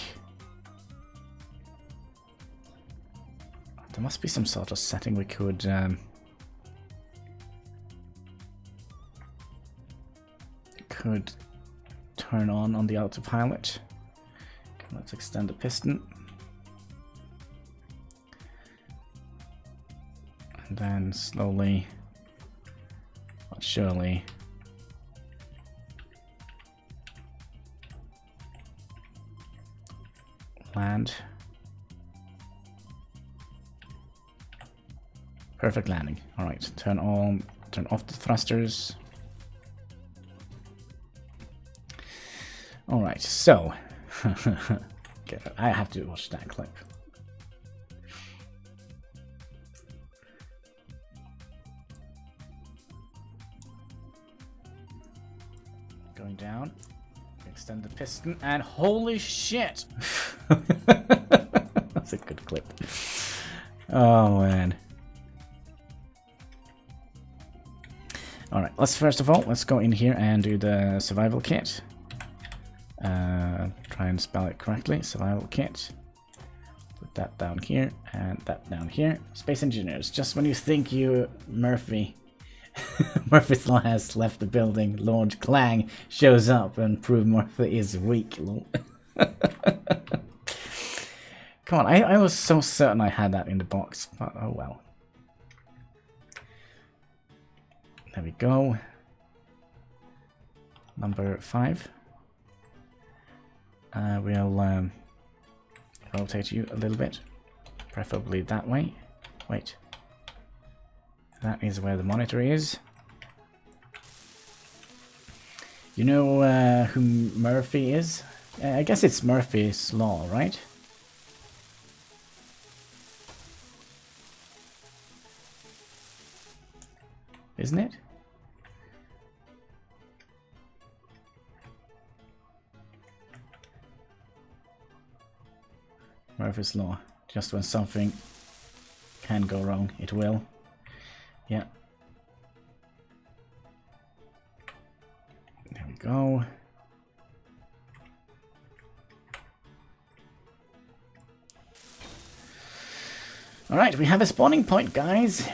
There must be some sort of setting we could... could turn on the autopilot. Okay, let's extend the piston. And then slowly but surely land. Perfect landing. All right, turn off the thrusters. All right, so okay, I have to watch that clip. Going down, extend the piston, and holy shit! That's a good clip. Oh man. All right, let's go in here and do the survival kit. Try and spell it correctly. Survival kit. Put that down here and that down here. Space engineers. Just when you think Murphy's Law has left the building, Lord Clang shows up and proves Murphy is weak. Come on, I was so certain I had that in the box, but oh well. There we go. Number 5. We'll rotate you a little bit, preferably that way. Wait, that is where the monitor is. You know who Murphy is? I guess it's Murphy's Law, right? Isn't it? Murphy's Law. Just when something can go wrong, it will. Yeah. There we go. Alright, we have a spawning point, guys.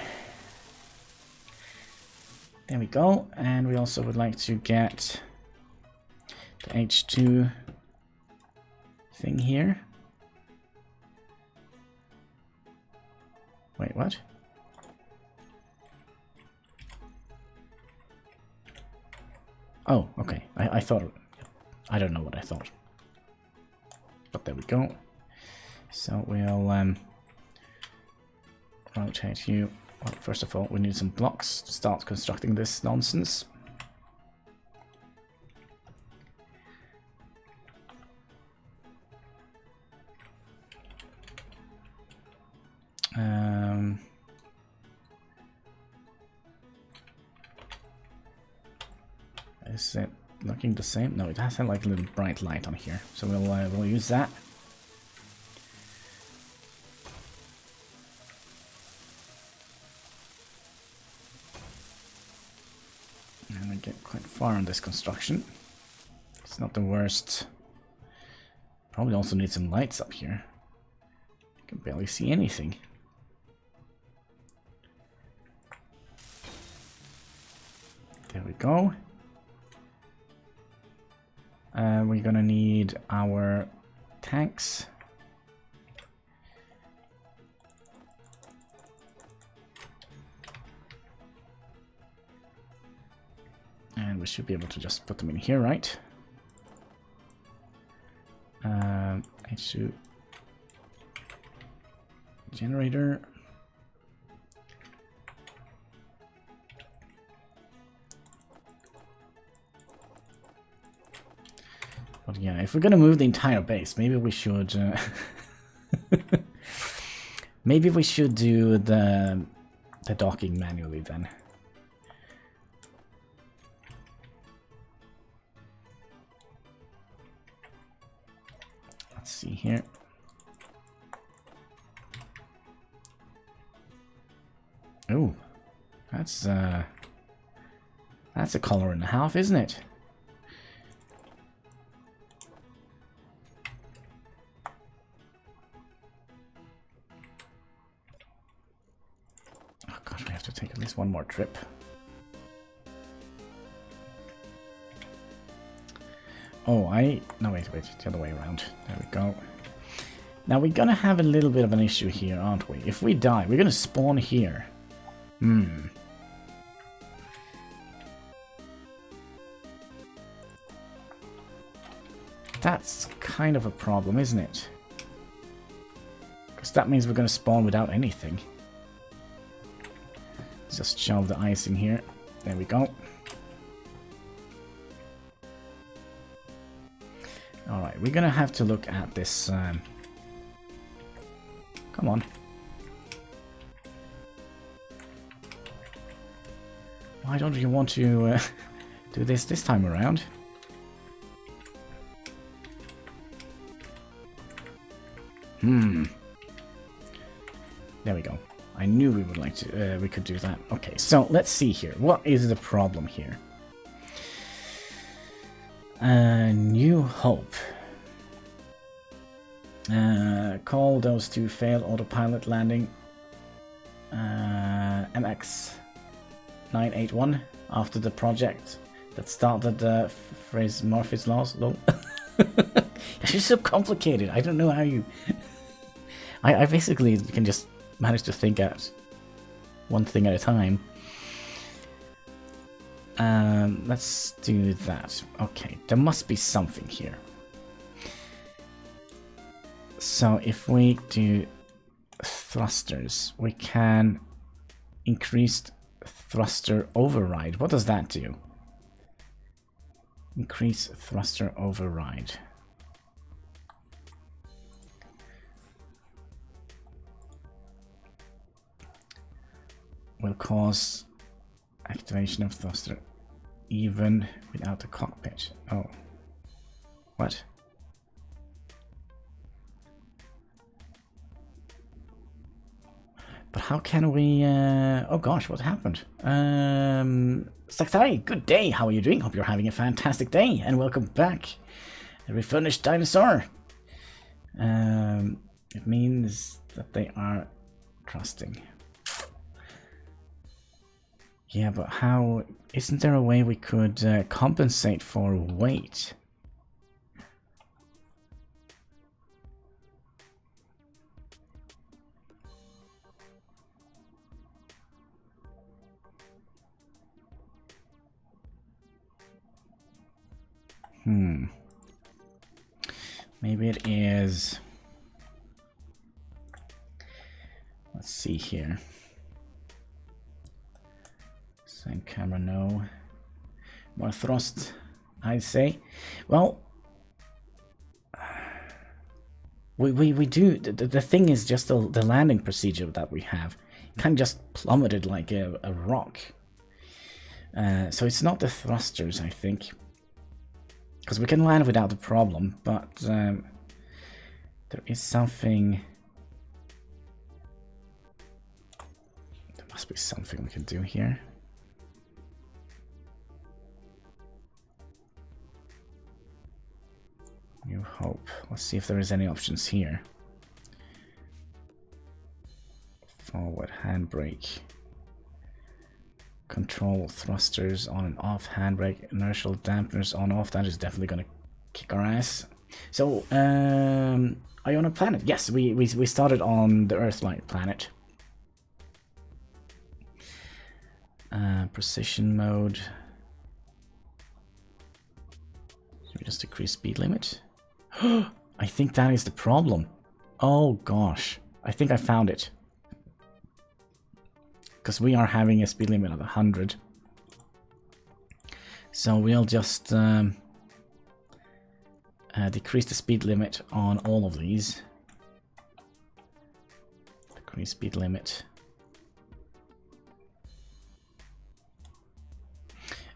There we go. And we also would like to get the H2 thing here. Wait, what? Oh, okay. I thought... I don't know what I thought. But there we go. So we'll rotate you. Well, first of all, we need some blocks to start constructing this nonsense. Is it looking the same? No, it has like a little bright light on here, so we'll use that. And I get quite far on this construction. It's not the worst. Probably also need some lights up here. I can barely see anything. There we go. We're gonna need our tanks. And we should be able to just put them in here, right? H2 generator. Yeah, if we're gonna move the entire base, maybe we should... maybe we should do the docking manually then. Let's see here. Oh, that's a color and a half, isn't it? Oh gosh, we have to take at least one more trip. Oh, no, wait, the other way around. There we go. Now we're gonna have a little bit of an issue here, aren't we? If we die, we're gonna spawn here. That's kind of a problem, isn't it? Because that means we're gonna spawn without anything. Let's just shove the ice in here. There we go. Alright, we're gonna have to look at this. Come on. Why don't you want to do this time around? There we go. I knew we would like to. We could do that. Okay, so let's see here. What is the problem here? New Hope. Call those two failed autopilot landing. MX 981 after the project that started the phrase Murphy's laws. Lol. It's just so complicated. I don't know how you. I basically can just manage to think out one thing at a time. Let's do that. Okay, there must be something here. So if we do thrusters, we can increase thruster override. What does that do? Increase thruster override. Will cause activation of thruster even without the cockpit. Oh. What? But how can we... Oh gosh, what happened? Saktari, good day. How are you doing? Hope you're having a fantastic day. And welcome back. A refurnished dinosaur. It means that they are trusting. Yeah, but how... Isn't there a way we could compensate for weight? Maybe it is... Let's see here. Same camera, no. More thrust, I'd say. Well, we do. The thing is just the landing procedure that we have. Kind of just plummeted like a rock. So it's not the thrusters, I think. Because we can land without a problem, but there is something... There must be something we can do here. New Hope. Let's see if there is any options here. Forward handbrake. Control thrusters on and off, handbrake, inertial dampeners on off. That is definitely going to kick our ass. So, are you on a planet? Yes, we started on the Earth-like planet. Precision mode. Should we just decrease speed limit? I think that is the problem. Oh gosh, I think I found it. Because we are having a speed limit of 100. So we'll just decrease the speed limit on all of these. Decrease speed limit.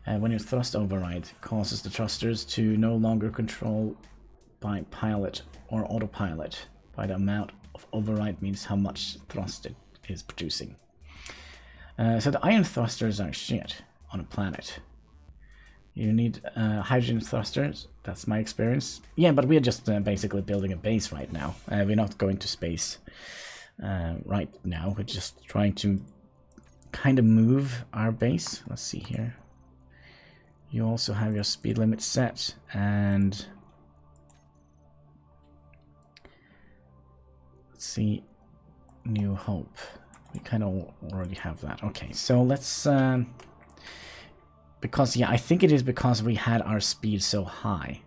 When your thrust override causes the thrusters to no longer control by pilot or autopilot. By the amount of override means how much thrust it is producing. So the iron thrusters are shit on a planet. You need hydrogen thrusters, that's my experience. Yeah, but we are just basically building a base right now. We're not going to space right now. We're just trying to kind of move our base. Let's see here. You also have your speed limit set, and let's see, New Hope. We kind of already have that. Okay, so let's because yeah, I think it is because we had our speed so high.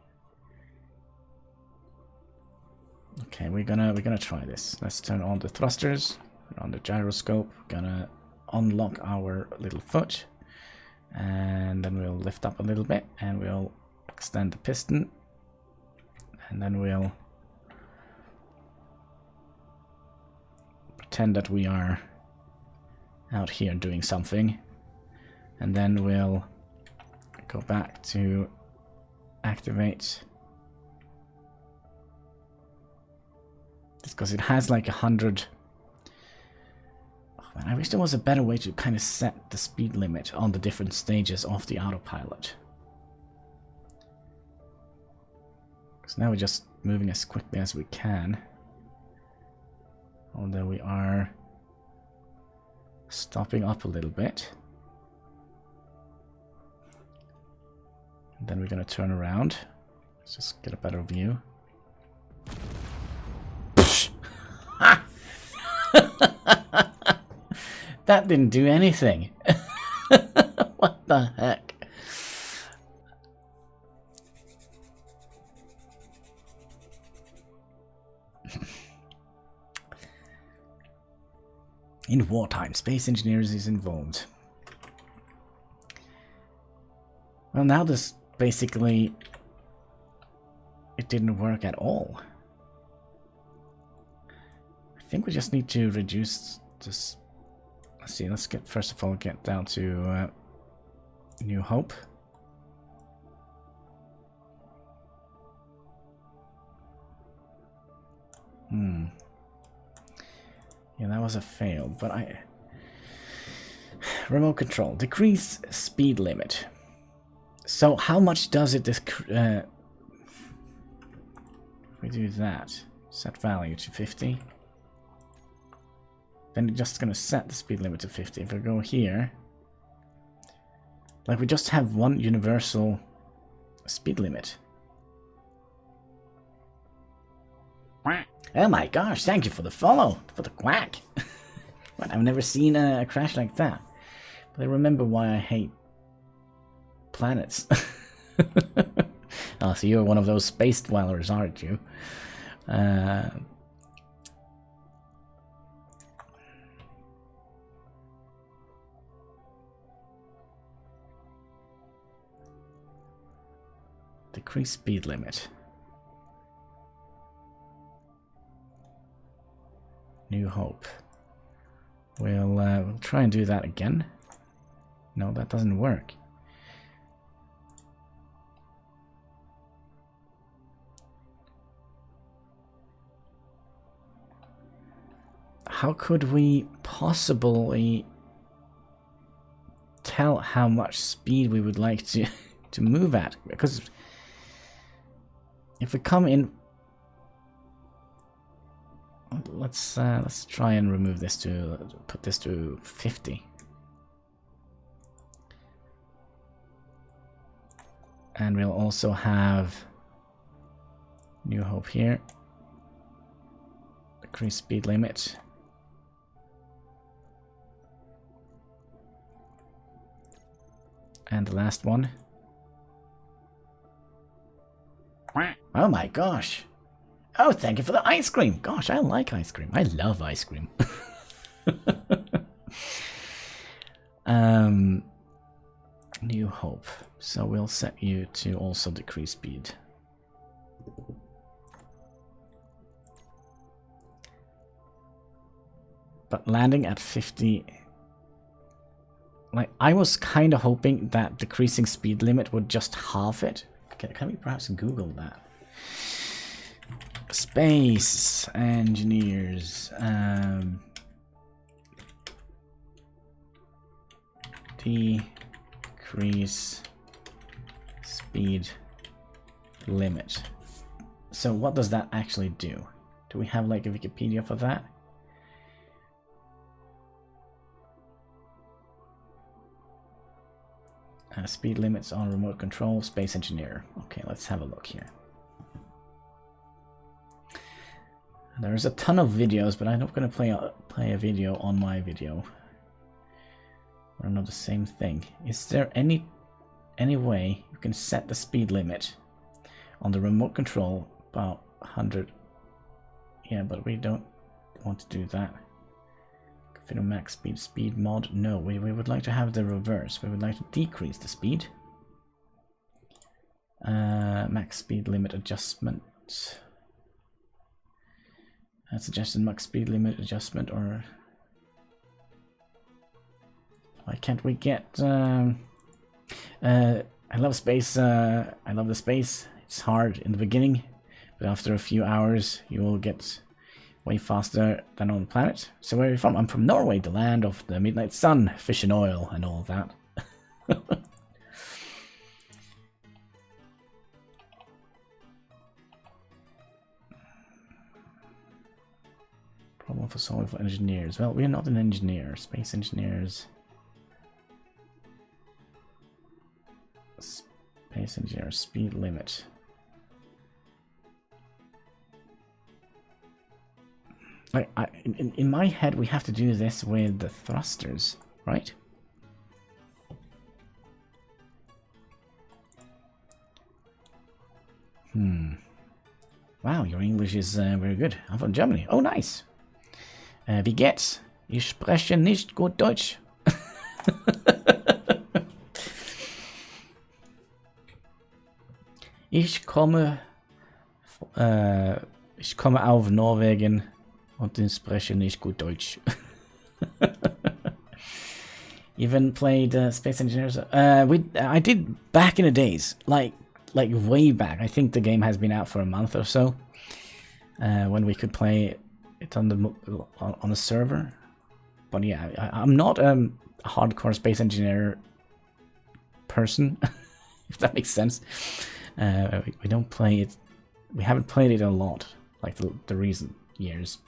Okay, we're gonna try this. Let's turn on the thrusters, on the gyroscope. Gonna unlock our little foot. And then we'll lift up a little bit and we'll extend the piston, and then we'll pretend that we are out here doing something, and then we'll go back to activate this because it has like 100. Man, I wish there was a better way to kind of set the speed limit on the different stages of the autopilot. Because now we're just moving as quickly as we can. Although we are stopping up a little bit. And then we're going to turn around. Let's just get a better view. That didn't do anything. What the heck? In wartime, space engineers is involved. Well, now this basically, it didn't work at all. I think we just need to reduce this. Let's see, let's get, first of all, get down to New Hope. Yeah, that was a fail, but remote control. Decrease speed limit. So how much does it if we do that? Set value to 50. Then you're just gonna set the speed limit to 50. If we go here, like we just have one universal speed limit. Oh my gosh, thank you for the follow, for the quack. But I've never seen a crash like that. But I remember why I hate planets. Oh, so you're one of those space dwellers, aren't you? Decrease speed limit. New Hope. We'll try and do that again. No, that doesn't work. How could we possibly tell how much speed we would like to move at? Because if we come in, let's try and remove this to put this to 50. And we'll also have New Hope here. Decrease speed limit. And the last one. Oh my gosh. Oh, thank you for the ice cream. Gosh, I like ice cream. I love ice cream. New Hope. So we'll set you to also decrease speed. but landing at 50... Like, I was kind of hoping that decreasing speed limit would just halve it. Can we perhaps Google that? Space engineers. Decrease speed limit. So what does that actually do? Do we have like a Wikipedia for that? Speed limits on remote control, space engineer. Okay, let's have a look here. There's a ton of videos, but I'm not going to play a video on my video. Or not the same thing. Is there any way you can set the speed limit on the remote control about 100? Yeah, but we don't want to do that. Configure max speed mod. No, we would like to have the reverse. We would like to decrease the speed. Max speed limit adjustment. Suggested max speed limit adjustment, or why can't we get? I love space. I love the space. It's hard in the beginning, but after a few hours, you will get way faster than on the planet. So where are you from? I'm from Norway, the land of the midnight sun, fish and oil, and all that. Problem for solving for engineers. Well, we're not an engineer. Space engineers. Space engineer speed limit. Like, in my head, we have to do this with the thrusters, right? Wow, your English is very good. I'm from Germany. Oh, nice. Wie geht's? Ich spreche nicht gut Deutsch. Ich komme auf Norwegen und ich spreche nicht gut Deutsch. Even played Space Engineers. I did back in the days, like way back. I think the game has been out for a month or so. When we could play it on a server. But yeah, I'm not a hardcore Space Engineer person, if that makes sense. We don't play it. We haven't played it a lot, like the recent years.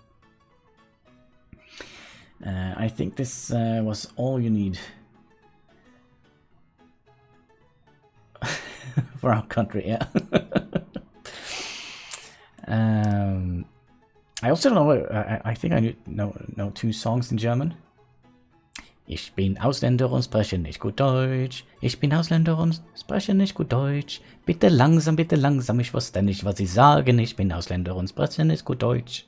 I think this was all you need for our country, yeah. I also know. I think I know 2 songs in German. Ich bin Ausländer und spreche nicht gut Deutsch. Ich bin Ausländer und spreche nicht gut Deutsch. Bitte langsam, ich wusste nicht, was Sie sagen. Ich bin Ausländer und spreche nicht gut Deutsch.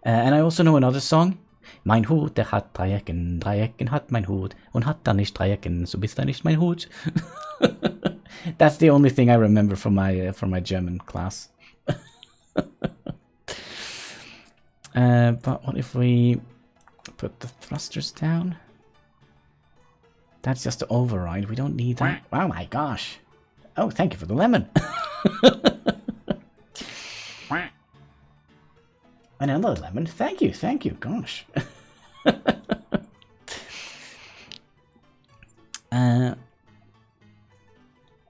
And I also know another song. Mein Hut, der hat 3 Ecken. 3 Ecken hat mein Hut. Und hat er nicht 3 Ecken, so bist er nicht mein Hut. That's the only thing I remember from my German class. But what if we put the thrusters down? That's just the override. We don't need that. Oh my gosh. Oh, thank you for the lemon. Another lemon. Thank you. Gosh.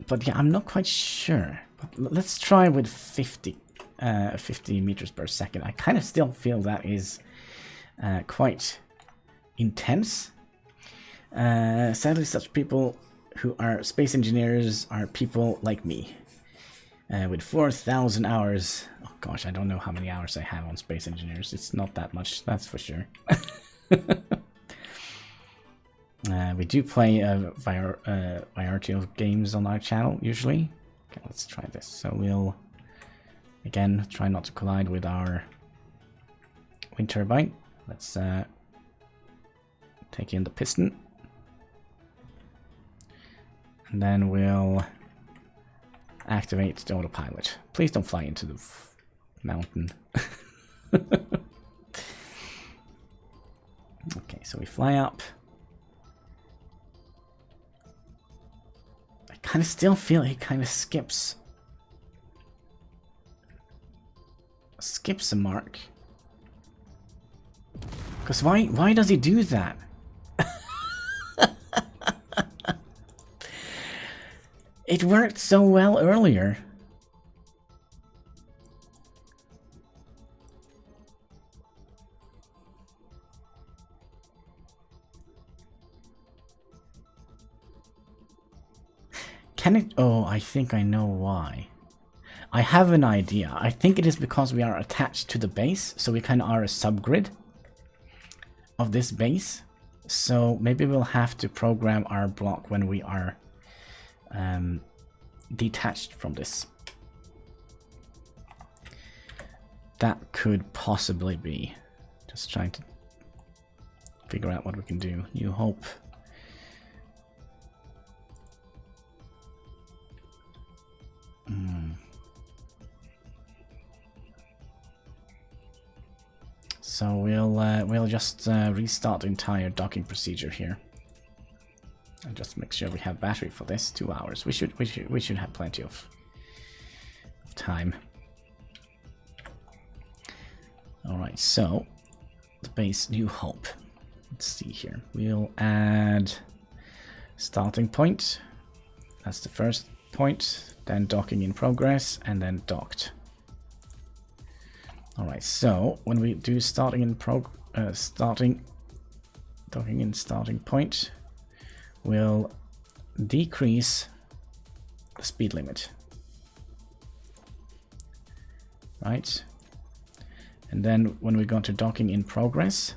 But yeah, I'm not quite sure. But let's try with 50 meters per second. I kind of still feel that is quite intense. Sadly, such people who are space engineers are people like me. With 4,000 hours. Oh gosh, I don't know how many hours I have on Space Engineers. It's not that much, that's for sure. We do play variety of games on our channel, usually. Okay, let's try this. So we'll, again, try not to collide with our wind turbine. Let's take in the piston. And then we'll activate the autopilot. Please don't fly into the mountain. Okay, so we fly up. I kind of still feel he kind of skips a mark. Because why does he do that? It worked so well earlier. Can it? Oh, I think I know why. I have an idea. I think it is because we are attached to the base, so we kind of are a subgrid of this base. So maybe we'll have to program our block when we are detached from this. That could possibly be. Just trying to figure out what we can do. New Hope. So we'll just restart the entire docking procedure here, and just make sure we have battery for this. 2 hours. We should have plenty of time. All right. So the base New Hope. Let's see here. We'll add starting point. That's the first point. Then docking in progress, and then docked. All right, so when we do docking in starting point, we'll decrease the speed limit, right? And then when we go to docking in progress,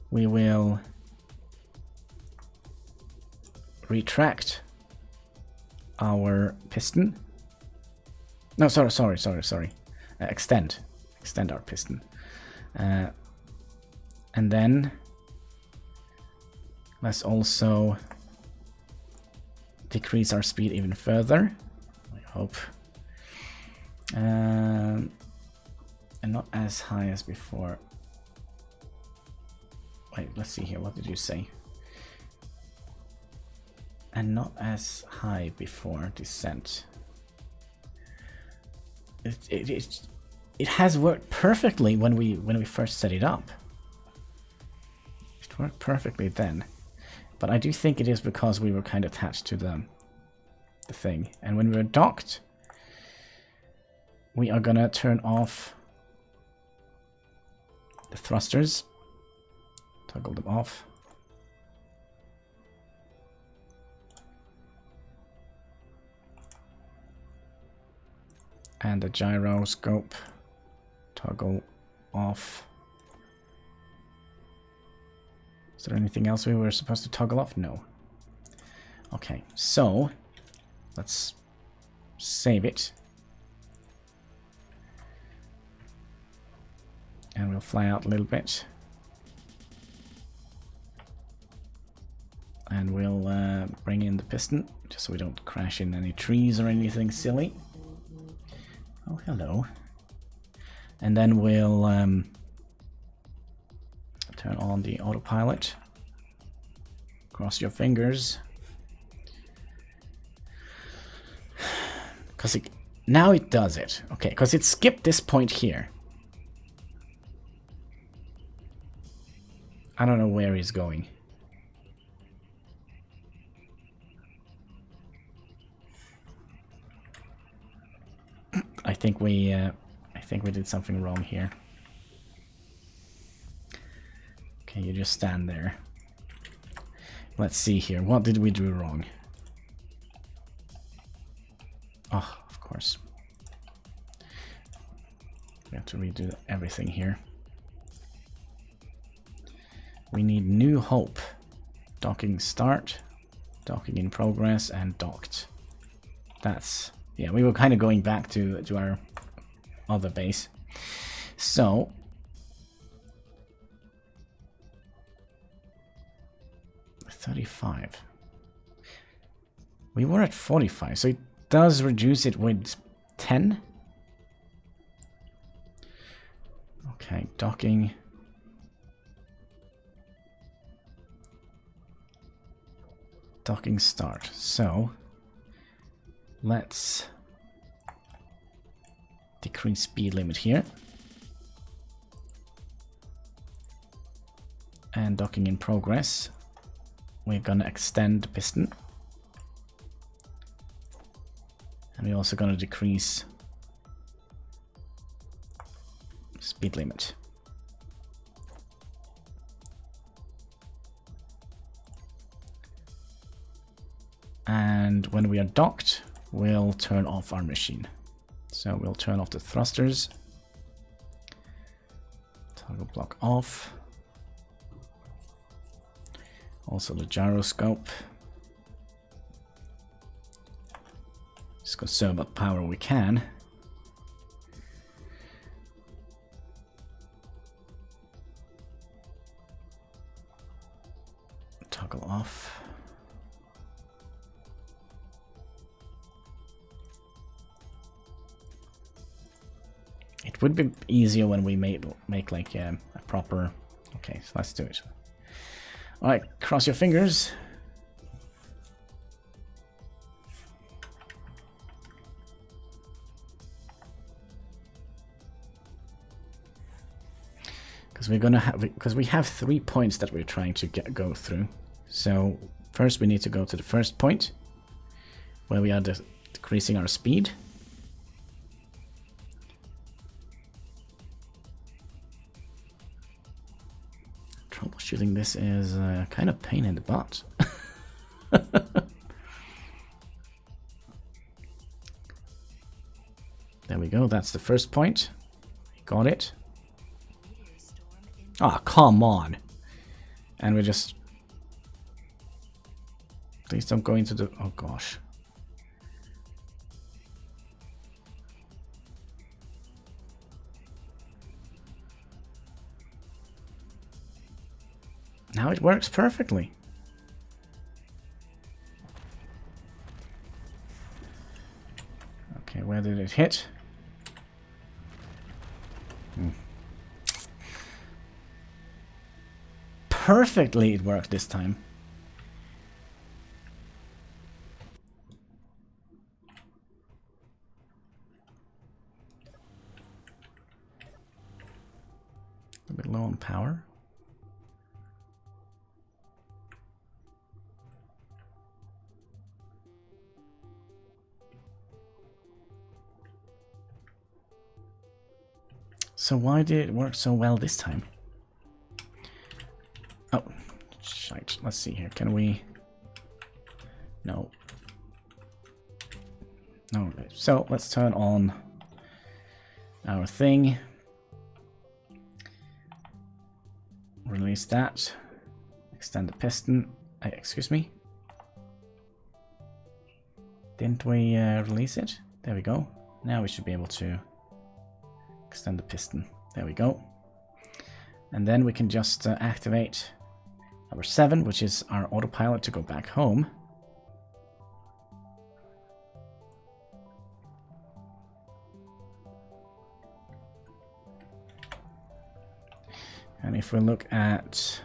we will retract our piston. No, sorry. Extend our piston. And then let's also decrease our speed even further, I hope. And not as high as before. Wait, let's see here. What did you say? And not as high before descent. It has worked perfectly when we first set it up. It worked perfectly then, but I do think it is because we were kind of attached to the thing. And when we're docked, we are gonna turn off the thrusters, toggle them off. And the gyroscope, toggle off. Is there anything else we were supposed to toggle off? No. Okay, so let's save it. And we'll fly out a little bit. And we'll bring in the piston, just so we don't crash in any trees or anything silly. Oh, hello. And then we'll turn on the autopilot. Cross your fingers. Because now it does it. Okay, because it skipped this point here. I don't know where he's going. I think we did something wrong here. Okay, you just stand there. Let's see here. What did we do wrong? Oh, of course. We have to redo everything here. We need New Hope. Docking start, docking in progress, and docked. That's... yeah, we were kind of going back to our other base. So... 35. We were at 45, so it does reduce it with 10. Okay, docking. Docking start. So let's decrease speed limit here. And docking in progress. We're gonna extend the piston. And we're also gonna decrease speed limit. And when we are docked, we'll turn off our machine. So we'll turn off the thrusters. Toggle block off. Also the gyroscope. Just conserve what power we can. Toggle off. It would be easier when we make like a proper... Okay, so let's do it. Alright, cross your fingers. Because we're gonna have, because we have 3 points that we're trying to go through. So first we need to go to the first point, where we are decreasing our speed. Troubleshooting this is kind of pain in the butt. There we go, that's the first point. Got it. Ah, oh, come on. And we just... Please don't go into the... Oh gosh. Now it works perfectly. Okay, where did it hit? Perfectly it worked this time. A bit low on power. So why did it work so well this time? Oh, shite. Let's see here. Can we... No. No. So let's turn on our thing. Release that. Extend the piston. Excuse me. Didn't we release it? There we go. Now we should be able to extend the piston. There we go. And then we can just activate number 7, which is our autopilot to go back home. And if we look at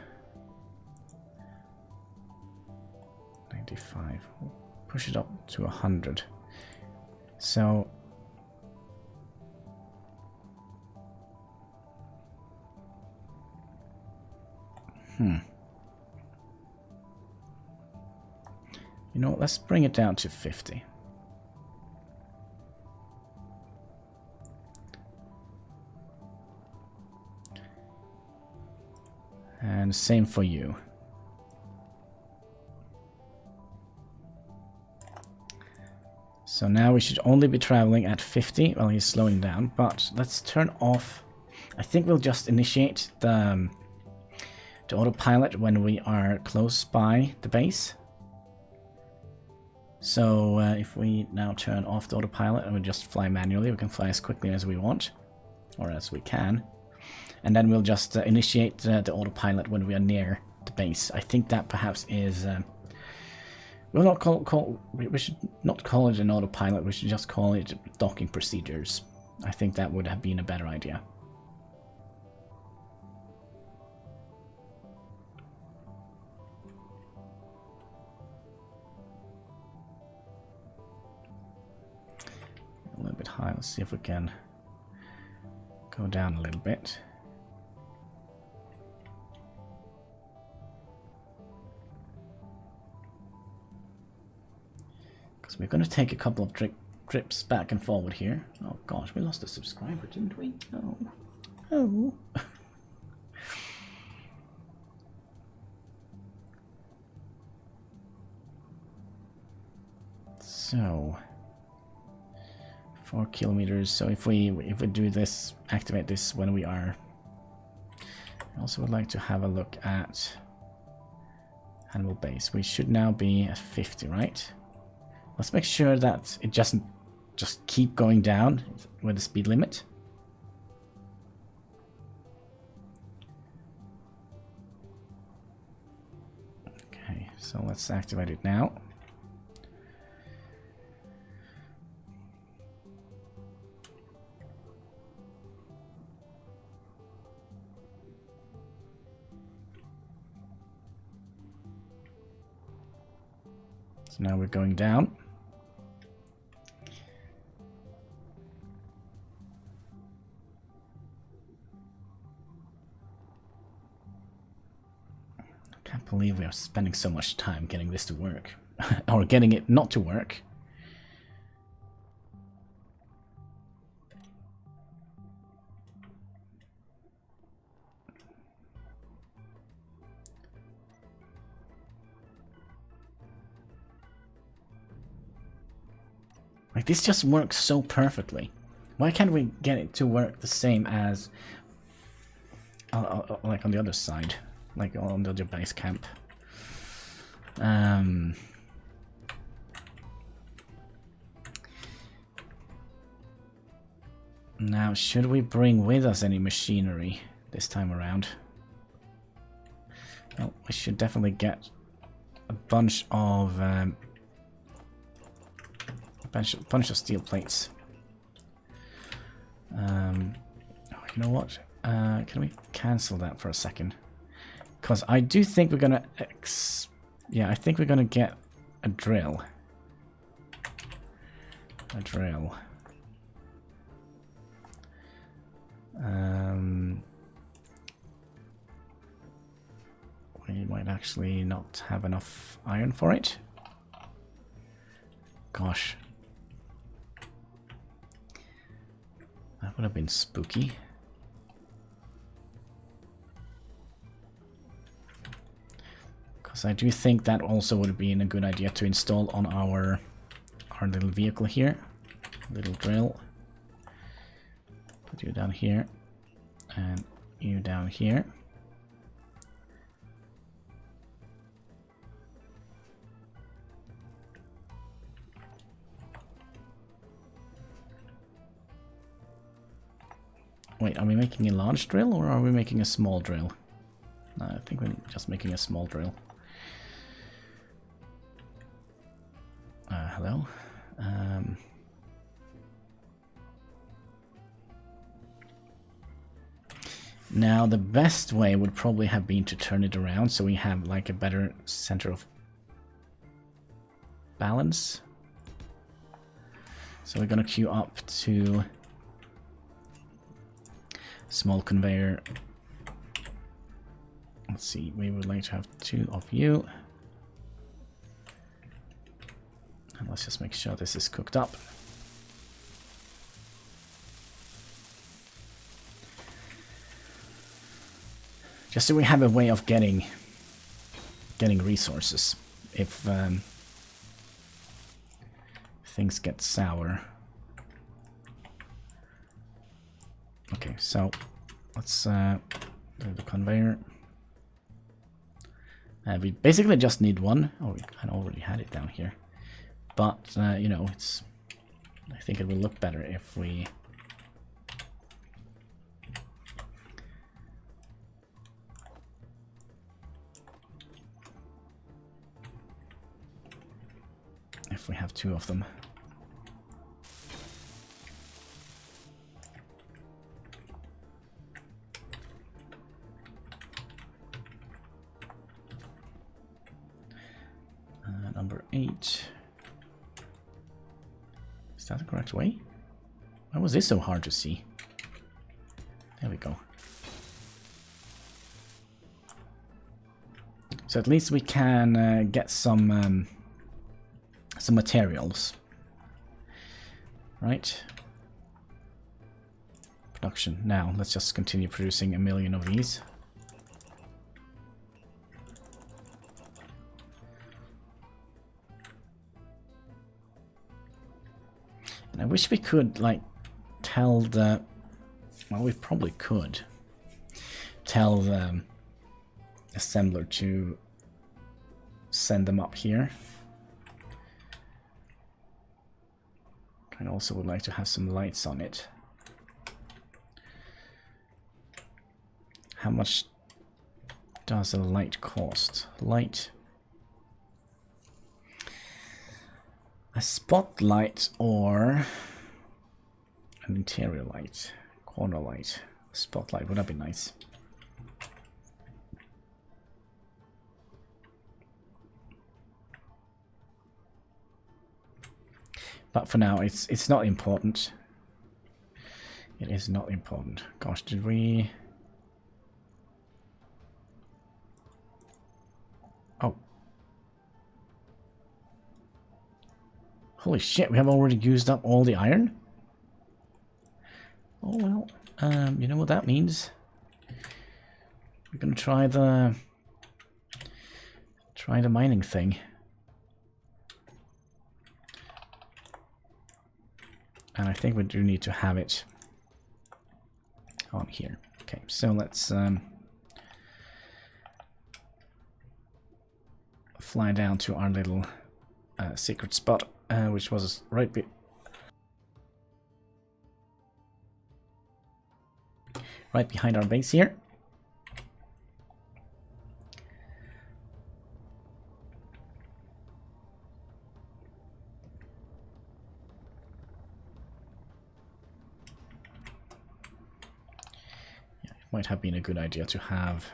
95, we'll push it up to 100. So you know, let's bring it down to 50. And same for you. So now we should only be traveling at 50 while he's slowing down, but let's turn off. I think we'll just initiate the autopilot when we are close by the base. So if we now turn off the autopilot and we just fly manually, we can fly as quickly as we want, or as we can. And then we'll just initiate the autopilot when we are near the base. I think that perhaps is... we'll not we should not call it an autopilot, we should just call it docking procedures. I think that would have been a better idea. let's see if we can go down a little bit. Because we're going to take a couple of trips back and forward here. Oh gosh, we lost a subscriber, didn't we? Oh. Oh. So 4 kilometers. So if we do this, activate this when we are. I also would like to have a look at Hannibal base. We should now be at 50, right? Let's make sure that it doesn't just keep going down with the speed limit. Okay, so let's activate it now. So now we're going down. I can't believe we are spending so much time getting this to work. Or getting it not to work. Like, this just works so perfectly. Why can't we get it to work the same as like on the other side, like on the other base camp? Now, should we bring with us any machinery this time around? Well, we should definitely get a bunch of bunch of steel plates. You know what? Can we cancel that for a second? Because I do think we're gonna I think we're gonna get a drill. A drill. We might actually not have enough iron for it. Gosh. That would have been spooky. Because I do think that also would have been a good idea to install on our little vehicle here. Little drill. Put you down here. And you down here. Wait, are we making a large drill or are we making a small drill? No, I think we're just making a small drill. Hello? Now, the best way would probably have been to turn it around so we have like a better center of balance. So we're gonna queue up to small conveyor. Let's see, we would like to have 2 of you. And let's just make sure this is cooked up. Just so we have a way of getting resources if things get sour. Okay, so let's do the conveyor. We basically just need one. Oh, we kind of already had it down here. But, you know, I think it will look better if we... if we have 2 of them. Number 8. Is that the correct way? Why was this so hard to see? There we go. So at least we can get some materials, right? Production. Now let's just continue producing 1 million of these. And I wish we could like tell the, well, we probably could tell the assembler to send them up here. I also would like to have some lights on it. How much does a light cost? Light. A spotlight or an interior light. Corner light. Spotlight, would that be nice? But for now, it's not important. It is not important. Gosh, did we... Oh. Holy shit, we have already used up all the iron? Oh well, you know what that means? We're gonna try the mining thing. And I think we do need to have it on here. Okay, so let's fly down to our little secret spot, which was right behind our base here. Might have been a good idea to have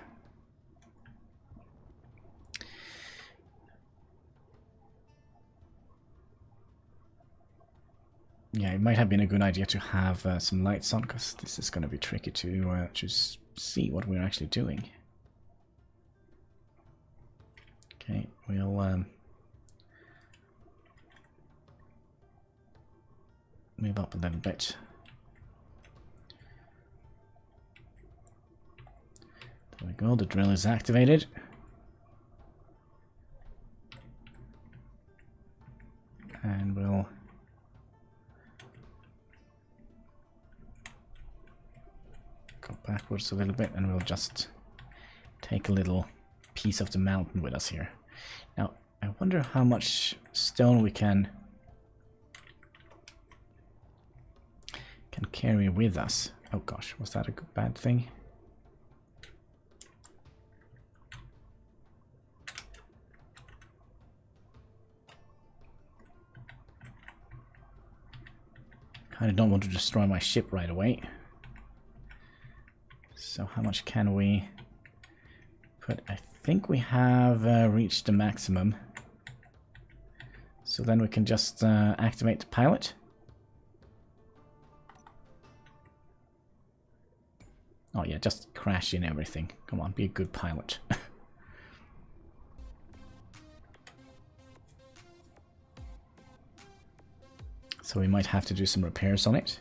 it might have been a good idea to have some lights on, because this is going to be tricky to just see what we're actually doing. Okay, we'll move up a little bit. There we go, the drill is activated. And we'll go backwards a little bit, and we'll just take a little piece of the mountain with us here. Now, I wonder how much stone we can carry with us. Oh gosh, was that a bad thing? I don't want to destroy my ship right away. So how much can we put? I think we have reached the maximum. So then we can just activate the pilot. Oh yeah, just crash in everything. Come on, be a good pilot. So we might have to do some repairs on it.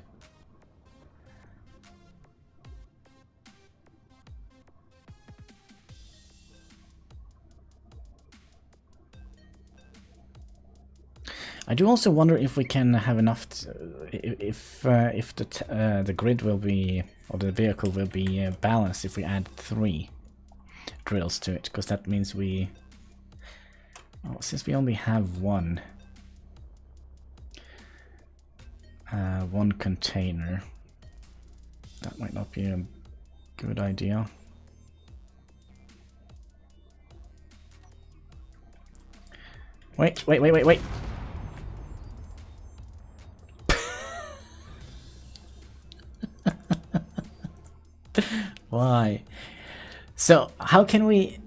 I do also wonder if we can have enough, if the grid will be, or the vehicle will be balanced if we add 3 drills to it, because that means we, oh, since we only have one container, that might not be a good idea. Wait. Why? So how can we...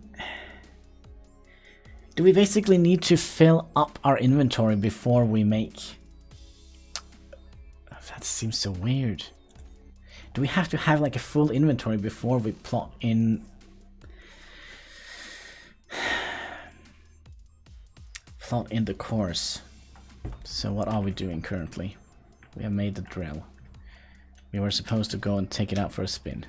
Do we basically need to fill up our inventory before we make... That seems so weird. Do we have to have like a full inventory before we plot in? Plot in the course. So what are we doing currently? We have made the drill. We were supposed to go and take it out for a spin.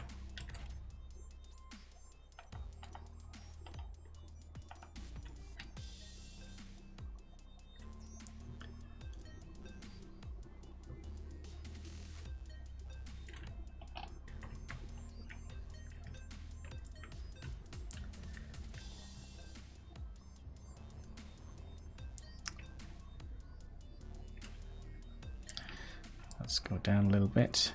Let's go down a little bit.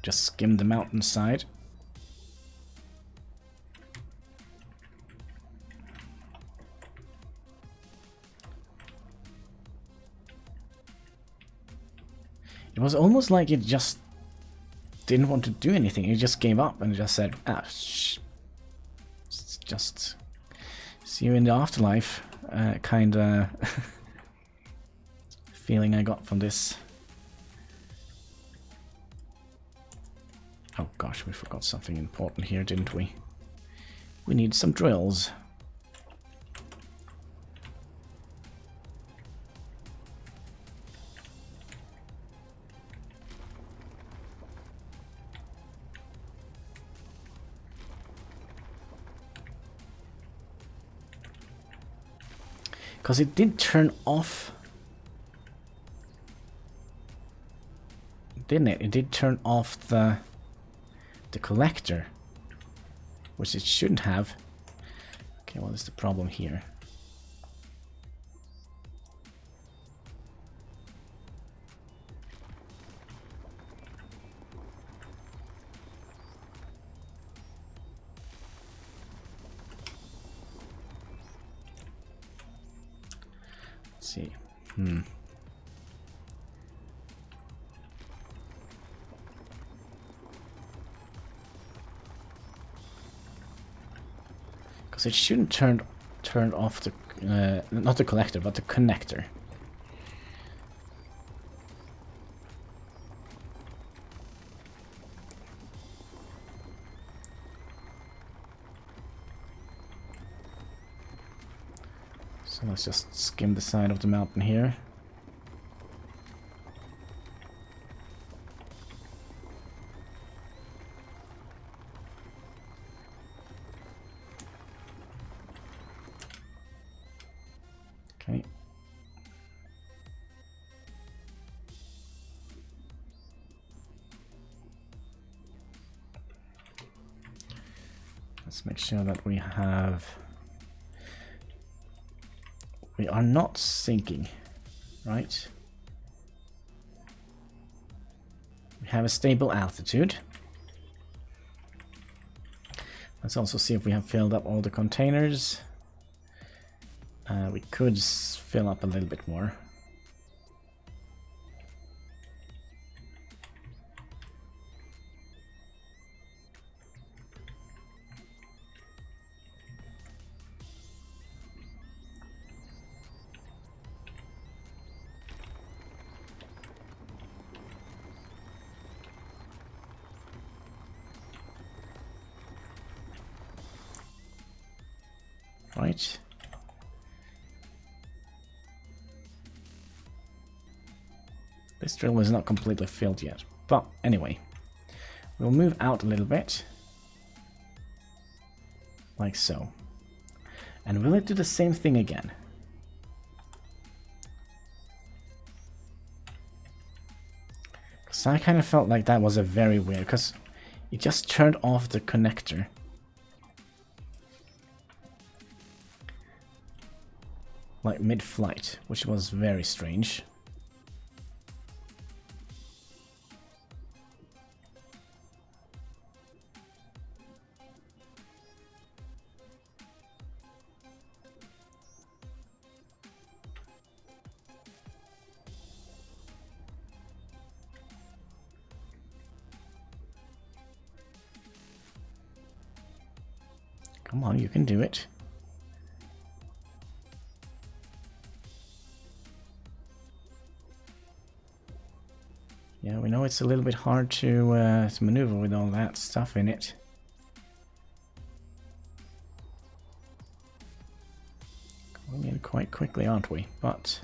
Just skim the mountainside. It was almost like it just didn't want to do anything. It just gave up and just said, ah, just see you in the afterlife. Kinda feeling I got from this. Oh gosh, we forgot something important here, didn't we? We need some drills. Because it did turn off, didn't it? It did turn off the collector, which it shouldn't have. Okay, what is the problem here? Let's see. Because it shouldn't turn off the not the collector, but the connector. So let's just skim the side of the mountain here. Okay. Let's make sure that we are not sinking, right? We have a stable altitude. Let's also see if we have filled up all the containers. We could fill up a little bit more. Right. This drill is not completely filled yet, but anyway, we'll move out a little bit, like so. And will it do the same thing again? Because I kind of felt like that was a very weird, because it just turned off the connector. Like mid-flight, which was very strange. Come on, you can do it. Yeah, we know it's a little bit hard to maneuver with all that stuff in it. Going in quite quickly, aren't we? But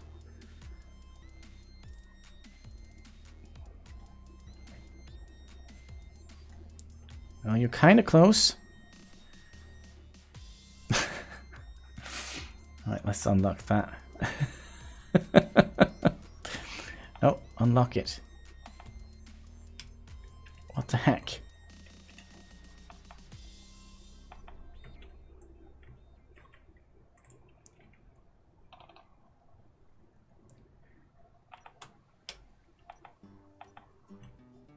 well, you're kind of close. Alright, let's unlock that. Oh, unlock it. What the heck?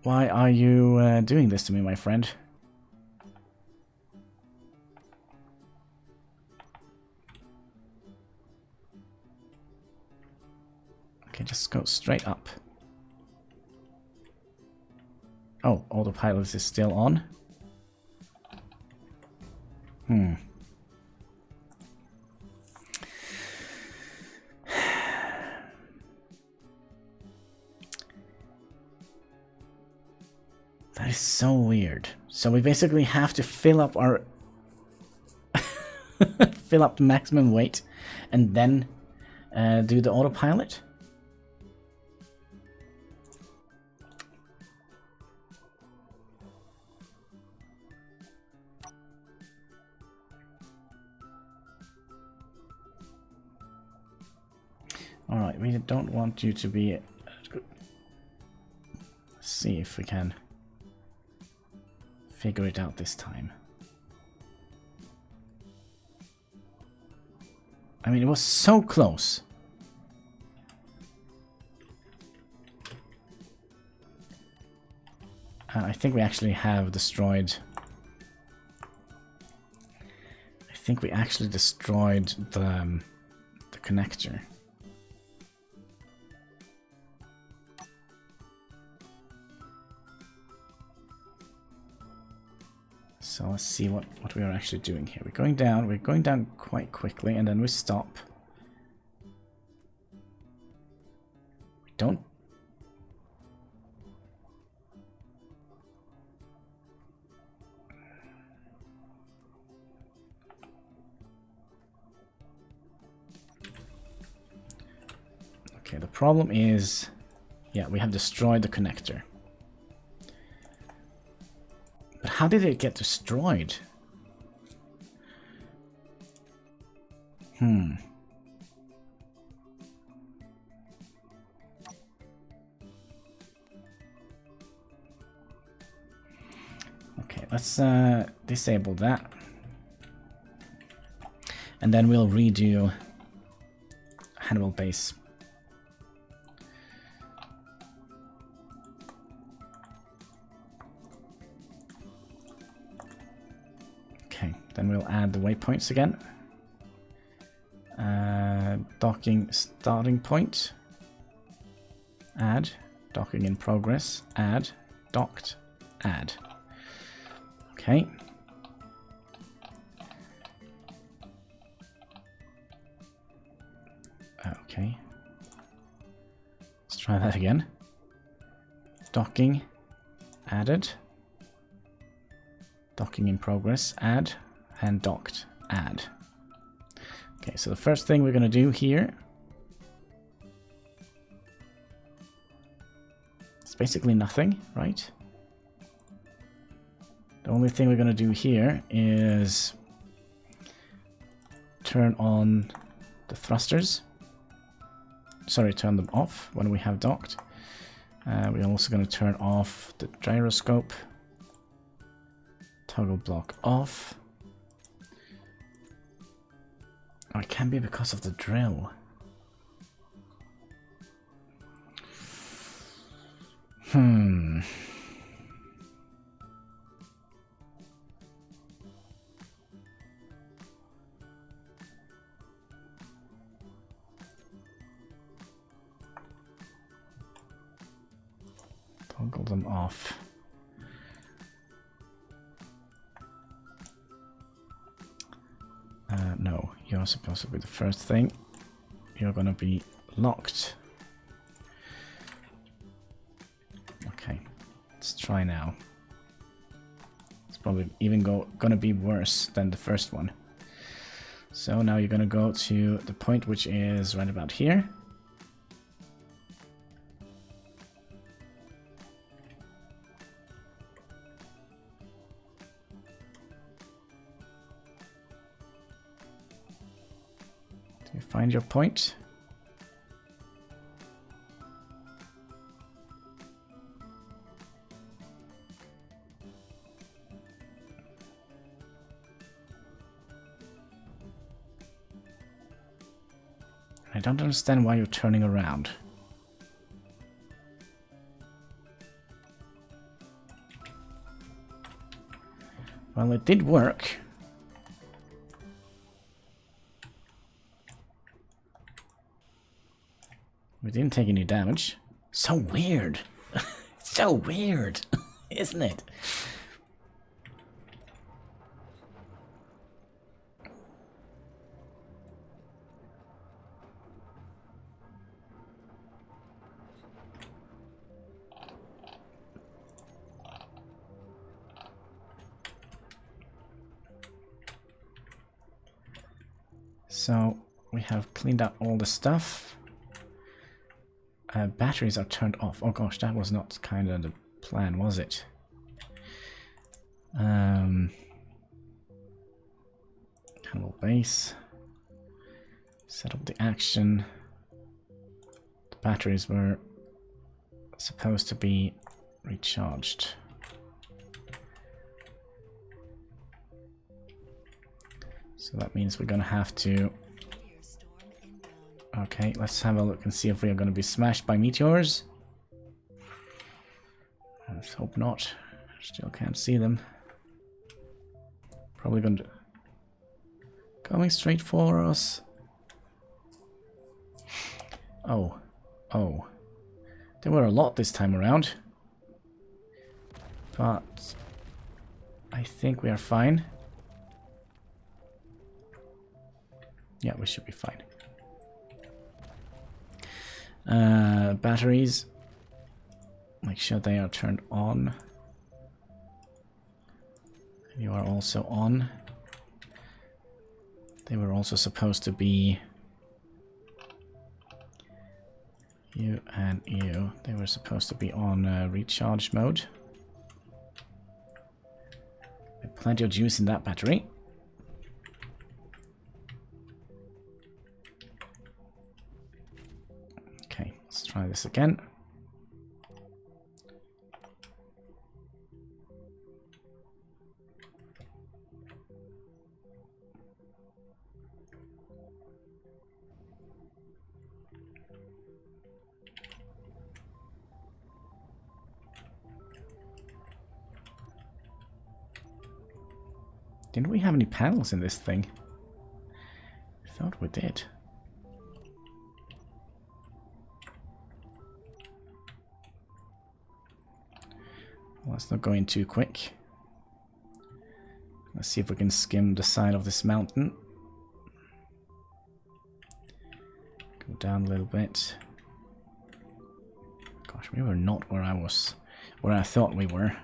Why are you doing this to me, my friend? Okay, just go straight up. Oh, autopilot is still on. That is so weird. So we basically have to fill up our fill up the maximum weight and then do the autopilot. Alright, we don't want you to be... Let's see if we can figure it out this time. I mean, it was so close. I think we actually have destroyed... I think we actually destroyed the connector. So let's see what we are actually doing here. We're going down quite quickly, and then we stop. We don't... Okay, the problem is... Yeah, we have destroyed the connector. But how did it get destroyed? Okay, let's disable that. And then we'll redo Hannibal base. Then we'll add the waypoints again. Docking starting point. Add. Docking in progress. Add. Docked. Add. Okay. Okay. Let's try that again. Docking. Added. Docking in progress. Add. And docked, add. Okay, so the first thing we're going to do here, it's basically nothing, right? The only thing we're going to do here is turn on the thrusters. Sorry, turn them off when we have docked. We're also going to turn off the gyroscope. Toggle block off. Oh, it can be because of the drill. Toggle them off. No, you're supposed to be the first thing. You're gonna be locked. Let's try now. It's probably even gonna be worse than the first one. So now you're gonna go to the point which is right about here. Do you find your point? I don't understand why you're turning around. Well, it did work. We didn't take any damage. So weird. So weird, isn't it? So we have cleaned out all the stuff. Batteries are turned off. Oh gosh, that was not kind of the plan, was it? Hannibal base. Set up the action. The batteries were supposed to be recharged. So that means we're gonna have to... Okay, let's have a look and see if we are gonna be smashed by meteors. Let's hope not. Still can't see them. Probably gonna... Coming straight for us. Oh. Oh. There were a lot this time around. But... I think we are fine. Yeah, we should be fine. Batteries. Make sure they are turned on. You are also on. They were also supposed to be... You and you. They were supposed to be on recharge mode. Plenty of juice in that battery. Okay, let's try this again. Didn't we have any panels in this thing? I thought we did. Let's not go in too quick. Let's see if we can skim the side of this mountain. Go down a little bit. Gosh, we were not where I thought we were.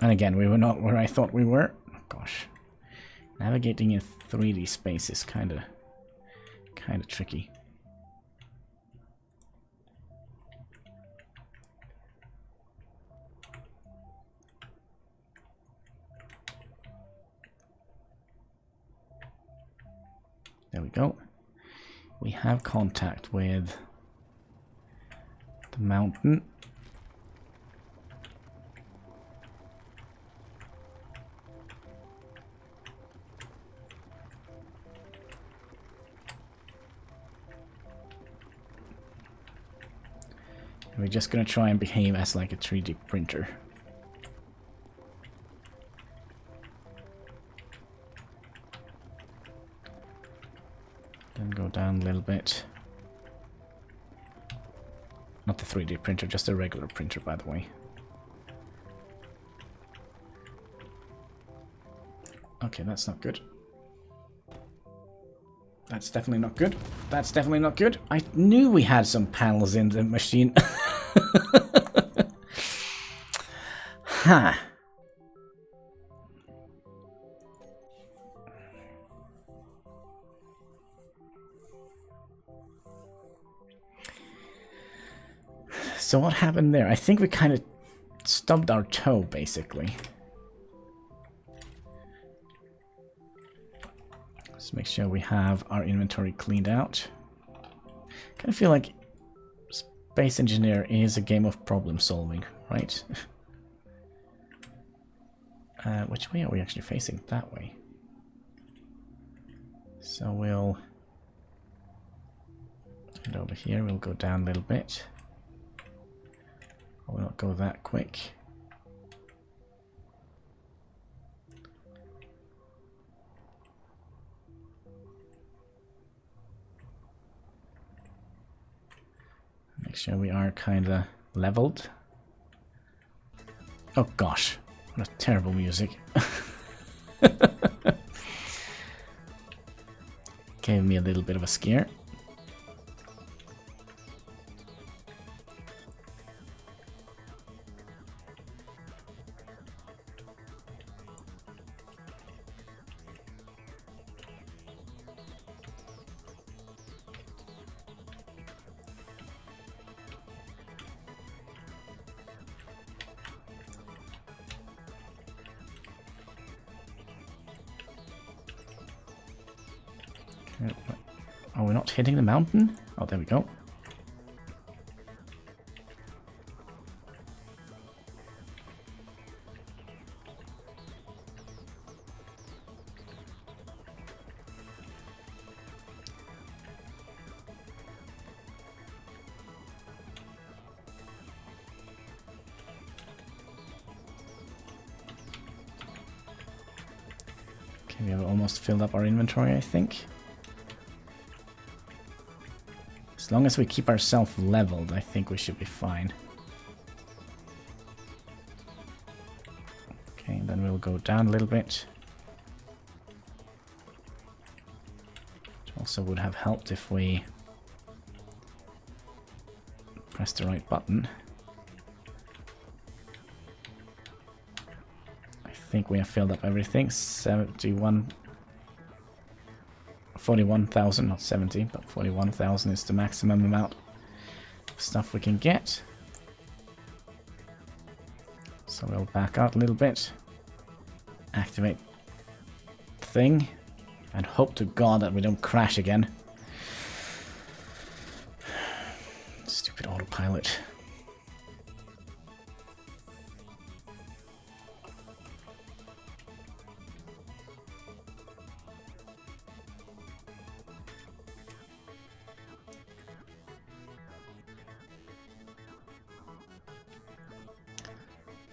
And again, we were not where I thought we were. Oh, gosh. Navigating in 3D space is kind of tricky. There we go. We have contact with the mountain. We're just gonna try and behave as like a 3D printer. Then go down a little bit. Not the 3D printer, just a regular printer, by the way. Okay, that's not good. That's definitely not good. That's definitely not good. I knew we had some panels in the machine. Huh. So what happened there? I think we kind of stubbed our toe, basically. Let's make sure we have our inventory cleaned out. Kind of feel like Space Engineer is a game of problem solving, right? Which way are we actually facing? That way. So we'll head over here. We'll go down a little bit. I will not go that quick. Make sure we are kind of leveled. Oh gosh, what a terrible music. Gave me a little bit of a scare. Oh, we're not hitting the mountain? Oh, there we go. Okay, we have almost filled up our inventory, I think. As long as we keep ourselves leveled, I think we should be fine. Okay, then we'll go down a little bit. Which also would have helped if we pressed the right button. I think we have filled up everything. 41,000, not 70, but 41,000 is the maximum amount of stuff we can get. So we'll back out a little bit, activate the thing, and hope to God that we don't crash again. Stupid autopilot.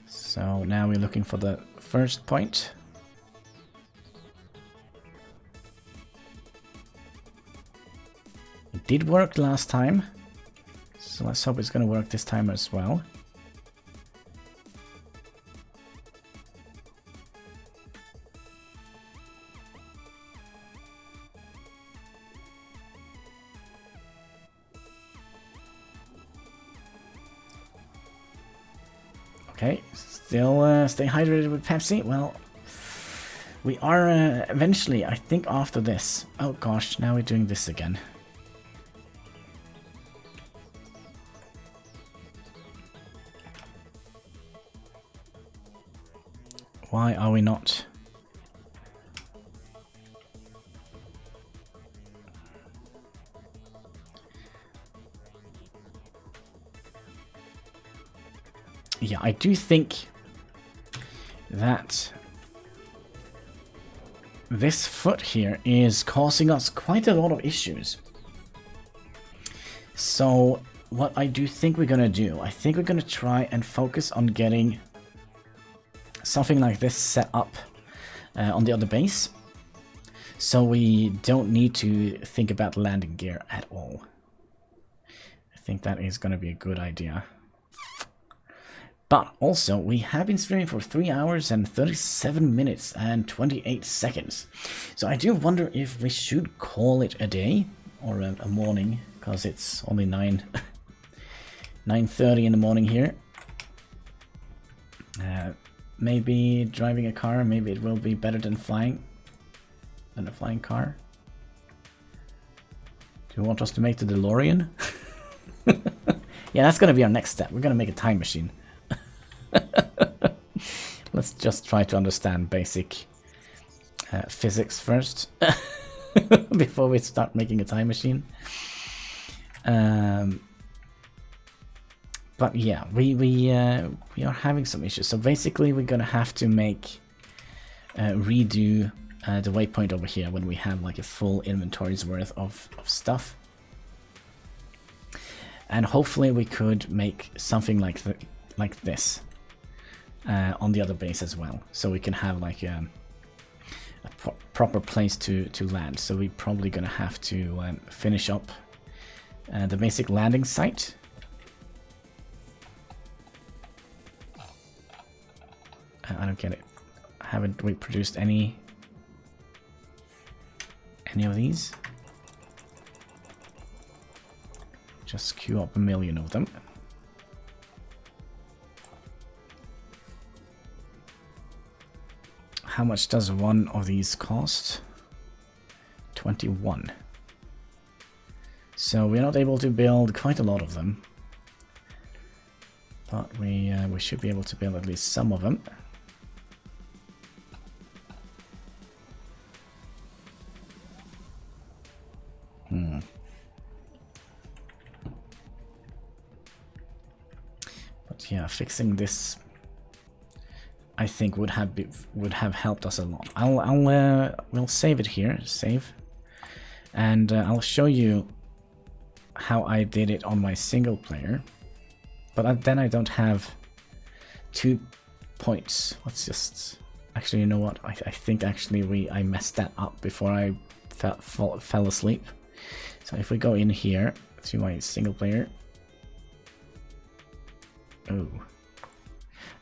So now we're looking for the first point. It did work last time, so let's hope it's going to work this time as well. Okay, still stay hydrated with Pepsi. Well, we are eventually, I think after this. Oh gosh, now we're doing this again. Why are we not? Yeah, I do think that this foot here is causing us quite a lot of issues. So what I do think we're gonna do, I think we're gonna try and focus on getting something like this set up on the other base, so we don't need to think about landing gear at all. I think that is gonna be a good idea. But also, we have been streaming for 3 hours and 37 minutes and 28 seconds. So I do wonder if we should call it a day or a morning, because it's only 9:30 in the morning here. Maybe driving a car, maybe it will be better than flying, than a flying car. Do you want us to make the DeLorean? Yeah, that's gonna be our next step. We're gonna make a time machine. Let's just try to understand basic physics first before we start making a time machine. But yeah, we are having some issues. So basically, we're gonna have to make redo the waypoint over here when we have like a full inventory's worth of stuff, and hopefully we could make something like this on the other base as well, so we can have like a proper place to land. So we're probably gonna have to finish up the basic landing site. I don't get it. Haven't we produced any of these? Just queue up 1 million of them. How much does one of these cost? 21. So we're not able to build quite a lot of them, but we should be able to build at least some of them. But yeah, fixing this, I think, would have helped us a lot. We'll save it here, save, and I'll show you how I did it on my single player. But then I don't have 2 points. Let's just, actually, you know what? I think actually I messed that up before I fell asleep. So if we go in here to my single player.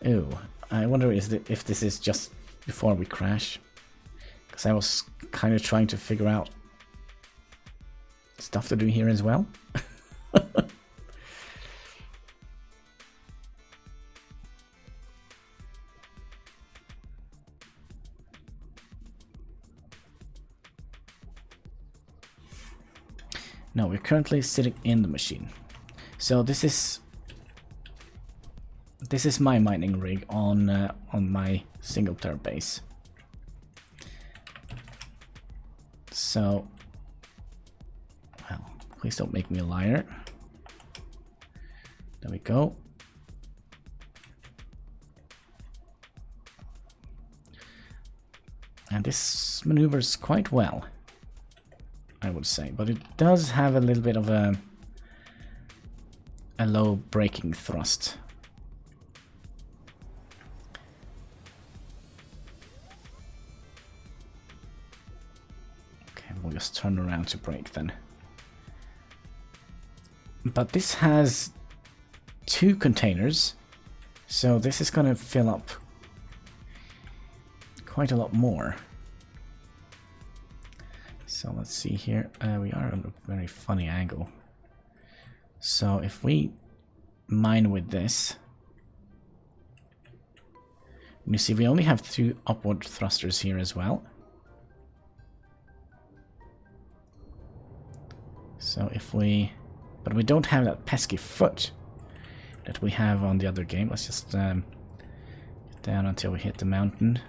Oh, I wonder if this is just before we crash, because I was kind of trying to figure out stuff to do here as well. No, we're currently sitting in the machine. So this is my mining rig on my single player base. So, well, please don't make me a liar. There we go. And this maneuvers quite well, I would say, but it does have a little bit of a low braking thrust. Okay, we'll just turn around to brake then. But this has 2 containers, so this is going to fill up quite a lot more. So let's see here. We are at a very funny angle. So if we mine with this, you see we only have 2 upward thrusters here as well. So if we, but we don't have that pesky foot that we have on the other game. Let's just get down until we hit the mountain.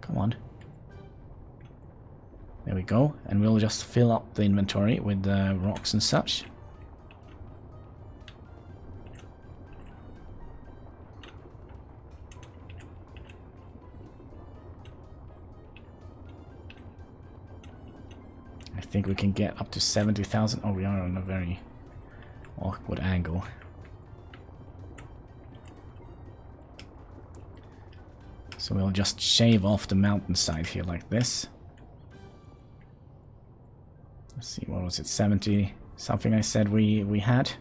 Come on. There we go. And we'll just fill up the inventory with rocks and such. I think we can get up to 70,000. Oh, we are on a very awkward angle. So we'll just shave off the mountainside here like this. Let's see, what was it? 70 something I said we had.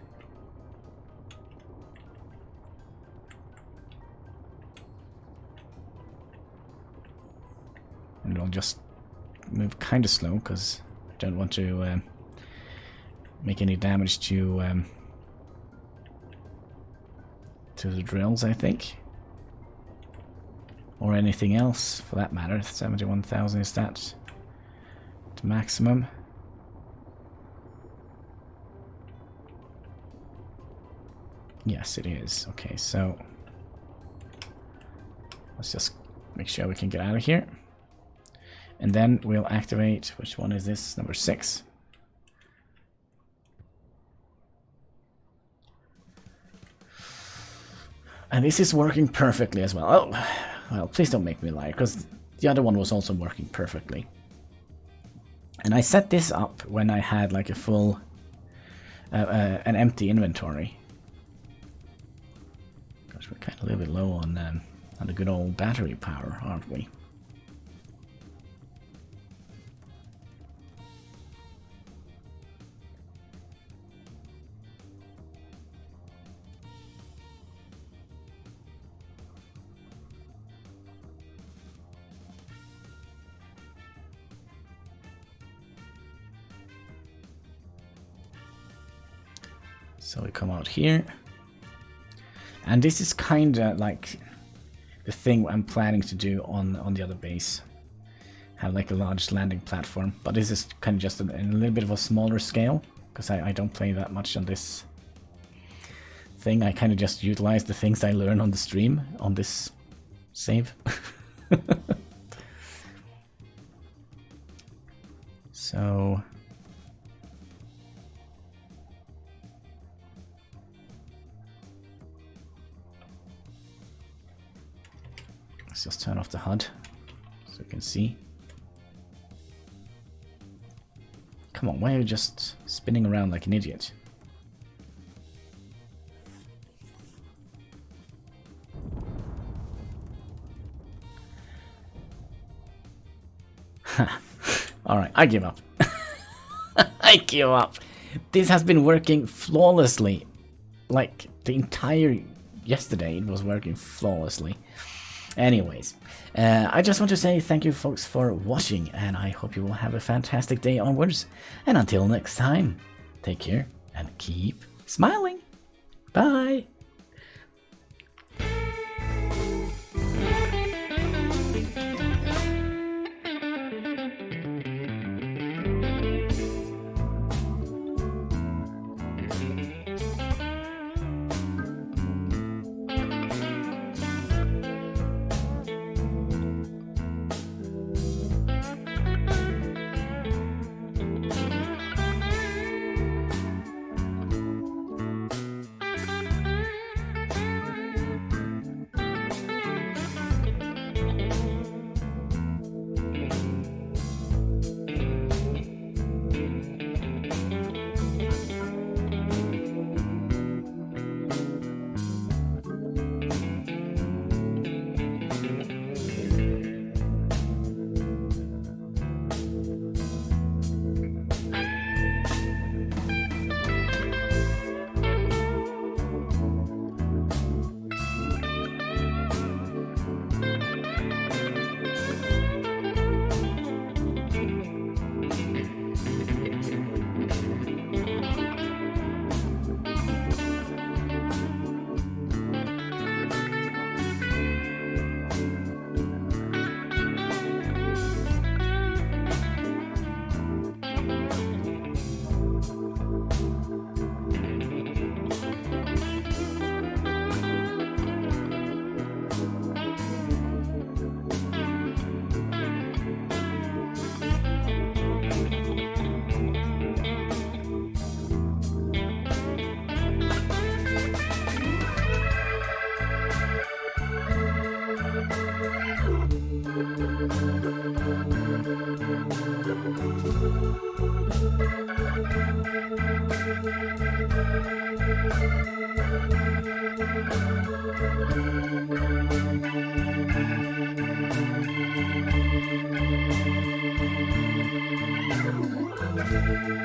And we'll just move kind of slow because I don't want to make any damage to the drills, I think. Or anything else for that matter. 71,000 is that the maximum? Yes, it is. Okay, so let's just make sure we can get out of here. And then we'll activate, which one is this? Number 6. And this is working perfectly as well. Oh, well, please don't make me lie, because the other one was also working perfectly. And I set this up when I had like a full, an empty inventory. Gosh, we're kind of a little bit low on the good old battery power, aren't we? So we come out here, and this is kind of like the thing I'm planning to do on the other base. Have like a large landing platform, but this is kind of just in a little bit of a smaller scale, because I don't play that much on this thing. I kind of just utilize the things I learn on the stream on this save. So let's just turn off the HUD so you can see. Come on, why are you just spinning around like an idiot? Alright, I give up. I give up. This has been working flawlessly. Like, the entire yesterday it was working flawlessly. Anyways, I just want to say thank you folks for watching, and I hope you will have a fantastic day onwards. And until next time, take care and keep smiling. Bye! Thank you.